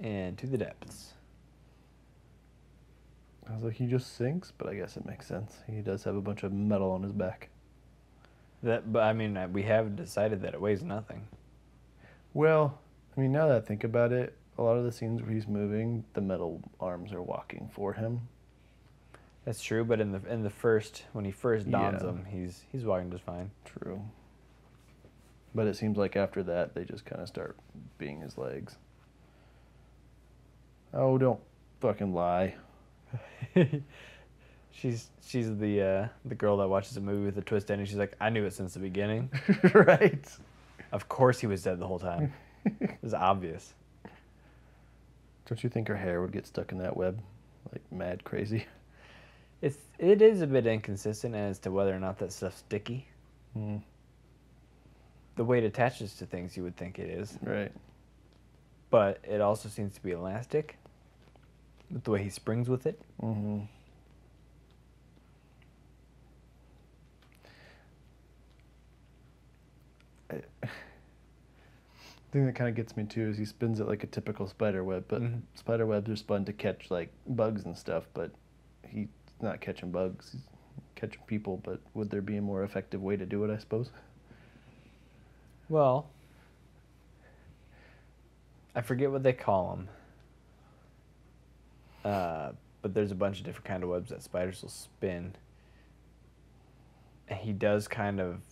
[SPEAKER 1] And to the depths.
[SPEAKER 2] I was like, he just sinks, but I guess it makes sense. He does have a bunch of metal on his back.
[SPEAKER 1] But I mean, we have decided that it weighs nothing.
[SPEAKER 2] Well, I mean, now that I think about it, a lot of the scenes where he's moving, the metal arms are walking for him.
[SPEAKER 1] That's true, but in the first, when he first dons
[SPEAKER 2] Yeah.
[SPEAKER 1] them, he's walking just fine.
[SPEAKER 2] True. But it seems like after that, they just kind of start being his legs. Oh, don't fucking lie.
[SPEAKER 1] She's the girl that watches a movie with a twist ending. She's like, I knew it since the beginning.
[SPEAKER 2] Right.
[SPEAKER 1] Of course he was dead the whole time. It was obvious.
[SPEAKER 2] Don't you think her hair would get stuck in that web? Like mad crazy?
[SPEAKER 1] It is a bit inconsistent as to whether or not that stuff's sticky.
[SPEAKER 2] Mm.
[SPEAKER 1] The way it attaches to things, you would think it is.
[SPEAKER 2] Right.
[SPEAKER 1] But it also seems to be elastic with the way he springs with it.
[SPEAKER 2] Mm-hmm. The thing that kind of gets me too is he spins it like a typical spider web, but spider webs are spun to catch like bugs and stuff, but he's not catching bugs, he's catching people. But would there be a more effective way to do it, I suppose?
[SPEAKER 1] Well, I forget what they call them, but there's a bunch of different kind of webs that spiders will spin. And he does kind of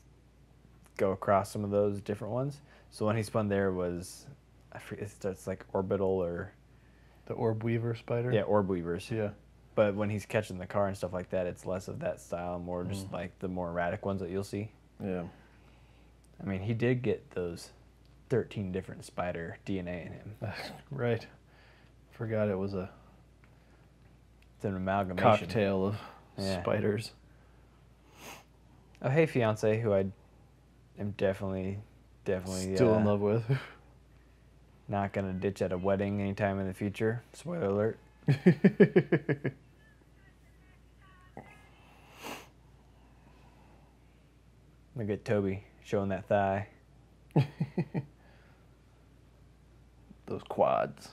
[SPEAKER 1] go across some of those different ones. So when he spun there was, I forget, it's like orbital or...
[SPEAKER 2] The orb weaver spider?
[SPEAKER 1] Yeah, orb weavers.
[SPEAKER 2] Yeah.
[SPEAKER 1] But when he's catching the car and stuff like that, it's less of that style, more just like the more erratic ones that you'll see.
[SPEAKER 2] Yeah.
[SPEAKER 1] I mean, he did get those 13 different spider DNA in him.
[SPEAKER 2] Right. Forgot it was
[SPEAKER 1] It's an amalgamation.
[SPEAKER 2] cocktail of spiders.
[SPEAKER 1] Oh, hey, fiance, who I am definitely
[SPEAKER 2] Still in love with.
[SPEAKER 1] not gonna ditch at a wedding anytime in the future. Spoiler alert. Look at Toby showing that thigh.
[SPEAKER 2] Those quads.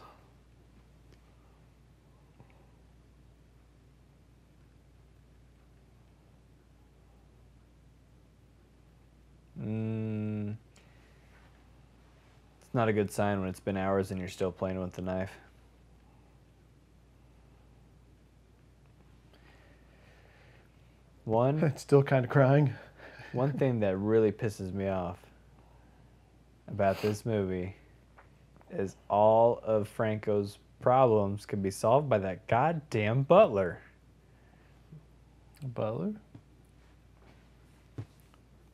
[SPEAKER 1] It's not a good sign when it's been hours and you're still playing with the knife.
[SPEAKER 2] It's still kind of crying.
[SPEAKER 1] One thing that really pisses me off about this movie is all of Franco's problems can be solved by that goddamn butler.
[SPEAKER 2] Butler?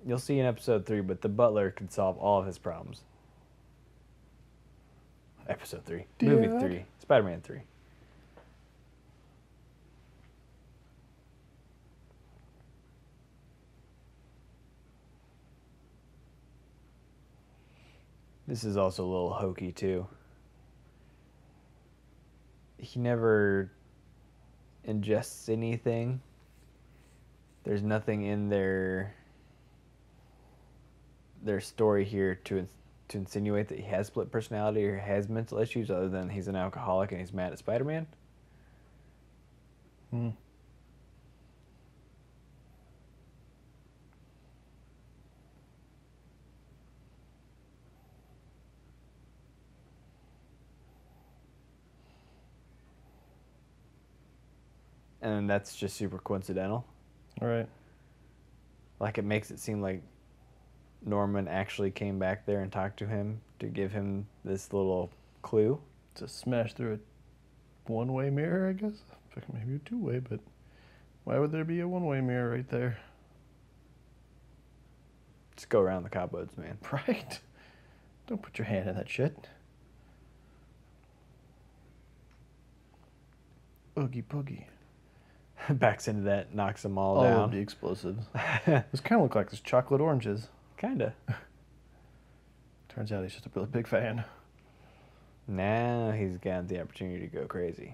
[SPEAKER 1] You'll see in episode 3, but the butler can solve all of his problems. Episode 3. Movie 3. Spider-Man 3. This is also a little hokey, too. He never ingests anything. There's nothing in their story here to insinuate that he has split personality or has mental issues other than he's an alcoholic and he's mad at Spider-Man. And that's just super coincidental.
[SPEAKER 2] Right.
[SPEAKER 1] Like, it makes it seem like Norman actually came back there and talked to him to give him this little clue.
[SPEAKER 2] To smash through a one-way mirror, I guess. Maybe a two-way, but why would there be a one-way mirror right there?
[SPEAKER 1] Just go around the cobwebs, man.
[SPEAKER 2] Right. Don't put your hand in that shit. Oogie boogie.
[SPEAKER 1] Backs into that, knocks them all
[SPEAKER 2] All
[SPEAKER 1] down.
[SPEAKER 2] of the explosives. This kind of look like this chocolate oranges.
[SPEAKER 1] Kinda.
[SPEAKER 2] Turns out he's just a really big fan.
[SPEAKER 1] Now he's got the opportunity to go crazy.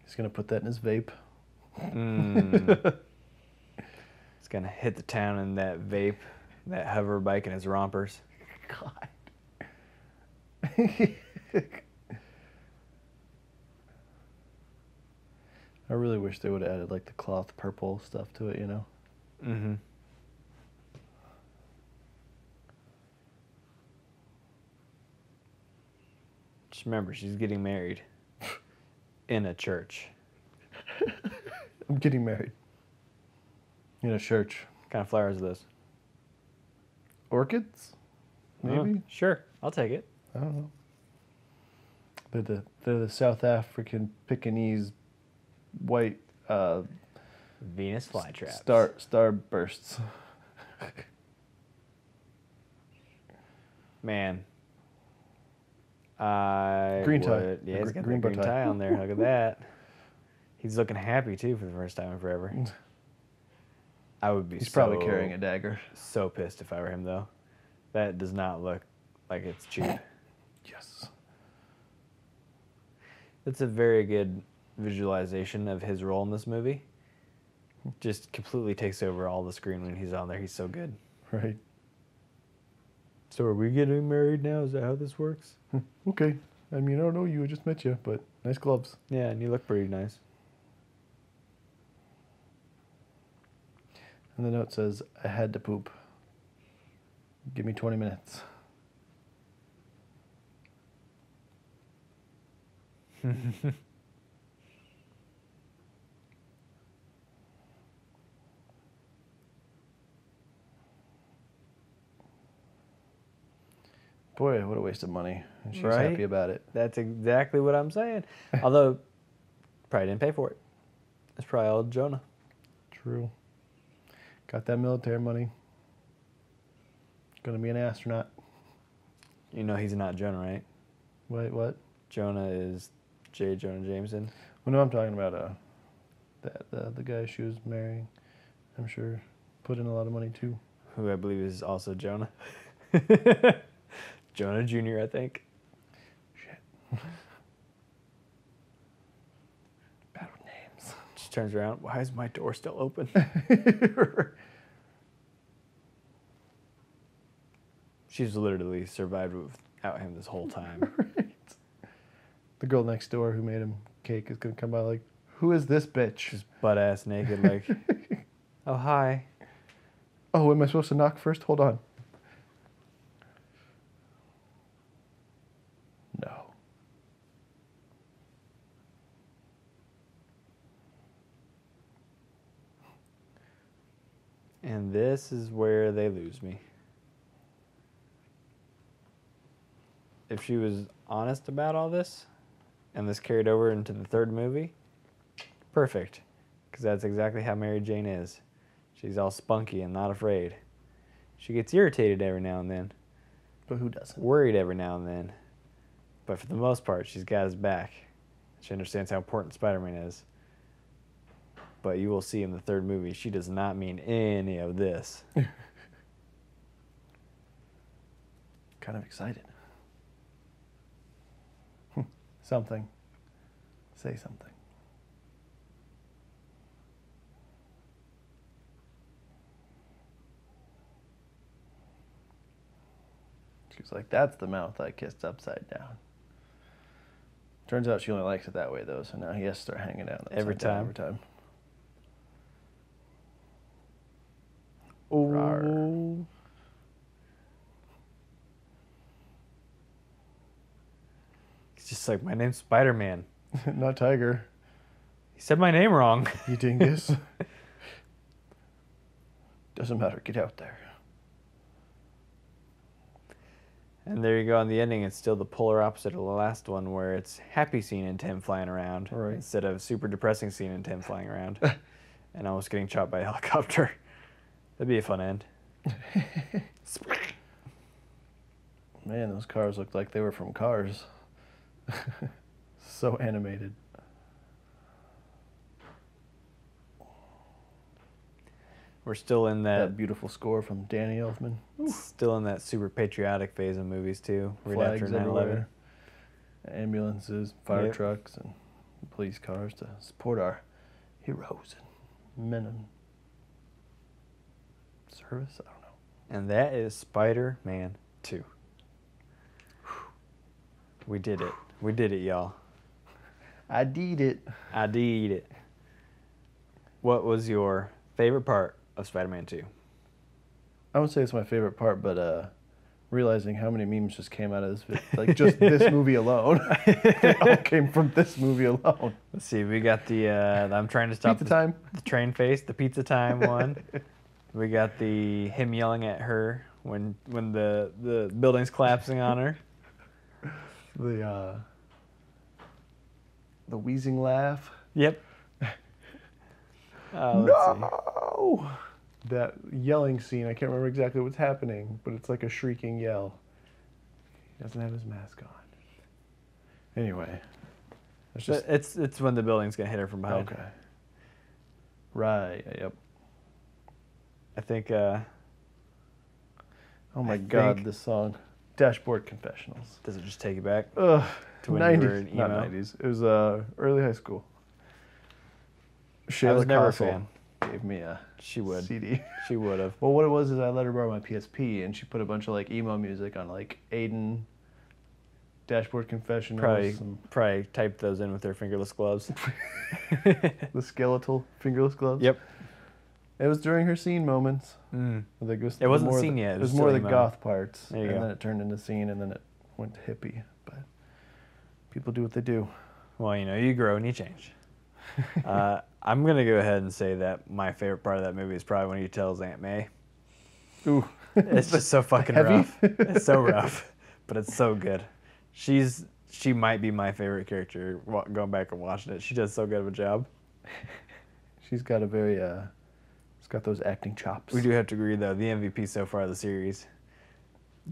[SPEAKER 2] He's gonna put that in his vape.
[SPEAKER 1] He's gonna hit the town in that vape, that hover bike, and his rompers.
[SPEAKER 2] God. I really wish they would have added like the cloth purple stuff to it, you know?
[SPEAKER 1] Just remember, she's getting married in a church.
[SPEAKER 2] I'm getting married. In a church.
[SPEAKER 1] What kind of flowers are those?
[SPEAKER 2] Orchids? Maybe?
[SPEAKER 1] Sure, I'll take it.
[SPEAKER 2] I don't know. They're the South African Pekingese white
[SPEAKER 1] Venus flytraps.
[SPEAKER 2] star bursts.
[SPEAKER 1] Man.
[SPEAKER 2] Green tie.
[SPEAKER 1] Yeah, he's got
[SPEAKER 2] Green
[SPEAKER 1] the
[SPEAKER 2] bow
[SPEAKER 1] green
[SPEAKER 2] tie.
[SPEAKER 1] tie on there. Look at that. He's looking happy too for the first time in forever. I would be
[SPEAKER 2] He's probably carrying a dagger.
[SPEAKER 1] so pissed if I were him though. That does not look like it's cheap.
[SPEAKER 2] Yes.
[SPEAKER 1] It's a very good visualization of his role in this movie. Just completely takes over all the screen when he's on there. He's so good.
[SPEAKER 2] Right.
[SPEAKER 1] So are we getting married now? Is that how this works?
[SPEAKER 2] Okay. I mean, I don't know you. I just met you, but nice gloves.
[SPEAKER 1] Yeah, and you look pretty nice.
[SPEAKER 2] And the note says, I had to poop. Give me 20 minutes. Boy, what a waste of money. And she's
[SPEAKER 1] Right?
[SPEAKER 2] happy about it.
[SPEAKER 1] That's exactly what I'm saying. Although, probably didn't pay for it. It's probably all Jonah.
[SPEAKER 2] True. Got that military money. Gonna be an astronaut.
[SPEAKER 1] You know he's not Jonah, right?
[SPEAKER 2] Wait, what?
[SPEAKER 1] Jonah is J. Jonah Jameson.
[SPEAKER 2] Well, no, I'm talking about the guy she was marrying. I'm sure put in a lot of money too.
[SPEAKER 1] Who I believe is also Jonah. Jonah Jr., I think.
[SPEAKER 2] Shit. Bad with names.
[SPEAKER 1] Just turns around. Why is my door still open? She's literally survived without him this whole time.
[SPEAKER 2] Right. The girl next door who made him cake is gonna come by like, who is this bitch?
[SPEAKER 1] Just butt ass naked, like, oh, hi.
[SPEAKER 2] Oh, am I supposed to knock first? Hold on. No.
[SPEAKER 1] And this is where they lose me. If she was honest about all this, and this carried over into the third movie, perfect. Because that's exactly how Mary Jane is. She's all spunky and not afraid. She gets irritated every now and then,
[SPEAKER 2] But who doesn't?
[SPEAKER 1] worried every now and then. But for the most part, she's got his back. She understands how important Spider-Man is. But you will see in the third movie, she does not mean any of this.
[SPEAKER 2] Kind of excited. Something. Say something. She's like, that's the mouth I kissed upside down. Turns out she only likes it that way, though, so now he has to start hanging out
[SPEAKER 1] Every
[SPEAKER 2] upside down
[SPEAKER 1] time.
[SPEAKER 2] every time.
[SPEAKER 1] Oh.
[SPEAKER 2] Rawr.
[SPEAKER 1] It's just like, my name's Spider-Man.
[SPEAKER 2] Not Tiger.
[SPEAKER 1] He said my name wrong.
[SPEAKER 2] You dingus. Doesn't matter. Get out there.
[SPEAKER 1] And there you go on the ending. It's still the polar opposite of the last one, where it's happy scene and Tim flying around
[SPEAKER 2] Right.
[SPEAKER 1] instead of super depressing scene and Tim flying around and almost getting shot by a helicopter. That'd be a fun end.
[SPEAKER 2] Man, those cars looked like they were from Cars. So animated.
[SPEAKER 1] We're still in
[SPEAKER 2] That
[SPEAKER 1] that
[SPEAKER 2] beautiful score from Danny Elfman.
[SPEAKER 1] still in that super patriotic phase of movies too. Right
[SPEAKER 2] Flags
[SPEAKER 1] after 9/11.
[SPEAKER 2] everywhere. Ambulances, fire
[SPEAKER 1] Yep.
[SPEAKER 2] trucks, and police cars to support our heroes and men in service. I don't know.
[SPEAKER 1] And that is Spider-Man 2. We did it. We did it, y'all.
[SPEAKER 2] I did it.
[SPEAKER 1] I did it. What was your favorite part of Spider-Man 2?
[SPEAKER 2] I wouldn't say it's my favorite part, but realizing how many memes just came out of this, like just this movie alone. They all came from this movie alone.
[SPEAKER 1] Let's see. We got the I'm trying to stop
[SPEAKER 2] Pizza time.
[SPEAKER 1] the train face, the pizza time one. We got the him yelling at her when the building's collapsing on her.
[SPEAKER 2] The wheezing laugh.
[SPEAKER 1] Yep. Let's see.
[SPEAKER 2] No! That yelling scene, I can't remember exactly what's happening, but it's like a shrieking yell. He doesn't have his mask on. Anyway.
[SPEAKER 1] It's when the building's gonna hit her from behind.
[SPEAKER 2] Okay. Right, yep.
[SPEAKER 1] I think
[SPEAKER 2] Oh my God,
[SPEAKER 1] think-
[SPEAKER 2] this song. Dashboard Confessionals.
[SPEAKER 1] does it just take you back
[SPEAKER 2] Ugh.
[SPEAKER 1] to when you were
[SPEAKER 2] 90s,
[SPEAKER 1] in
[SPEAKER 2] not
[SPEAKER 1] emo?
[SPEAKER 2] 90s. It was early high school.
[SPEAKER 1] I
[SPEAKER 2] Shayla
[SPEAKER 1] was never a
[SPEAKER 2] Castle
[SPEAKER 1] fan.
[SPEAKER 2] gave me a
[SPEAKER 1] She would.
[SPEAKER 2] CD.
[SPEAKER 1] She would have.
[SPEAKER 2] Well, what it was is I let her borrow my PSP, and she put a bunch of like emo music on, like Aiden, Dashboard Confessionals,
[SPEAKER 1] Probably typed those in with their fingerless gloves.
[SPEAKER 2] the skeletal fingerless gloves.
[SPEAKER 1] Yep.
[SPEAKER 2] It was during her scene moments.
[SPEAKER 1] Mm.
[SPEAKER 2] I think
[SPEAKER 1] It wasn't
[SPEAKER 2] more
[SPEAKER 1] scene
[SPEAKER 2] the,
[SPEAKER 1] yet,
[SPEAKER 2] It
[SPEAKER 1] it
[SPEAKER 2] was
[SPEAKER 1] was
[SPEAKER 2] more
[SPEAKER 1] still
[SPEAKER 2] the
[SPEAKER 1] emo.
[SPEAKER 2] goth parts,
[SPEAKER 1] There you
[SPEAKER 2] and
[SPEAKER 1] go.
[SPEAKER 2] then it turned into scene, and then it went to hippie. But people do what they do.
[SPEAKER 1] Well, you grow and you change. I'm gonna go ahead and say that my favorite part of that movie is probably when he tells Aunt May.
[SPEAKER 2] Ooh,
[SPEAKER 1] It's just so fucking
[SPEAKER 2] Heavy?
[SPEAKER 1] rough. It's so rough, but it's so good. She might be my favorite character. Going back and watching it, she does so good of a job.
[SPEAKER 2] she's got a very she's got those acting chops.
[SPEAKER 1] We do have to agree though. The MVP so far of the series,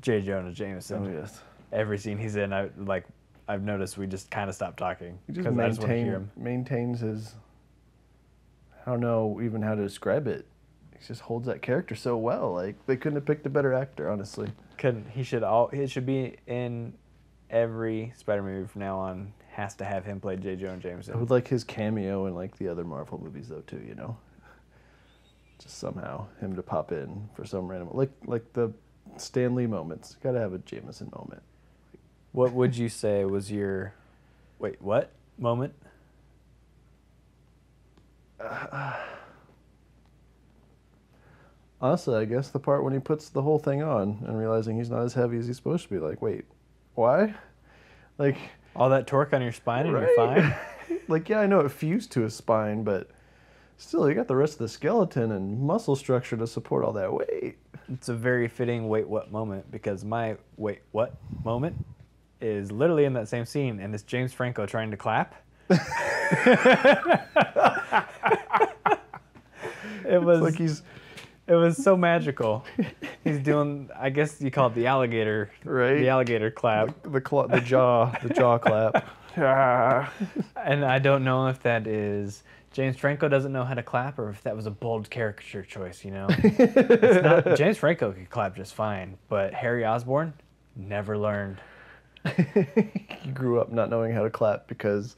[SPEAKER 1] J. Jonah Jameson.
[SPEAKER 2] Oh yes.
[SPEAKER 1] Every scene he's in, I've noticed we just kind of stop talking
[SPEAKER 2] He just
[SPEAKER 1] because I just want to hear him.
[SPEAKER 2] maintains his. I don't know even how to describe it. He just holds that character so well. Like they couldn't have picked a better actor, honestly.
[SPEAKER 1] He should be in every Spider movie from now on. Has to have him play J. Jonah Jameson.
[SPEAKER 2] I would like his cameo in like the other Marvel movies though too. Just somehow him to pop in for some random like the Stan Lee moments. Got to have a Jameson moment.
[SPEAKER 1] What would you say was your what moment?
[SPEAKER 2] Honestly, I guess the part when he puts the whole thing on and realizing he's not as heavy as he's supposed to be. Like, wait, why? Like,
[SPEAKER 1] All that torque on your spine and you're
[SPEAKER 2] right?
[SPEAKER 1] fine?
[SPEAKER 2] Like, yeah, I know it fused to his spine, but still, you got the rest of the skeleton and muscle structure to support all that weight.
[SPEAKER 1] It's a very fitting wait what moment because my wait what moment is literally in that same scene and it's James Franco trying to clap. It was
[SPEAKER 2] It's like
[SPEAKER 1] it was so magical. He's doing, I guess you call it the alligator,
[SPEAKER 2] Right.
[SPEAKER 1] The alligator clap.
[SPEAKER 2] the jaw clap.
[SPEAKER 1] And I don't know if that is James Franco doesn't know how to clap or if that was a bold caricature choice, It's not, James Franco could clap just fine, but Harry Osborn never learned.
[SPEAKER 2] He grew up not knowing how to clap because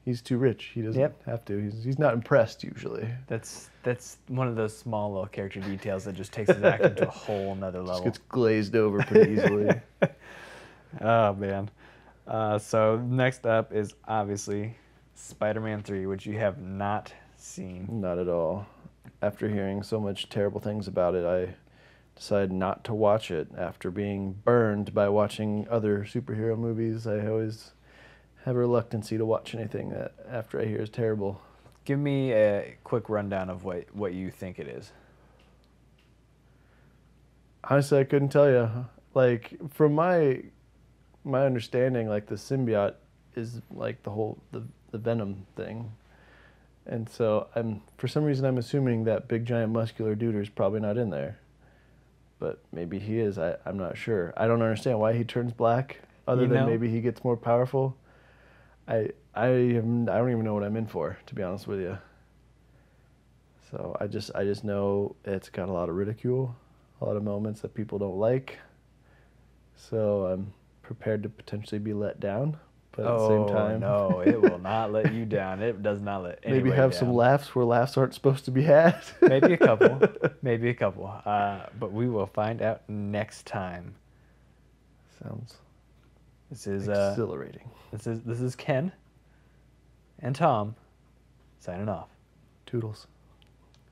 [SPEAKER 2] he's too rich. He doesn't
[SPEAKER 1] Yep.
[SPEAKER 2] have to. He's not impressed usually.
[SPEAKER 1] That's one of those small little character details that just takes his acting to a whole nother
[SPEAKER 2] Just
[SPEAKER 1] level.
[SPEAKER 2] gets glazed over pretty easily.
[SPEAKER 1] Oh man. So next up is obviously Spider-Man 3, which you have not seen.
[SPEAKER 2] Not at all. After hearing so much terrible things about it, I decided not to watch it. After being burned by watching other superhero movies, I always have a reluctancy to watch anything that after I hear is terrible.
[SPEAKER 1] Give me a quick rundown of what you think it is.
[SPEAKER 2] Honestly, I couldn't tell you. Like from my understanding, like the symbiote is like the Venom thing, and so for some reason I'm assuming that big giant muscular dude is probably not in there, but maybe he is. I'm not sure. I don't understand why he turns black, other than maybe he gets more powerful. I don't even know what I'm in for, to be honest with you. So I just know it's got a lot of ridicule, a lot of moments that people don't like. So I'm prepared to potentially be let down, but at the same time,
[SPEAKER 1] no, it will not let you down. It does not let anybody
[SPEAKER 2] maybe have
[SPEAKER 1] down.
[SPEAKER 2] some laughs where laughs aren't supposed to be had.
[SPEAKER 1] Maybe a couple. Maybe a couple. But we will find out next time.
[SPEAKER 2] Sounds
[SPEAKER 1] This is
[SPEAKER 2] exhilarating.
[SPEAKER 1] this is Ken and Tom signing off.
[SPEAKER 2] Toodles.